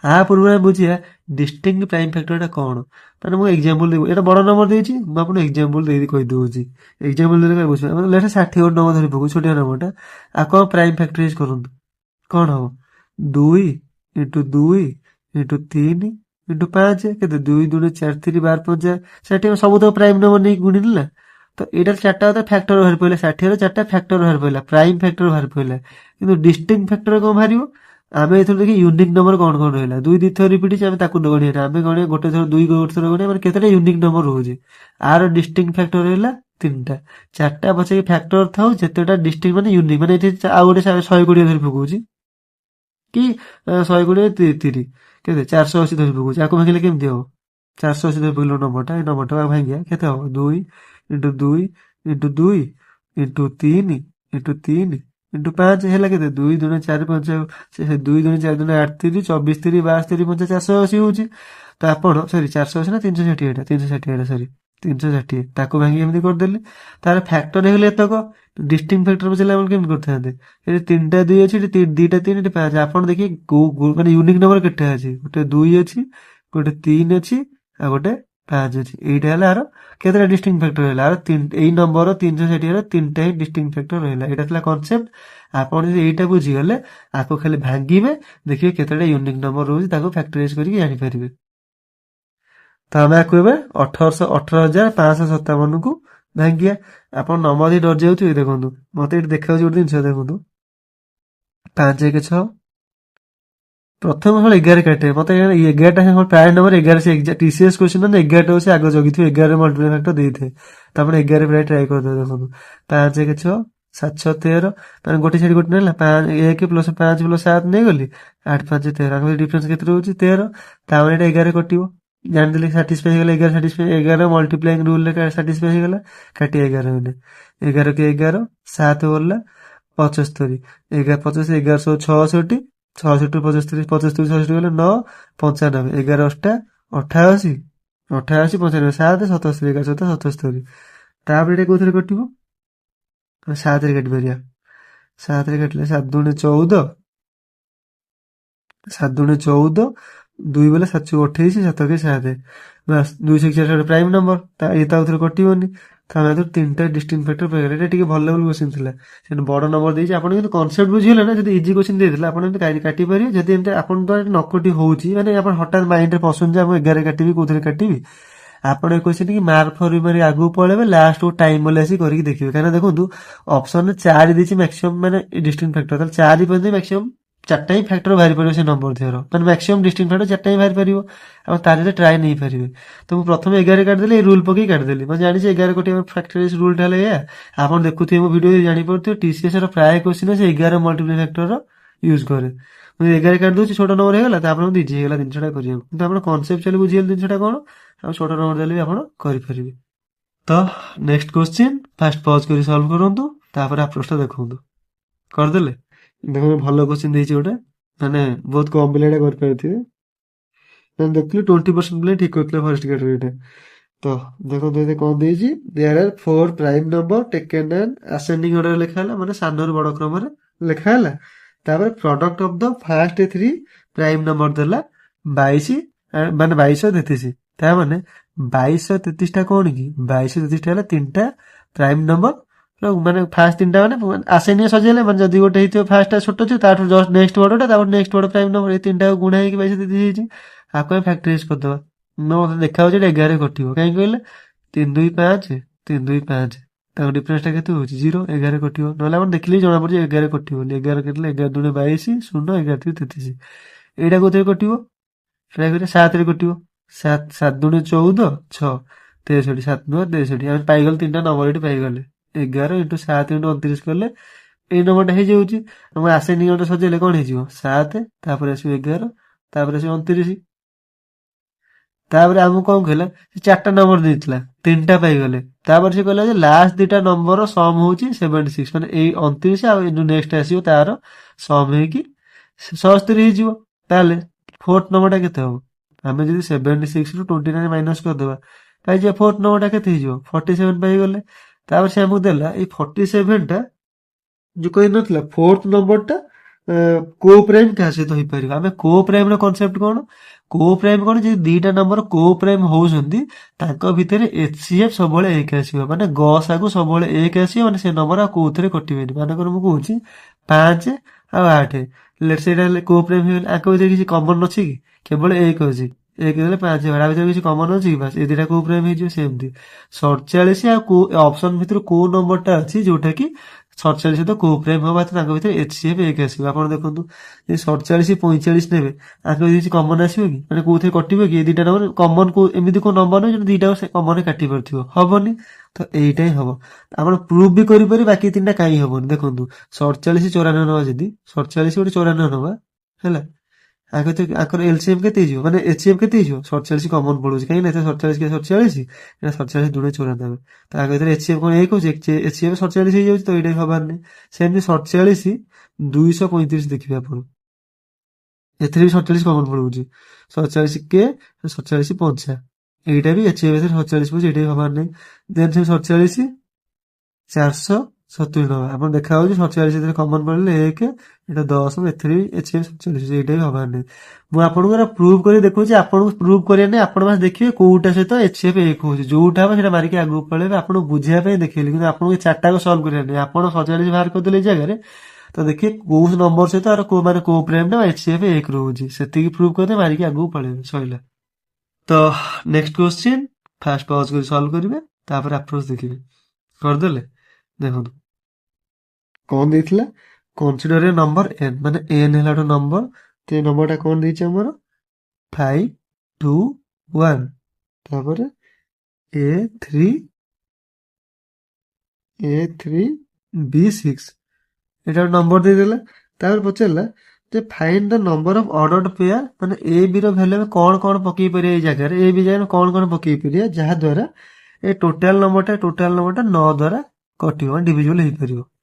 ଆ ପୂର୍ବରୁ ଆମେ ବୁଝିବା ଡିଷ୍ଟିଙ୍କ୍ଟ ପ୍ରାଇମ୍ ଫ୍ୟାକ୍ଟରଟା କ'ଣ। ମାନେ ମୁଁ ଏକ୍ଜାମ୍ପଲ ଦେବି, ଏଇଟା ବଡ଼ ନମ୍ବର ଦେଇଛି, ମୁଁ ଆପଣଙ୍କୁ ଏକ୍ଜାମ୍ପଲ ଦେଇକି କହିଦେଉଛି। ଏକ୍ଜାମ୍ପଲ ଦେଲେ ବୁଝିବା, ମାନେ ଲେଖା 60 ଗୋଟେ ନମ୍ବର ଧରି ପକଉ, ଛୋଟିଆ ନମ୍ବରଟା, ଆକୁ କ'ଣ ପ୍ରାଇମ୍ ଫ୍ୟାକ୍ଟରାଇଜ କରନ୍ତୁ, କ'ଣ ହବ 2 × 2 × 3 × 5, କେତେ 2 × 2 = 4, 3 ବାର 5 60। ସବୁ ତ ପ୍ରାଇମ୍ ନମ୍ବର ନେଇକି ଗୁଣିଲି ନା, ତ ଏଇଟା 4ଟା କଥା ଫ୍ୟାକ୍ଟର ବାହାରି ପଡ଼ିଲା, 60ର 4ଟା ଫ୍ୟାକ୍ଟର ବାହାରି ପଡ଼ିଲା, ପ୍ରାଇମ୍ ଫ୍ୟାକ୍ଟର ବାହାରି ପଡ଼ିଲା। କିନ୍ତୁ ଡିଷ୍ଟିଙ୍କ୍ଟ ଫ୍ୟାକ୍ଟର କ'ଣ ବାହାରିବ, ଆମେ ଏଥର ଦେଖି ୟୁନିକ୍ ନମ୍ବର କ'ଣ କ'ଣ ରହିଲା। 2 2 ଥର ରିପିଟ୍ ହେଇଛି, ଆମେ ତାକୁ ଗଣିବା, ଆମେ ଗଣିବା ଗୋଟେ ଥର 2 ଗୋଟେ ଥର ଗଣିବା, ମାନେ କେତେଟା ୟୁନିକ୍ ନମ୍ବର ରହୁଛି। ଆର ଡିଷ୍ଟିଙ୍କ୍ଟ ଫ୍ୟାକ୍ଟର ରହିଲା 3ଟା, 4ଟା ପଛେ ଫ୍ୟାକ୍ଟର ଥାଉ, ଯେତେଟା ଡିଷ୍ଟିଙ୍କ୍ଟ ମାନେ ୟୁନିକ୍, ମାନେ ଏଠି ଆଉ ଗୋଟେ 120 ଧରି ପକଉଛି, କି 120 30 କେତେ 480 ଧରି ପକଉଛି। ଆକୁ ଭାଙ୍ଗିଲେ କେମିତି ହବ, 480 ଧରି ପକେଇଲ ନମ୍ବରଟା, ଏଇ ନମ୍ବରଟା ଭାଙ୍ଗିବା, କେତେ ହବ 2 × 2 × 2 × 2 × 3 × 3 इंटू 5 ହେଲା କେତେ 2 2 4 5 2 2 4 2 8 3 24 3 62 5 480 ହଉଛି। ତ ଆପଣ ସରି 480 ନା 360 ଏଇଟା 360 ଏଇଟା ସରି 360 ତାକୁ ଭାଙ୍ଗି ଏମିତି କରିଦେଲେ ତାର ଫ୍ୟାକ୍ଟର ହେଇଗଲେ ଏତକ ଡିଷ୍ଟିଙ୍ଗ ଫ୍ୟାକ୍ଟର ପଚାରିଲେ ଆପଣ କେମିତି କରିଥାନ୍ତେ ଏଠି 3ଟା 2 ଅଛି ଏଠି 2ଟା 3 ଏଠି 5 ଆପଣ ଦେଖିବେ ମାନେ ୟୁନିକ୍ ନମ୍ବର କେତେ ଅଛି ଗୋଟେ 2 ଅଛି ଗୋଟେ 3 ଅଛି ଆଉ ଗୋଟେ 5 ଅଛି ଏଇଟା ହେଲା ଆର କେତେଟା ଡିଷ୍ଟିଙ୍ଗ ଫ୍ୟାକ୍ଟର ହେଲା ଆର ଏଇ ନମ୍ବର 360 ର 3ଟା ହିଁ ଡିଷ୍ଟିଙ୍ଗ ଫ୍ୟାକ୍ଟର ରହିଲା ଏଇଟା ଥିଲା କନସେପ୍ଟ। ଆପଣ ଯଦି ଏଇଟା ବୁଝିଗଲେ ଆକୁ ଖାଲି ଭାଙ୍ଗିବେ ଦେଖିବେ କେତେଟା ୟୁନିକ୍ ନମ୍ବର ରହୁଛି ତାକୁ ଫ୍ୟାକ୍ଟରାଇଜ କରିକି ଜାଣିପାରିବେ। ତ ଆମେ ଆକୁ ଏବେ 18,557 କୁ ଭାଙ୍ଗିବା। ଆପଣ ନମ୍ବର ଦେଇ ଡରି ଯାଉଥିବେ ଦେଖନ୍ତୁ ମତେ ଏଠି ଦେଖାଉଛି ଗୋଟେ ଜିନିଷ ଦେଖନ୍ତୁ 5 1 6 ପ୍ରଥମ ହଳ 11 କାଟେ ମତେ 11ଟା ପ୍ରାୟ ନମ୍ବର 11 TCS କ୍ୱେଶ୍ଚିନ୍ ମାନେ 11ଟା ହଉଛି ଆଗ ଜଗିଥିବେ 11 ମଲ୍ଟିପ୍ଲାଇ ଫ୍ୟାକ୍ଟର ଦେଇଥାଏ ତ ଆପଣ 11 ପ୍ରାୟ ଟ୍ରାଏ କରିଦେବେ ଦେଖନ୍ତୁ 5 1 6 7 6 13 ମାନେ ଗୋଟେ ଛାଡି ଗୋଟେ ନେଲା 1 ପ୍ଲସ୍ 5 ପ୍ଲସ୍ 7 ନେଇଗଲି 8 5 13 ଆଗ ଡିଫରେନ୍ସ କେତେ ରହୁଛି 13 ତାପରେ ଏଇଟା 11 କଟିବ ଜାଣିଦେଲେ ସାଟିସ୍ଫାଇ ହେଇଗଲା 11 ସାଟିସ୍ଫାଇ 11 ମଲ୍ଟିପ୍ଲାଇଂ ରୁଲରେ ସାଟିସ୍ଫାଇ ହେଇଗଲା କାଟି 11 ମାନେ 11 କି 11 7 ଗଲା 75 11 50 11 66 66 75 75 66 ଗଲେ 9 95 11 8 88 88 95 7 77 11 7 77 ତାପରେ ଏଇଟା କୋଉଥିରେ କଟିବ 7 ରେ କାଟିପାରିବା 7 ରେ କାଟିଲେ 7 ଦୁଣେ 14 7 ଦୁଣେ 14 2 ବୋଲେ 7 28 7 के 7 ବାସ୍ 261 ପ୍ରାଇମ ନମ୍ବର ଇଏ ତା ଭିତରେ କଟିବନି ତା ଭିତରେ 3ଟା ଡିଷ୍ଟିଙ୍ଗ ଫ୍ୟାକ୍ଟର ପାଇଗଲେ ଏଟା ଟିକେ ଭଲ ଲେଭେଲ କ୍ୱେଶ୍ଚିନ୍ ଥିଲା ସେଠି ବଡ ନମ୍ବର ଦେଇଛି ଆପଣ କିନ୍ତୁ କନସେପ୍ଟ ବୁଝିଗଲେ ନା ଯଦି ଇଜି କ୍ୱେଶ୍ଚିନ୍ ଦେଇଥିଲା ଆପଣ ଏମିତି କାଟି ପାରିବେ ଯଦି ଏମିତି ଆପଣ ଦ୍ୱାରା ନ କଟି ହଉଛି ମାନେ ଆପଣ ହଠାତ୍ ମାଇଣ୍ଡରେ ପଶୁନି ଯେ ମୁଁ 11 କାଟିବି କୋଉଥିରେ କାଟିବି ଆପଣ ଏ କ୍ୱେଶ୍ଚିନ୍ କି ମାର୍କ ଫର ମାରି ଆଗକୁ ପଳେଇବେ ଲାଷ୍ଟକୁ ଟାଇମ ବୋଲେ ଆସି କରିକି ଦେଖିବେ କାହିଁକିନା ଦେଖନ୍ତୁ ଅପସନରେ 4 ଦେଇଛି ମ୍ୟାକ୍ସିମମ୍ ମାନେ ଡିଷ୍ଟିଙ୍ଗ ଫ୍ୟାକ୍ଟର ତାହେଲେ 4 ପର୍ଯ୍ୟନ୍ତ ମ୍ୟାକ୍ସିମମ୍ 4ଟା ହିଁ ଫ୍ୟାକ୍ଟର ବାହାରି ପାରିବ ସେ ନମ୍ବର ଦେହର ମାନେ ମ୍ୟାକ୍ସିମମ୍ ଡିଷ୍ଟିଙ୍ଗ ଫ୍ୟାକ୍ଟର 4ଟା ହିଁ ବାହାରି ପାରିବ ଆଉ ତା ଦେହରେ ଟ୍ରାଏ ନେଇପାରିବେ ତ ମୁଁ ପ୍ରଥମେ 11 କାଟିଦେଲି ଏଇ ରୁଲ ପକେଇ କାଟିଦେଲି ମୁଁ ଜାଣିଛି 11 କୋଟି ଫ୍ୟାକ୍ଟରାଇଜ ରୁଲଟା ହେଲା ଏଇଆ ଆପଣ ଦେଖୁଥିବେ ମୋ ଭିଡ଼ିଓ ଜାଣିପାରୁଥିବେ TCS ର ପ୍ରାୟ କ୍ୱେଶ୍ଚିନ୍ ସେ 11 ମଲ୍ଟିପ୍ଲାଇ ଫ୍ୟାକ୍ଟର ୟୁଜ୍ କରେ ମୁଁ 11 କାଟି ଦଉଛି ଛୋଟ ନମ୍ବର ହେଇଗଲା ତାପରେ ମୋତେ ଇଜି ହେଇଗଲା ଜିନିଷଟା କରିବାକୁ କିନ୍ତୁ ଆପଣ କନସେପ୍ଚୁଆଲି ବୁଝିଗଲେ ଜିନିଷଟା କ'ଣ ଆଉ ଛୋଟ ନମ୍ବର ଦେଲେ ବି ଆପଣ କରିପାରିବେ। ତ ନେକ୍ସଟ କ୍ୱେଶ୍ଚିନ୍ ଫାଷ୍ଟ ପଜ୍ କରି ସଲ୍ଭ କରନ୍ତୁ ତାପରେ ଆପ୍ରୋଚଟା ଦେଖନ୍ତୁ କରିଦେଲେ ଦେଖନ୍ତୁ ଭଲ କ୍ୱେଶ୍ଚିନ୍ ଦେଇଛି ଗୋଟେ ମାନେ ବହୁତ କମ୍ ପିଲା ଏଇଟା କରିପାରିଥିବେ ଦେଖିଲି 20% ପିଲା ଠିକ୍ କରିଥିଲେ ଫରେଷ୍ଟ କ୍ୟାଟେଗୋରୀଟା ତ ଦେଖନ୍ତୁ ଏତେ କ'ଣ ଦେଇଛି there are 4 prime number taken in ascending order ଲେଖା ହେଲା ମାନେ ସାନରୁ ବଡ଼ କ୍ରମରେ ଲେଖା ହେଲା ତାପରେ product of the first 3 prime number ଦେଲା 22 ମାନେ 2233 ତା ମାନେ 2233ଟା କ'ଣ କି 2233ଟା ହେଲା 3ଟା ପ୍ରାଇମ୍ ନମ୍ବର ମାନେ ଫାଷ୍ଟ 3ଟା ମାନେ ଆସେଣ୍ଡିଂ ସଜେଇଲେ ମାନେ ଯଦି ଗୋଟେ ହେଇଥିବ ଫାଷ୍ଟଟା ଛୋଟ ଥିବ ତାଠୁ ଜଷ୍ଟ ନେକ୍ସଟ ବଡ଼ଟା ତାପରେ ନେକ୍ସଟ ବଡ଼ ପ୍ରାଇମ୍ ନମ୍ବର ଏଇ 3ଟାକୁ ଗୁଣା ହେଇକି 2233 ହେଇଛି ଆକୁ ଆମେ ଫ୍ୟାକ୍ଟରାଇଜ କରିଦେବା ମୋତେ ଦେଖାଯାଉଛି ଏଇଟା 11 କଟିବ କାହିଁକି କହିଲେ 3 2 5 3 2 5 ତାଙ୍କ ଡିଫରେନ୍ସଟା କେତେ ହେଉଛି 0 11 କଟିବ ନହେଲେ ଆପଣ ଦେଖିଲେ ଜଣାପଡ଼ୁଛି 11 କଟିବ ବୋଲି 11 କେତେ 11 ଦୁଣେ 22 0 11 33 ଏଇଟା କୋଉଥିରେ କଟିବ ଟ୍ରାଏ କରିବା 7ରେ କଟିବ 7 ଦୁଣେ 14 6 63 7 9 63 ଆମେ ପାଇଗଲେ 3ଟା ନମ୍ବର ଏଠି ପାଇଗଲେ 11 × 7 × 29 କଲେ ଏଇ ନମ୍ବରଟା ହେଇଯାଉଛି ଆମ ଆସେଣ୍ଡିଂ ଅର୍ଡର ସଜେଇଲେ କ'ଣ ହେଇଯିବ 7 ତାପରେ ଆସିବ 11 ତାପରେ ଆସିବ 29 ତାପରେ ଆମକୁ କ'ଣ କହିଲା ସେ 4ଟା ନମ୍ବର ଦେଇଥିଲା 3ଟା ପାଇଗଲେ ତାପରେ ସେ କହିଲା ଯେ ଲାଷ୍ଟ 2ଟା ନମ୍ବର ସମ୍ ହେଉଛି 76 ମାନେ ଏଇ 29 ଆଉ ଯୋଉ ନେକ୍ସଟ ଆସିବ ତାର ସମ୍ ହେଇକି 77 ହେଇଯିବ ତାହେଲେ ଫୋର୍ଥ ନମ୍ବରଟା କେତେ ହବ ଆମେ ଯଦି 76 ରୁ 29 ମାଇନସ୍ କରିଦେବା ପାଇଯିବା ଫୋର୍ଥ ନମ୍ବରଟା କେତେ ହେଇଯିବ 47 ପାଇଗଲେ ତାପରେ ସେ ଆମକୁ ଦେଲା ଏଇ 47ଟା ଯୋଉ କହିନଥିଲା ଫୋର୍ଥ ନମ୍ବରଟା କୋ ପ୍ରାଇମ୍ କାହା ସହିତ ହେଇପାରିବ ଆମେ କୋ ପ୍ରାଇମ୍ର କନସେପ୍ଟ କ'ଣ କୋ ପ୍ରାଇମ୍ କ'ଣ ଯଦି 2ଟା ନମ୍ବର କୋ ପ୍ରାଇମ୍ ହଉଛନ୍ତି ତାଙ୍କ ଭିତରେ HCF ସବୁବେଳେ 1 ଆସିବ ମାନେ ଗସାକୁ ସବୁବେଳେ 1 ଆସିବ ମାନେ ସେ ନମ୍ବର ଆଉ କୋଉଥିରେ କଟିବେନି ମାନେକର ମୁଁ କହୁଛି 5 ଆଉ 8 ସେଇଟା ହେଲେ କୋ ପ୍ରାଇମ୍ ହେଇଗଲେ ଆଙ୍କ ଭିତରେ କିଛି କମନ ଅଛି କି କେବଳ 1 ଅଛି 1 ଦେଲେ 5 ଆ ଭିତରେ କିଛି କମନ ଅଛି କି ବାସ୍ ଏ ଦୁଇଟା କୋ ପ୍ରାଇମ୍ ହେଇଯିବ ସେମିତି 47 ଆଉ କୋଉ ଅପସନ୍ ଭିତରୁ କୋଉ ନମ୍ବରଟା ଅଛି ଯୋଉଟା କି 47 ସହିତ କୋ ପ୍ରାଇମ୍ ହବା ତାଙ୍କ ଭିତରେ HCF 1 ଆସିବ ଆପଣ ଦେଖନ୍ତୁ ଯଦି 47 45 ନେବେ ଆଙ୍କ ଭିତରେ କିଛି କମନ ଆସିବ କି ମାନେ କୋଉଥିରେ କଟିବ କି ଏ ଦୁଇଟା ନମ୍ବର କମନ କୋଉ ଏମିତି କୋଉ ନମ୍ବର ନୁହେଁ ଯୋଉଟା ଦୁଇଟା କମନରେ କାଟି ପାରୁଥିବ ହବନି ତ ଏଇଟା ହିଁ ହବ ଆପଣ ପ୍ରୁଭ୍ ବି କରିପାରିବେ ବାକି 3ଟା କାହିଁ ହବନି ଦେଖନ୍ତୁ 47 94 ନେବା ଯଦି 47 ଗୋଟେ 94 ନେବା ହେଲା ଆଙ୍କର ଏଲସିଏମ୍ କେତେ ହେଇଯିବ ମାନେ ଏଚସିଏଫ୍ କେତେ ହେଇଯିବ 47 କମନ ପଡୁଛି କାହିଁକି ନା ଏତେ 47 କେ 47 ଏଟା 47 ଦୁणे 94 ତ ଆଗ ଭିତରେ ଏଚସିଏଫ୍ କଣ 1 ହଉଛି ଏଚସିଏଫ୍ 47 ହେଇଯାଉଛି ତ ଏଇଟା ବି ହବାର ନାହିଁ ସେମିତି 47 235 ଦେଖିବେ ଆପଣ ଏଥିରେ ବି 47 କମନ ପଡୁଛି 47 କେ 47 ପଞ୍ଚା ଏଇଟା ବି ଏଚସିଏଫ୍ 47 ପଡୁଛି ଏଇଟା ବି ହବାର ନାହିଁ ଦେନ୍ ସେ 47 470 ଟଙ୍କା ଆପଣ ଦେଖା ହଉଛି 47 ଏଥିରେ କମନ ପଡିଲେ 1 ଏଟା 10 ଏଥିରେ ବି ଏଚସିଏଫ୍ 47 ଏଇଟା ବି ହବାର ନାହିଁ ମୁଁ ଆପଣଙ୍କୁ ପ୍ରୁଭ୍ କରି ଦେଖୁଛି ଆପଣଙ୍କୁ ପ୍ରୁଭ୍ କରିବା ନାହିଁ ଆପଣ ବାସ୍ ଦେଖିବେ କୋଉଟା ସହିତ ଏଚସିଏଫ୍ 1 ହଉଛି ଯୋଉଟା ହବ ସେଟା ମାରିକି ଆଗକୁ ପଳେଇବେ ଆପଣଙ୍କୁ ବୁଝିବା ପାଇଁ ଦେଖେଇଲି କିନ୍ତୁ ଆପଣଙ୍କୁ ଚାରିଟାକୁ ସଲ୍ଭ କରିବା ନାହିଁ ଆପଣ 47 ବାହାର କରିଦେଲେ ଏଇ ଜାଗାରେ ତ ଦେଖିବେ କୋଉ ନମ୍ବର ସହିତ ଆର କୋଉ ପ୍ରେମଟା ଏଚସିଏଫ୍ 1 ରହୁଛି ସେତିକି ପ୍ରୁଭ୍ କରିଦେବେ ମାରିକି ଆଗକୁ ପଳେଇବେ ସଇଲା ତ ନେକ୍ସଟ କ୍ୱେଶ୍ଚିନ୍ ଫାଷ୍ଟ ପଜ କରି ସଲ୍ଭ କରିବେ ତାପରେ ଆପ୍ରୋଚ ଦେଖିବେ କରିଦେଲେ ଦେଖନ୍ତୁ କଣ ଦେଇଥିଲା କନସିଡର ଏ ନମ୍ବର n ମାନେ n ହେଲା ଗୋଟେ ନମ୍ବର ତ ଏ ନମ୍ବରଟା କଣ ଦେଇଛି ଆମର 5 2 1 ତାପରେ A3B6 এটা ଗୋଟେ ନମ୍ବର ଦେଇଦେଲା ତାପରେ ପଚାରିଲା ଯେ find the number of ordered pair ମାନେ ଏ ବି ର ଭ୍ୟାଲୁ ଆମେ କଣ କଣ ପକେଇ ପାରିବା ଏଇ ଜାଗାରେ ଏ ବି ଜାଗାରେ କଣ କଣ ପକେଇ ପାରିବା ଯାହା ଦ୍ୱାରା ଏ ଟୋଟାଲ ନମ୍ବରଟା 9 ଦ୍ୱାରା କଟିବ ମାନେ ଡିଭିଜିବଲ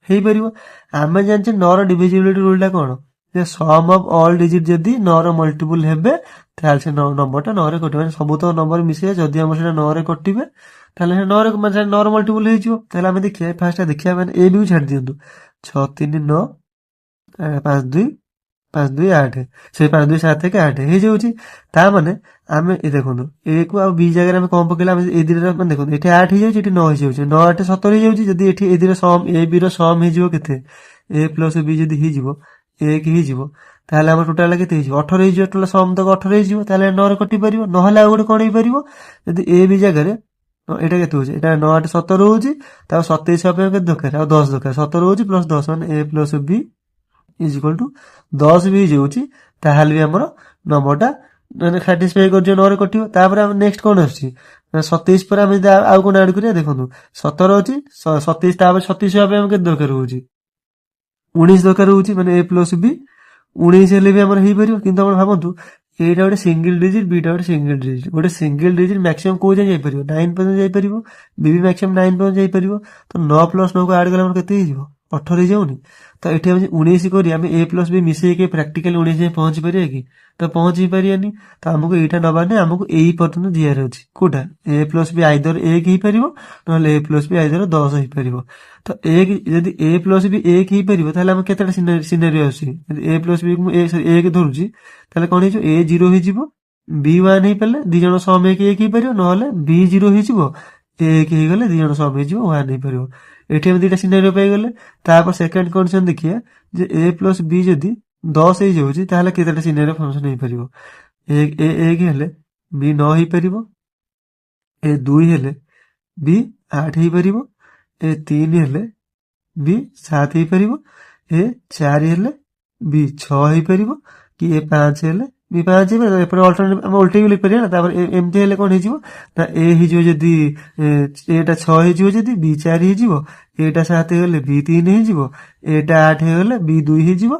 ହେଇପାରିବ ଆମେ ଜାଣିଛେ 9 ର ଡିଭିଜିବିଲିଟି ରୁଲଟା କଣ ଯେ ସମ୍ ଅଫ ଅଲ୍ ଡିଜିଟ୍ ଯଦି 9 ର ମଲ୍ଟିପୁଲ ହେବେ ତାହେଲେ ସେ ନମ୍ବରଟା 9 ରେ କଟିବ ମାନେ ସବୁ ତ ନମ୍ବର ମିଶିବେ ଯଦି ଆମର ସେଟା 9 ରେ କଟିବେ ତାହେଲେ ସେ 9 ରେ ମାନେ 9 ର ମଲ୍ଟିପୁଲ ହେଇଯିବ ତାହେଲେ ଆମେ ଦେଖିବା ଫାର୍ଷ୍ଟ ଦେଖିବା ମାନେ ଏ ବି କୁ ଛାଡି ଦିଅନ୍ତୁ 6 3 9 5 2 5 2 8 ସେ 5 2 7 1 8 ହେଇଯାଉଛି ତା ମାନେ ଆମେ ଏ ଦେଖନ୍ତୁ ଏ କୁ ଆଉ ବି ଜାଗାରେ ଆମେ କଣ ପକେଇଲେ ଆମେ ଏ ଦିଟା ମାନେ ଦେଖନ୍ତୁ ଏଠି 8 ହେଇଯାଉଛି ଏଠି 9 ହେଇଯାଉଛି 9 8 17 ହେଇଯାଉଛି ଯଦି ଏଠି ଏ ଦିଟା ସମ୍ ଏ ବି ର ସମ୍ ହେଇଯିବ କେତେ ଏ ପ୍ଲସ ବି ଯଦି ହେଇଯିବ 1 ହେଇଯିବ ତାହେଲେ ଆମର ଟୋଟାଲ କେତେ ହେଇଯିବ 18 ହେଇଯିବ ଟୋଟାଲ ସମ୍ ତକ 18 ହେଇଯିବ ତାହେଲେ 9 ରେ କଟି ପାରିବ ନହେଲେ ଆଉ ଗୋଟେ କଣ ହେଇପାରିବ ଯଦି ଏ ବି ଜାଗାରେ ଏଟା କେତେ ହଉଛି ଏଟା 9 8 17 ହଉଛି ତାପରେ 27 ହବା ପାଇଁ କେତେ ଦରକାର ଆଉ 10 ଦରକାର 17 ହଉଛି ପ୍ଲସ 10 ମାନେ a plus b is equal two 10 ବି ହେଇଯାଉଛି ତାହେଲେ ବି ଆମର ନମ୍ବରଟା ମାନେ ସାଟିସ୍ଫାଇ କରିଯିବ 9 ରେ କଟିବ ତାପରେ ଆମେ ନେକ୍ସଟ କଣ ଆସୁଛି 27 ପରେ ଆମେ ଯଦି ଆଉ କଣ ଆଡ କରିବା ଦେଖନ୍ତୁ 17 ଅଛି 27 ତାପରେ 37 ହବା ପାଇଁ ଆମେ କେତେ ଦରକାର ହଉଛି 19 ଦରକାର ହଉଛି ମାନେ a ପ୍ଲସ b 19 ହେଲେ ବି ଆମର ହେଇପାରିବ କିନ୍ତୁ ଆପଣ ଭାବନ୍ତୁ ଏଇଟା ଗୋଟେ ସିଙ୍ଗଲ ଡିଜିଟ୍ ବିଟା ଗୋଟେ ସିଙ୍ଗଲ ଡିଜିଟ୍ ମ୍ୟାକ୍ସିମମ୍ କୋଉ ଯାଏଁ ଯାଇପାରିବ 9 ପର୍ଯ୍ୟନ୍ତ ଯାଇପାରିବ ବି ମ୍ୟାକ୍ସିମମ୍ 9 ପର୍ଯ୍ୟନ୍ତ ଯାଇପାରିବ ତ 9 ପ୍ଲସ 9 କୁ ଆଡ କଲେ ଆମର କେତେ ହେଇଯିବ 18 ହେଇଯାଉନି ତ ଏଠି ଆମେ 19 କରି ଆମେ a ପ୍ଲସ b ମିଶେଇକି ପ୍ରାକ୍ଟିକାଲି 19 ଯାଏଁ ପହଞ୍ଚି ପାରିବା କି ତ ପହଞ୍ଚି ପାରିବାନି ତ ଆମକୁ ଏଇଟା ନବାର ନାହିଁ ଆମକୁ ଏଇ ପର୍ଯ୍ୟନ୍ତ ଯିବାର ଅଛି କୋଉଟା a ପ୍ଲସ b ଆଇଦର 1 ହେଇପାରିବ ନହେଲେ a ପ୍ଲସ b ଆଇଦର 10 ହେଇପାରିବ ତ ଯଦି a ପ୍ଲସ b 1 ହେଇପାରିବ ତାହେଲେ ଆମେ କେତେଟା ସିନାରିଓ ଆସୁଛି ଯଦି a ପ୍ଲସ b କୁ ମୁଁ 1 ଧରୁଛି ତାହେଲେ କଣ ହେଇଯିବ a 0 ହେଇଯିବ b 1 ହେଇପାରିଲେ ଦି ଜଣ ସମ 1 ହେଇପାରିବ ନହେଲେ b 0 ହେଇଯିବ a 1 ହେଇଗଲେ ଦି ଜଣ ସମ ହେଇଯିବ 1 ହେଇପାରିବ ଏଠି ଆମେ ଦିଟା ସିନାରିଓ ପାଇଗଲେ ତାପରେ ସେକେଣ୍ଡ କଣ୍ଡିସନ ଦେଖିବା ଯେ a ପ୍ଲସ b ଯଦି 10 ହେଇଯାଉଛି ତାହେଲେ କେତେଟା ସିନାରିଓ ଫଙ୍କସନ ହେଇପାରିବ a 1 ହେଲେ b 9 ହେଇପାରିବ a 2 ହେଲେ b 8 ହେଇପାରିବ a 3 ହେଲେ b 7 ହେଇପାରିବ a 4 ହେଲେ b 6 ହେଇପାରିବ କି a 5 ହେଲେ b 5 ହେଇପାରିବ ଏପଟେ ଅଲ୍ଟରନେଟିଭ ଆମେ ଓଲଟେଇକି ଲେଖିପାରିବା ନା ତାପରେ ଏମିତି ହେଲେ କଣ ହେଇଯିବ ନା a ହେଇଯିବ ଯଦି ଏଟା 6 ହେଇଯିବ ଯଦି b 4 ହେଇଯିବ ଏଟା 7 ହେଇଗଲେ b 3 ହେଇଯିବ ଏଟା 8 ହେଇଗଲେ b 2 ହେଇଯିବ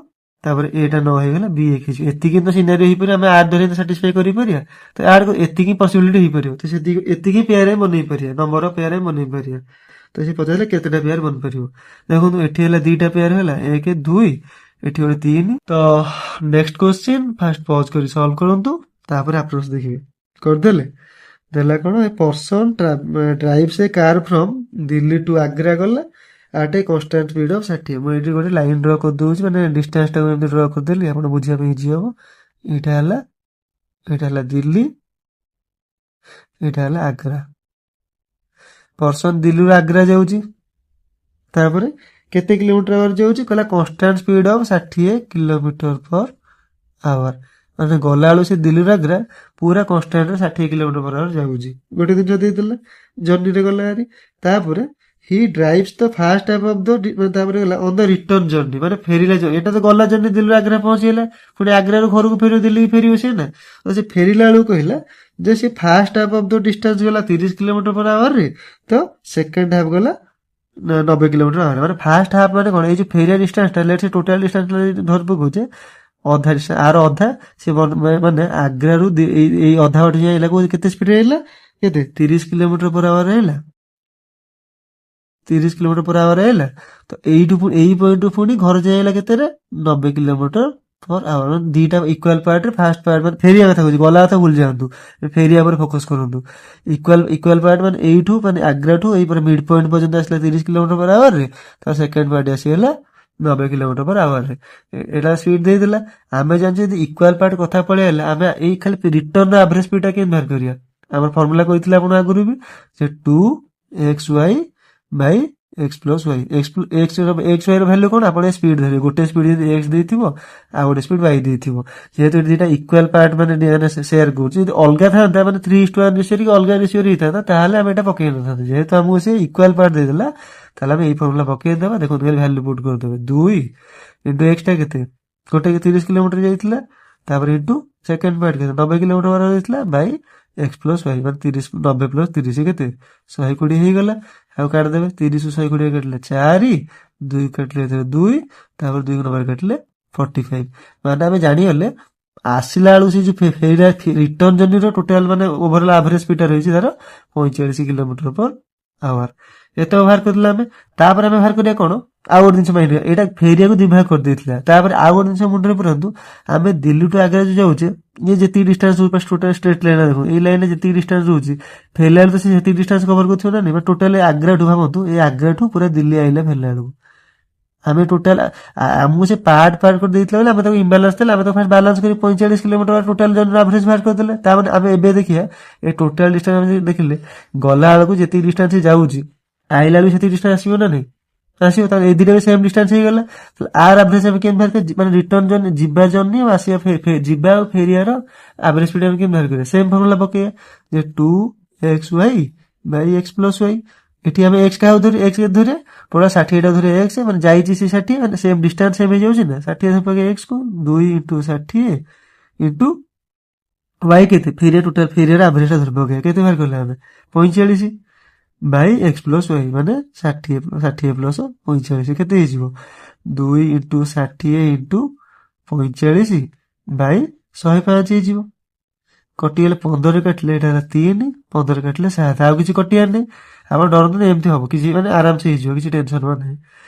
ତାପରେ ଏଟା 9 ହେଇଗଲେ b 1 ହେଇଯିବ ଏତିକି ତ ସିନାରିଓ ହେଇପାରିବ ଆମେ ଆଡ ଧରି ସାଟିସ୍ଫାଇ କରିପାରିବା ତ ଆଡ ଏତିକି ପସିବିଲିଟି ହେଇପାରିବ ତ ସେତିକି ଏତିକି ପେୟାର ବନେଇ ପାରିବା ନମ୍ବର ଅଫ ପେୟାର ବନେଇ ପାରିବା ତ ସେ ପଚାରିଲେ କେତେଟା ପେୟାର ବନିପାରିବ ଦେଖନ୍ତୁ ଏଠି ହେଲା ଦିଟା ପେୟାର ହେଲା 1 2 ଏଠି ଗୋଟେ 3 ତ ନେକ୍ସଟ କ୍ୱେଶ୍ଚିନ୍ ଫାଷ୍ଟ ପଜ କରି ସଲ୍ଭ କରନ୍ତୁ ତାପରେ ଆପ୍ରୋଚ ଦେଖିବେ କରିଦେଲେ ଦେଲା କଣ a person drives a car from Delhi to Agra ଗଲା at a constant speed of 60 ମୁଁ ଏଠି ଗୋଟେ ଲାଇନ ଡ୍ର କରିଦଉଛି ମାନେ ଡିଷ୍ଟାନ୍ସ ଟାକୁ ଏମିତି ଡ୍ର କରିଦେଲି ଆପଣ ବୁଝିବା ପାଇଁ ଇଜି ହବ ଏଇଟା ହେଲା ଦିଲ୍ଲୀ ଏଇଟା ହେଲା ଆଗ୍ରା ପର୍ସନ ଦିଲ୍ଲୀରୁ ଆଗ୍ରା ଯାଉଛି ତାପରେ କେତେ କିଲୋମିଟର ଆୱାର ଯାଉଛି କହିଲା constant speed of 60 kilometre per hour ମାନେ ଗଲାବେଳୁ ସେ ଦିଲ୍ଲୀରୁ ଆଗ୍ରା ପୁରା କନଷ୍ଟାଣ୍ଟ 60 କିଲୋମିଟର ପର ଆୱାର ଯାଉଛି ଗୋଟେ ଜିନିଷ ଦେଇଦେଲା ଜର୍ଣ୍ଣିରେ ଗଲା ହାରି ତାପରେ he drives the first half of the ତାପରେ ଗଲା ଅନ୍ ଦ ରିଟର୍ନ ଜର୍ଣ୍ଣି ମାନେ ଫେରିଲା ଜର୍ଣ୍ଣି ଏଟା ତ ଗଲା ଜର୍ଣ୍ଣି ଦିଲ୍ଲୀରୁ ଆଗ୍ରା ପହଞ୍ଚିଗଲା ପୁଣି ଆଗ୍ରାରୁ ଘରକୁ ଫେରିବ ଦିଲ୍ଲୀ ଫେରିବ ସେ ନା ତ ସେ ଫେରିଲା ବେଳକୁ କହିଲା ଯେ ସେ first half of the distance ଗଲା 30 କିଲୋମିଟର ପର ଆୱାରରେ ତ ସେକେଣ୍ଡ ହାଫ୍ ଗଲା 90 କିଲୋମିଟର ଆୱାର ମାନେ ଫାଷ୍ଟ ହାଫ୍ ମାନେ କଣ ଏଇ ଯୋଉ ଫେରିଆ ଡିଷ୍ଟାନ୍ସ ଟା ଟୋଟାଲ ଡିଷ୍ଟାନ୍ସ ଧରି ପକଉଛେ ଅଧା ଆର ଅଧା ସେ ମାନେ ଆଗ୍ରାରୁ ଏଇ ଅଧା ବାଟ ଯାଇ ଆଇଲା କେତେ ସ୍ପିଡରେ ଆଇଲା, କେତେ 30 କିଲୋମିଟର/ଆୱାର ଆଇଲା, 30 କିଲୋମିଟର/ଆୱାର ଆଇଲା। ତ ଏଇଠୁ ଏଇ ପଏଣ୍ଟରୁ ପୁଣି ଘର ଯାଇ ଆଇଲା କେତେରେ, 90 କିଲୋମିଟର/ଆୱାର। ଦିଟା ଇକ୍ୱାଲ ପାର୍ଟରେ, ଫାର୍ଷ୍ଟ ପାର୍ଟ ମାନେ ଫେରିବା କଥା କହୁଛି, ଗଲା କଥା ଭୁଲି ଯାଆନ୍ତୁ, ଫେରିବା ଉପରେ ଫୋକସ କରନ୍ତୁ। ଇକ୍ୱାଲ ପାର୍ଟ ମାନେ ଏଇଠୁ ମାନେ ଆଗ୍ରାଠୁ ଏଇ ମିଡ ପଏଣ୍ଟ ପର୍ଯ୍ୟନ୍ତ ଆସିଲା 30 କିଲୋମିଟର/ଆୱାରରେ, ତ ସେକେଣ୍ଡ ପାର୍ଟ ଆସିଗଲା 90 କିଲୋମିଟର/ଆୱାରରେ। ଏଇଟା ସ୍ପିଡ ଦେଇଦେଲା। ଆମେ ଜାଣିଛୁ ଯଦି ଇକ୍ୱାଲ ପାର୍ଟ କଥା ପଳେଇ ଆସିଲା, ଆମେ ଏଇ ଖାଲି ରିଟର୍ନ ଆଭରେଜ ସ୍ପିଡ ଟା କେମିତି ବାହାର କରିବା? ଆମର ଫର୍ମୁଲା କହିଥିଲେ ଆପଣ ଆଗରୁ ବି, ଯେ 2xy Bai x plus Y. X Y ର ଭ୍ୟାଲୁ କଣ? ଆପଣ ସ୍ପିଡ ଧରିବେ, ଗୋଟେ ସ୍ପିଡ ଯଦି x ଦେଇଥିବ ଆଉ ଗୋଟେ ସ୍ପିଡ y ଦେଇଥିବ। ଯେହେତୁ ଦିଟା ଇକ୍ୱାଲ ପାର୍ଟ ମାନେ ସେୟାର କରୁଛି, ଯଦି ଅଲଗା ଥାନ୍ତା ମାନେ 3:1 ରେସିଓରେ କି ଅଲଗା ରେସିଓରେ ହେଇଥାନ୍ତା, ତାହେଲେ ଆମେ ଏଟା ପକେଇ ନଥାନ୍ତୁ। ଯେହେତୁ ଆମକୁ ସେ ଇକ୍ୱାଲ ପାର୍ଟ ଦେଇଦେଲା, ତାହେଲେ ଆମେ ଏଇ ଫର୍ମୁଲା ପକେଇଦେବା। ଦେଖନ୍ତୁ ଖାଲି ଭ୍ୟାଲୁ ପୁଟ୍ କରିଦେବେ, 2 ଇଣ୍ଟୁ x ଟା କେତେ, ଗୋଟେ 30 କିଲୋମିଟର ଯାଇଥିଲା, ତାପରେ ଇଣ୍ଟୁ ସେକେଣ୍ଡ ପାର୍ଟ କେତେ 90 କିଲୋମିଟର ଯାଇଥିଲା, ବାଇ x ପ୍ଲସ୍ ୱାଇ, ମାନେ 90 ପ୍ଲସ୍ 30 କେତେ 120 ହେଇଗଲା। ଆଉ କାଟିଦେବେ, 30 ରୁ 120 କାଟିଲେ 4, 2 କାଟିଲେ 2, ତାପରେ 2 କୁ 9 କାଟିଲେ 45। ମାନେ ଆମେ ଜାଣିଗଲେ ଆସିଲା ବେଳକୁ ସେ ଯୋଉ ରିଟର୍ନ ଜର୍ଣ୍ଣିର ଟୋଟାଲ ମାନେ ଓଭରଅଲ୍ ଆଭରେଜ ସ୍ପିଡ ରହିଛି ତାର 45 କିଲୋମିଟର/ଆୱାର। ଏତ ବାହାର କରିଦେଲେ ଆମେ। ତାପରେ ଆମେ ବାହାର କରିବା କଣ, ଆଉ ଗୋଟେ ଜିନିଷ ମାଇଣ୍ଡ, ଏଇଟା ଫେରିବାକୁ ଦି ଭାଗ କରିଦେଇଥିଲା। ତାପରେ ଆଉ ଗୋଟେ ଜିନିଷ ମୁଣ୍ଡରେ ପୁରାନ୍ତୁ, ଆମେ ଦିଲ୍ଲୀ ଟୁ ଆଗ୍ରା ଯୋଉ ଯାଉଛେ, ଇଏ ଯେତିକି ଡିଷ୍ଟାନ୍ସ ରହୁଛି ଟୋଟାଲ ଷ୍ଟ୍ରେଟ୍ ଲାଇନ, ଦେଖୁ ଏଇ ଲାଇନରେ ଯେତିକି ଡିଷ୍ଟାନ୍ସ ରହୁଛି, ଫେରିଲା ବେଳକୁ ସେ ସେତିକି ଡିଷ୍ଟାନ୍ସ କଭର କରୁଥିବ ନା ନାହିଁ। ଟୋଟାଲି ଆଗ୍ରାଠୁ ଭାବନ୍ତୁ, ଏଇ ଆଗ୍ରାଠୁ ପୁରା ଦିଲ୍ଲୀ ଆଇଲା ଫେରିଲା ବେଳକୁ ଆମେ ଟୋଟାଲ ଆମକୁ ସେ ପାର୍ଟ କରି ଦେଇଥିଲା ବୋଲି ଆମେ ତାକୁ ଇମ୍ବାଲାନ୍ସ ଦେଲେ, ଆମେ ତାକୁ ଫାଷ୍ଟ ବାଲାନ୍ସ କରି 45 କିଲୋମିଟର ଟୋଟାଲ ଜର୍ଣ୍ଣିର ଆଭରେଜ ବାହାର କରିଦେଲେ। ତାପରେ ଆମେ ଏବେ ଦେଖିବା ଏ ଟୋଟାଲ ଡିଷ୍ଟାନ୍ସ ଆମେ ଦେଖିଲେ, ଗଲା ବେଳକୁ ଯେତିକି ଡିଷ୍ଟାନ୍ସ ଯାଉଛି, ଆଇଲା ବେଳକୁ ସେତିକି ଡିଷ୍ଟାନ୍ସ ଆସିବ ନା ନାହିଁ, ଆସିବ। ତାହେଲେ ଏ ଦିଟା ବି ସେମ୍ ଡିଷ୍ଟାନ୍ସ ହେଇଗଲା। ଆର ଆଭରେଜ ଆମେ କେମିତି ବାହାର କରିବା, ମାନେ ରିଟର୍ନ ଜର୍ଣ୍ଣି, ଯିବା ଜର୍ଣ୍ଣି ଆଉ ଆସିବା, ଯିବା ଆଉ ଫେରିବାର ଆଭରେଜ ସ୍ପିଡ ଆମେ କେମିତି ବାହାର କରିବା? ସେମ୍ ଫର୍ମୁଲା ପକେଇବା, ଯେ 2xy Bai x plus Y. ଏଠି ଆମେ x କାହାକୁ ଧରି, x ଧରେ ପୁରା 60 ଟା ଧରେ x, ମାନେ ଯାଇଛି ସେ 60, ମାନେ ସେମ୍ ଡିଷ୍ଟାନ୍ସ ସେମ୍ ହେଇଯାଉଛି ନା, 60 ପକେଇ x କୁ 2 ଇଣ୍ଟୁ 60 ଇଣ୍ଟୁ y କେତେ, ଫେରିବା ଟୋଟାଲ ଫେରିବାର ଆଭରେଜ ଟା ଧରି ପକେଇବା, କେତେ ବାହାର କଲେ ଆମେ 45 ବାଇ x ପ୍ଲସ୍ ୱାଇ, ମାନେ 60 ପ୍ଲସ୍ 45 କେତେ ହେଇଯିବ, 2 ଇଣ୍ଟୁ 60 ଇଣ୍ଟୁ 45 ବାଇ 105 ହେଇଯିବ। କଟିଗଲେ 15 କାଟିଲେ ଏଇଟା ହେଲା 3, 15 କାଟିଲେ 7, ଆଉ କିଛି କଟିବାର ନାହିଁ। ଆପଣ ଡରନ୍ତୁନି, ଏମିତି ହବ, କିଛି ମାନେ ଆରାମସେ ହେଇଯିବ, କିଛି ଟେନସନ ନାହିଁ।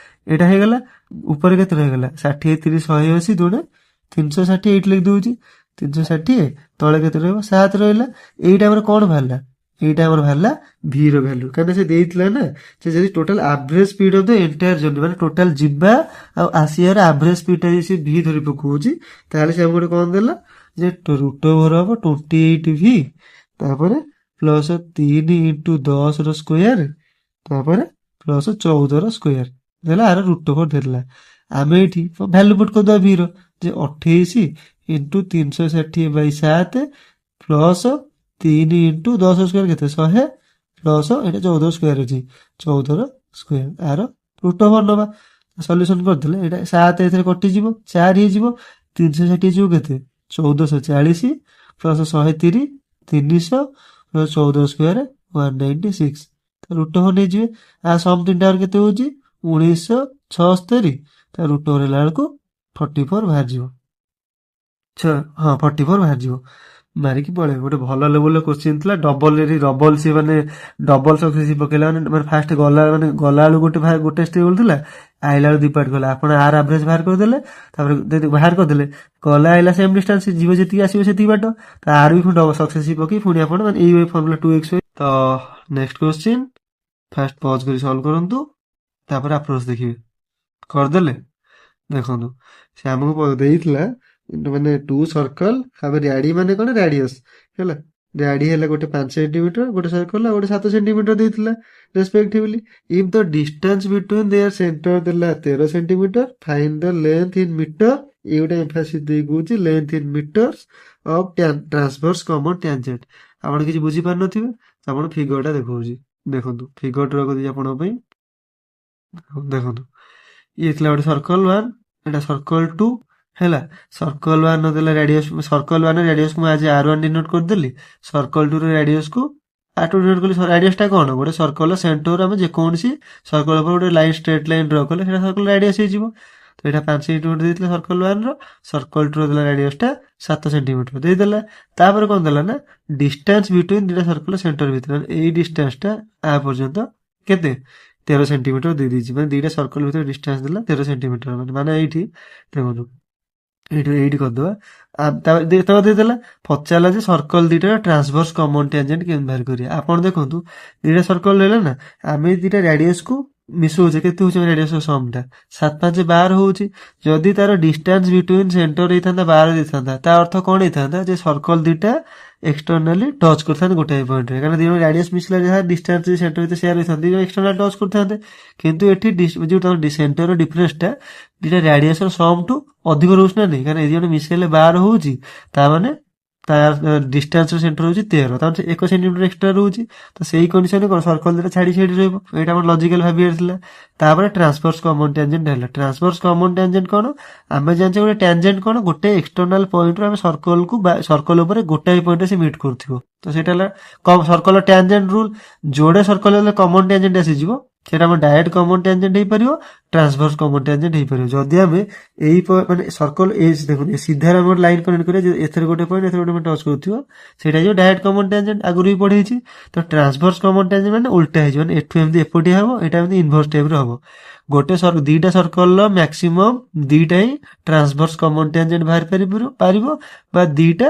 ଏଇଟା ହେଇଗଲା। ଉପରେ କେତେ ରହିଗଲା, 60 30 180 ଦୁଣେ 360, ଏଇଠି ଲେଖି ଦଉଛି 360, ତଳେ କେତେ ରହିବ 7 ରହିଲା। ଏଇଟା ଆମର କଣ ବାହାରିଲା, ଏଇଟା ଆମର ବାହାରିଲା ଭି ର ଭ୍ୟାଲୁ, କାରଣ ସେ ଦେଇଥିଲା ନା, ସେ ଯଦି total average speed of the entire journey, ମାନେ ଟୋଟାଲ ଯିବା ଆଉ ଆସିବାର ଆଭରେଜ ସ୍ପିଡ ଟା ଯଦି ସେ ଭି ଧରି ପକଉଛି, ତାହେଲେ ସେ ଆମକୁ ଗୋଟେ କଣ ଦେଲା, ଯେ ରୁଟ୍ ଓଭର ହବ 28v, ତାପରେ ପ୍ଲସ 3 ଇଣ୍ଟୁ 10 ର ସ୍କୋୟାର, ତାପରେ ପ୍ଲସ 14 ର ସ୍କୋୟାର ଦେଲା, ଆର ରୁଟ୍ ଓଭର ଦେଲା। ଆମେ ଏଇଠି ଭ୍ୟାଲୁ ପୁଟ୍ କରିଦବା ଭି ର, ଯେ 28 into 360 Bai 7 plus 3 into 10 square କେତେ 100, ପ୍ଲସ ଏଇଟା 14 ସ୍କୋୟାର ଅଛି, 14 ର ସ୍କୋୟାର, ଆର ରୁଟ୍ ଓଭର ନବା। ସଲ୍ୟୁସନ କରିଦେଲେ ଏଇଟା 7 ଏଥିରେ କଟିଯିବ, 4 ହେଇଯିବ, 360 ଯିବ କେତେ 1440 plus 130 300 plus 14 square 196, root over ନେଇଯିବେ। ସମ୍ ତିନିଟା କେତେ ହଉଛି 1976, ତା ରୁଟ୍ ଓଭର ହେଲା ବେଳକୁ 44 ବାହାରିଯିବ। ହଁ 44 ବାହାରିଯିବ। ମାରିକି ପଳେଇବେ। ଗୋଟେ ଭଲ ଲେବୁଲର କୋଶ୍ଚିନ୍ ଥିଲା, ଡବଲ ସେ ମାନେ ଡବଲ ସକ୍ସେସିଭ ପକେଇଲା, ମାନେ ଫାଷ୍ଟ ଗଲା ବେଳକୁ ଗୋଟେ ଷ୍ଟେବୁଲ ଥିଲା, ଆଇଲା ବେଳକୁ ଦି ପାର୍ଟ ଗଲା। ଆପଣ ଆର ଆଭରେଜ ବାହାର କରିଦେଲେ, ତାପରେ ଯଦି ବାହାର କରିଦେଲେ, ଗଲା ଆଇଲା ସେମ୍ ଡିଷ୍ଟାନ୍ସ, ଯିବ ଯେତିକି ଆସିବ ସେତିକି ବାଟ, ତ ଆର ବି ପୁଣି ଡବଲ ସକ୍ସେସିଭ ପକେଇ ପୁଣି ଆପଣ ମାନେ ଏଇ ଫର୍ମୁଲା 2xy। ତ ନେକ୍ସଟ କୋଶ୍ଚିନ୍, ଫାଷ୍ଟ ପଜ କରି ସଲ୍ଭ କରନ୍ତୁ, ତାପରେ ଆପ୍ରୋଚ ଦେଖିବେ। କରିଦେଲେ, ଦେଖନ୍ତୁ ସେ ଆମକୁ ଦେଇଥିଲା ମାନେ 2 ସର୍କଲ, ତାପରେ ରାଡି ମାନେ କଣ, ରାଡିୟସ୍ ହେଲା, ରାଡି ହେଲା ଗୋଟେ 5 ସେଣ୍ଟିମିଟର, ଗୋଟେ ସର୍କଲ ଆଉ ଗୋଟେ 7 ସେଣ୍ଟିମିଟର ଦେଇଥିଲା respectively. If the distance between their centre ଦେଲା 13 centimetre, find the length in metre, ଏଇ ଗୋଟେ ଏମ୍ଫାସିସ୍ ଦେଇ କହୁଛି length in metres of transverse common tangent. ଆପଣ କିଛି ବୁଝିପାରୁନଥିବେ, ଆପଣ ଫିଗରଟା ଦେଖଉଛି, ଦେଖନ୍ତୁ ଫିଗରଟା ରଖିଦେଇଛି ଆପଣଙ୍କ ପାଇଁ। ଦେଖନ୍ତୁ ଇଏ ଥିଲା ଗୋଟେ ସର୍କଲ 1, ଏଟା ସର୍କଲ 2 ହେଲା। ସର୍କଲ 1 ଦେଲା ରାଡିୟସ୍, ସର୍କଲ 1 ର ରାଡିୟସ୍ କୁ ମୁଁ ଆଜି r1 ଡିନୋଟ କରିଦେଲି, ସର୍କଲ 2 ର ରାଡିୟସ୍ କୁ r2 ଡିନୋଟ କଲି। ରାଡିୟସ୍ ଟା କଣ, ଗୋଟେ ସର୍କଲ ସେଣ୍ଟର ଆମେ ଯେକୌଣସି ସର୍କଲ ଉପରେ ଗୋଟେ ଲାଇନ ଷ୍ଟ୍ରେଟ୍ ଲାଇନ ଡ୍ର କଲେ ସେଟା ସର୍କଲ ରାଡିୟସ୍ ହେଇଯିବ। ତ ଏଇଟା 5 ସେଣ୍ଟିମିଟର ଦେଇଥିଲା ସର୍କଲ 1 ର, ସର୍କଲ 2 ର ଦେଲା ରାଡିୟସଟା 7 ସେଣ୍ଟିମିଟର ଦେଇଦେଲା। ତାପରେ କ'ଣ ଦେଲା ନା ଡିଷ୍ଟାନ୍ସ ବିଟୁଇନ୍ ଦୁଇଟା ସର୍କଲ ସେଣ୍ଟର ଭିତରେ, ମାନେ ଏଇ ଡିଷ୍ଟାନ୍ସଟା ଆ ପର୍ଯ୍ୟନ୍ତ କେତେ 13 ସେଣ୍ଟିମିଟର ଦେଇଦେଇଛି, ମାନେ ଦୁଇଟା ସର୍କଲ ଭିତରେ ଡିଷ୍ଟାନ୍ସ ଦେଲା 13 ସେଣ୍ଟିମିଟର, ମାନେ ଏଇଠି ଦେଖନ୍ତୁ ଏଇଠି କରିଦେବା। ତାପରେ ଦେଇଦେଲା, ପଚାରିଲା ଯେ ସର୍କଲ ଦୁଇଟାର ଟ୍ରାନ୍ସଭର୍ସ କମନ ଟ୍ୟାଞ୍ଜେଣ୍ଟ କେମିତି ବାହାର କରିବା। ଆପଣ ଦେଖନ୍ତୁ ଦୁଇଟା ସର୍କଲ ରହିଲା ନା, ଆମେ ଦୁଇଟା ରାଡିୟସକୁ ମିଶଉଛେ, କେତେ ହଉଛି ରାଡିୟସର ସମଟା 7 5 12 ହଉଛି। ଯଦି ତାର ଡିଷ୍ଟାନ୍ସ ବିଟୁଇନ୍ ସେଣ୍ଟର ହେଇଥାନ୍ତା 12 ଦେଇଥାନ୍ତା, ତା ଅର୍ଥ କ'ଣ ହେଇଥାନ୍ତା ଯେ ସର୍କଲ ଦୁଇଟା ଏକ୍ସଟର୍ନାଲି ଟଚ୍ କରିଥାନ୍ତେ ଗୋଟାଏ ପଏଣ୍ଟରେ, କାରଣ ଦୁଇ ଜଣ ରାଡିୟସ ମିଶିଲା ଯାହା ଡିଷ୍ଟାନ୍ସ ସେଣ୍ଟର ଭିତରେ ସେୟାର ହେଇଥାନ୍ତେ, ଦୁଇ ଜଣ ଏକ୍ସଟର୍ନାଲ ଟଚ୍ କରିଥାନ୍ତେ। କିନ୍ତୁ ଏଠି ଯୋଉ ତାଙ୍କ ସେଣ୍ଟରର ଡିଫରେନ୍ସଟା ଦୁଇଟା ରାଡିୟସର ସମଠୁ ଅଧିକ ରହୁଛି ନା ନାହିଁ, କାରଣ ଏ ଦୁଇ ଜଣ ମିଶେଇଲେ 12 ହଉଛି, ତାମାନେ ତାର ଡିଷ୍ଟାନ୍ସର ସେଣ୍ଟର ହଉଛି 13, ତାମାନେ 1 ସେଣ୍ଟିମିଟର ଏକ୍ସଟ୍ରା ରହୁଛି। ତ ସେଇ କଣ୍ଡିସନରେ କ'ଣ ସର୍କଲ ଦୁଇଟା ଛାଡ଼ି ରହିବ, ଏଇଟା ଆମର ଲଜିକାଲ ଭାବିବାର ଥିଲା। ତାପରେ ଟ୍ରାନ୍ସଭର୍ସ କମନ ଟ୍ୟାଞ୍ଜେଣ୍ଟ ହେଲା। ଟ୍ରାନ୍ସଭର୍ସ କମନ ଟ୍ୟାଞ୍ଜେଣ୍ଟ କ'ଣ, ଆମେ ଜାଣିଛେ ଗୋଟେ ଟ୍ୟାଞ୍ଜେଣ୍ଟ କ'ଣ, ଗୋଟେ ଏକ୍ସଟର୍ନାଲ ପଏଣ୍ଟରୁ ଆମେ ସର୍କଲକୁ ସର୍କଲ ଉପରେ ଗୋଟାଏ ପଏଣ୍ଟରେ ସେ ମିଟ୍ କରୁଥିବ। ତ ସେଇଟା ହେଲା ସର୍କଲର ଟ୍ୟାଞ୍ଜେଣ୍ଟ ରୁଲ୍। ଯୋଡ଼େ ସର୍କଲ ହେଲେ କମନ ଟ୍ୟାଞ୍ଜେଣ୍ଟ ଆସିଯିବ, ସେଇଟା ଆମର ଡାଇରେକ୍ଟ କମନ ଟ୍ୟାଞ୍ଜେଣ୍ଟ ହେଇପାରିବ, ଟ୍ରାନ୍ସଭର୍ସ କମନ ଟ୍ୟାଞ୍ଜେଣ୍ଟ ହେଇପାରିବ। ଯଦି ଆମେ ଏଇ ମାନେ ସର୍କଲ ଦେଖନ୍ତୁ ସିଧାରେ ଆମର ଲାଇନ୍ କନେକ୍ଟ କରିବା, ଏଥିରେ ଗୋଟେ ପଏଣ୍ଟ ଏଥିରେ ଗୋଟେ ଟଚ୍ କରୁଥିବ, ସେଇଟା ହେଇଯିବ ଡାଇରେକ୍ଟ କମନ ଟ୍ୟାଞ୍ଜେଣ୍ଟ, ଆଗରୁ ବି ପଢେଇଛି। ତ ଟ୍ରାନ୍ସଭର୍ସ କମନ ଟ୍ୟାଞ୍ଜେଣ୍ଟ ମାନେ ଉଲ୍ଟା ହେଇଯିବ, ମାନେ ଏଠୁ ଏମିତି ଏପଟିଆ ହବ, ଏଇଟା ଏମିତି ଇନଭର୍ସ ଟାଇପର ହବ। ଗୋଟେ ଦୁଇଟା ସର୍କଲର ମ୍ୟାକ୍ସିମମ୍ ଦୁଇଟା ହିଁ ଟ୍ରାନ୍ସଭର୍ସ କମନ ଟ୍ୟାଞ୍ଜେଣ୍ଟ ବାହାରି ପାରିବ, ବା ଦୁଇଟା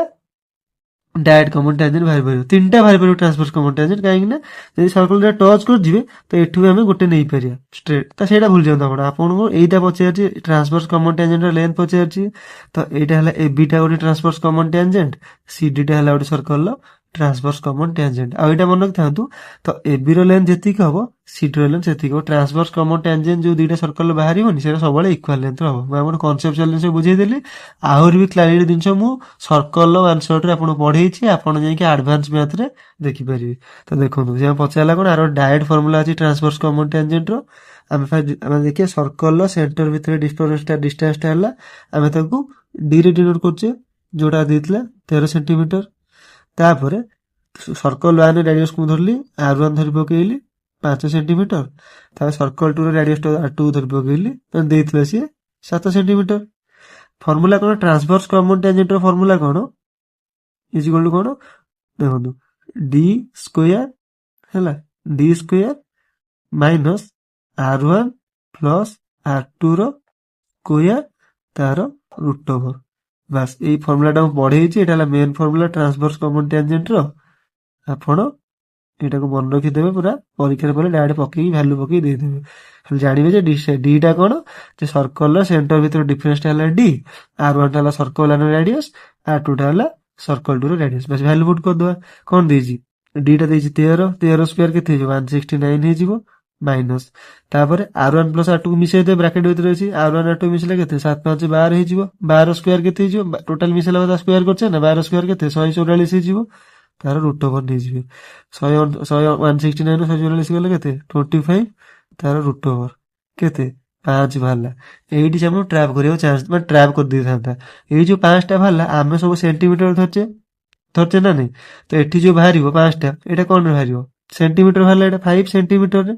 डायरेक्ट कमन टेंजेंट बाहर परियो, तीनटा बाहर परियो ट्रांसवर्स कमन टेंजेंट, कहीं ना जदि सर्कल रे टच कर जिवे तो एठु आमे गोटे नै परिया स्ट्रेट। तो सेटा भूल जांत आपनको एइटा पचारछि ट्रांसवर्स कमन टेंजेंट रो लेंथ पचारछि, तो एइटा हला एबी टा गोटे ट्रांसवर्स कमन टेंजेंट, सीडी टा हला गोटे सर्कल रो ट्रांसवर्स कमन टेंजेंट। आ एइटा मन रखिथांतु, तो एबी रो लेंथ जेतिक हबो सीडी रो लेंथ सेतिक हबो। ट्रांसवर्स कमन टेंजेंट जो दुईटा सर्कल बाहरिबोनी सेटा सबले इक्वल लेंथ रो हबो। मैं हमर कांसेप्चुअल जिंस बुझेई देली, आहुर भी क्लैरिटी जिंस मु सर्कल रो आंसर रे आपन पढेइछि, आपन जाई कि एडवांस मैथ रे देखि परिबे। तो देखंतु जे पचारला कोन आरो डायरेक्ट फार्मूला अछि ट्रांसवर्स कमन टेंजेंट रो। आमे देखिए सर्कल रो सेंटर भितर डिस्टेंस टा हला, आमे ताकू डी रे डिनोट करछे, जोटा देइतला 13 सेंटीमीटर। तापरे सर्कल 1 रेडियस को धरली, r1 धरि पकेइली 5 सेंटीमीटर, तापर सर्कल 2 रेडियस r2 धरि पकेइली, तो देइतला सी 7 सेंटीमीटर। फार्मूला कोन ट्रांसवर्स कमन टेंजेंट रो फार्मूला कोन इज इक्वल टू कोन देखो d स्क्वायर हैला, d square minus r1 plus r2 रो स्क्वायर तार रूट ओवर। बस এই ফর্মুলাটা আমি পড়েইছি, এটা হলো মেন ফর্মুলা ট্রান্সভার্স কমন ট্যানজেন্ট র। ଆପଣ ଏଟାକୁ ମନେ ରଖିଦେବେ, ପୁରା ପରୀକ୍ଷାରେ ପଡିଲେ ଡାଇରେକ୍ଟ ପକେଇକି ଭ୍ୟାଲୁ ପକେଇ ଦେଇଦେବେ। ଖାଲି ଜାଣିବେ ଯେ ଡି ଟା କଣ, ଯେ ସର୍କଲର ସେଣ୍ଟର ଭିତରେ ଡିଫରେନ୍ସଟା ହେଲା ଡି, r1 ଟା ହେଲା ସର୍କଲ ର ରାଡିୟସ, r2 ଟା ହେଲା ସର୍କଲ 2 ର ରାଡିୟସ। ବାସ୍ ଭ୍ୟାଲୁ ପୁଟ୍ କରିଦବା। କଣ ଦେଇଛି, ଡି ଟା ଦେଇଛି 13 ସ୍କ୍ୱାର କେତେ ହେଇଯିବ 169 ହେଇଯିବ, ମାଇନସ ତାପରେ r1 ପ୍ଲସ r2 କୁ ମିଶେଇ ଦେବେ, ବ୍ରାକେଟ ଭିତରେ ଅଛି, r1 r2 ମିଶିଲେ କେତେ 7 5 12 ହେଇଯିବ, 12 ସ୍କ୍ୱାର କେତେ ହେଇଯିବ, ଟୋଟାଲ ମିଶେଇଲା ବେଳେ ସ୍କ୍ୱାର କରିଛେ ନା, 12 ସ୍କ୍ୱାର କେତେ 144 ହେଇଯିବ, तार रूट ओवर नेइजिबे 169 ରୁ 144 गले केते 25, तार रूट ओवर केते 5 बाहरला। एइटी से हम ट्रैप करियो चांस, मतलब ट्रैप कर दै थांता। एइ जो 5 टा बाहरला, आमे सब सेंटीमीटर धरचे ना नहीं, तो एठी जो बाहरिबो 5 टा, एटा कोन रे बाहरिबो सेंटीमीटर बाहरला, एटा 5 सेंटीमीटर रे।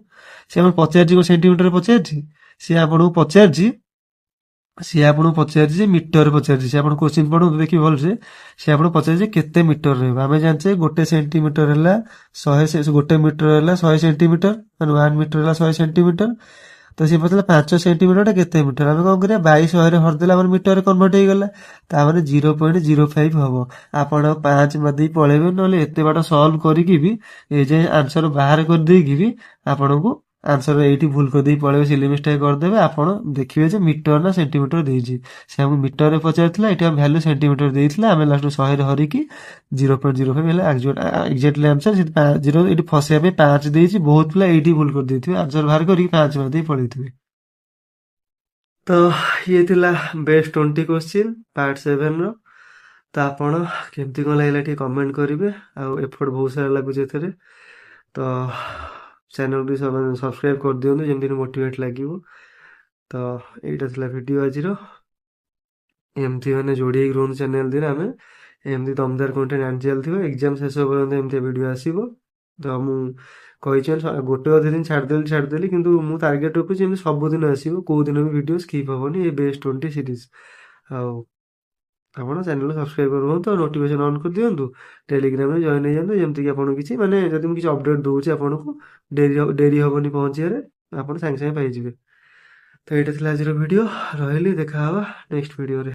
से हम पचारजी को सेंटीमीटर पचारजी, से आपन पचारजी, सी आपन पचारजी मीटर पचारजी, से आपन क्वेश्चन पढु देखि भल से आपन पचारजी केते मीटर रहबो। आमे जानछे गोटे सेंटीमीटर हला 100 से गोटे मीटर हला 100 सेंटीमीटर, माने 1 मीटर हला 100 सेंटीमीटर। तो सी पतला 5 सेंटीमीटर टा केते मीटर, आमे कोन करिया 22 100 रे हर देला, माने मीटर रे कन्वर्ट हे गेला, ता माने 0.05 हबो। आपन 5 मदी पळेबे, नले एते बाटा सॉल्व करिकि भी ए जे आंसर बाहर कर देइकि भी आपनको आंसर एटी भूल कर दे पळेबे, सिली मिस्टेक कर देबे। आपण देखिबे जे मीटर ना सेंटीमीटर देइछि, से हम मीटर रे पचारथिला, एटी हम वैल्यू सेंटीमीटर देइथिला, आमे लास्ट 100 रे हरिकि 0.05 हेला एक्जेक्टली आंसर। 0 एटी फसे पे 5 देइछि, बहुत पिला एटी भूल कर देथिबे, आंसर बाहर करी 5 मार दे पळेथिबे। तो ये थिला बेस्ट 20 क्वेश्चन पार्ट 7 रो। तो आपण केमती कोन लागला ठी कमेंट करिवे, आ एफर्ट बहुत सारा लागुचे एथरे। तो चैनल भी सब्सक्राइब कर दियो जेमती मोटिवेट लागिवो। तो एटा थिला वीडियो आज रो, एमती माने जोड़ी रोन चैनल दिन आमे एमती दमदार कंटेंट आनि चलथिबो, एग्जाम शेष पर्यंत एमती वीडियो आसीबो। ତ ମୁଁ କହିଛି ମାନେ ଗୋଟେ ଅଧେ ଦିନ ଛାଡ଼ିଦେଲି କିନ୍ତୁ ମୁଁ ଟାର୍ଗେଟ୍ ରଖୁଛି ଏମିତି ସବୁଦିନ ଆସିବ, କୋଉ ଦିନ ବି ଭିଡ଼ିଓ ସ୍କିପ୍ ହବନି ଏ ବେଷ୍ଟ 20 ସିରିଜ୍। ଆଉ ଆପଣ ଚ୍ୟାନେଲ୍ ସବସ୍କ୍ରାଇବ୍ ରୁହନ୍ତୁ ଆଉ ନୋଟିଫିକେସନ୍ ଅନ୍ କରିଦିଅନ୍ତୁ। ଟେଲିଗ୍ରାମରେ ଜଏନ୍ ହେଇଯାନ୍ତୁ, ଯେମିତିକି ଆପଣଙ୍କୁ କିଛି ମାନେ ଯଦି ମୁଁ କିଛି ଅପଡ଼େଟ୍ ଦେଉଛି ଆପଣଙ୍କୁ ଡେରି ହବନି ପହଞ୍ଚିବାରେ, ଆପଣ ସାଙ୍ଗେ ସାଙ୍ଗେ ପାଇଯିବେ। ତ ଏଇଟା ଥିଲା ଆଜିର ଭିଡ଼ିଓ। ରହିଲି, ଦେଖାହବା ନେକ୍ସଟ ଭିଡ଼ିଓରେ।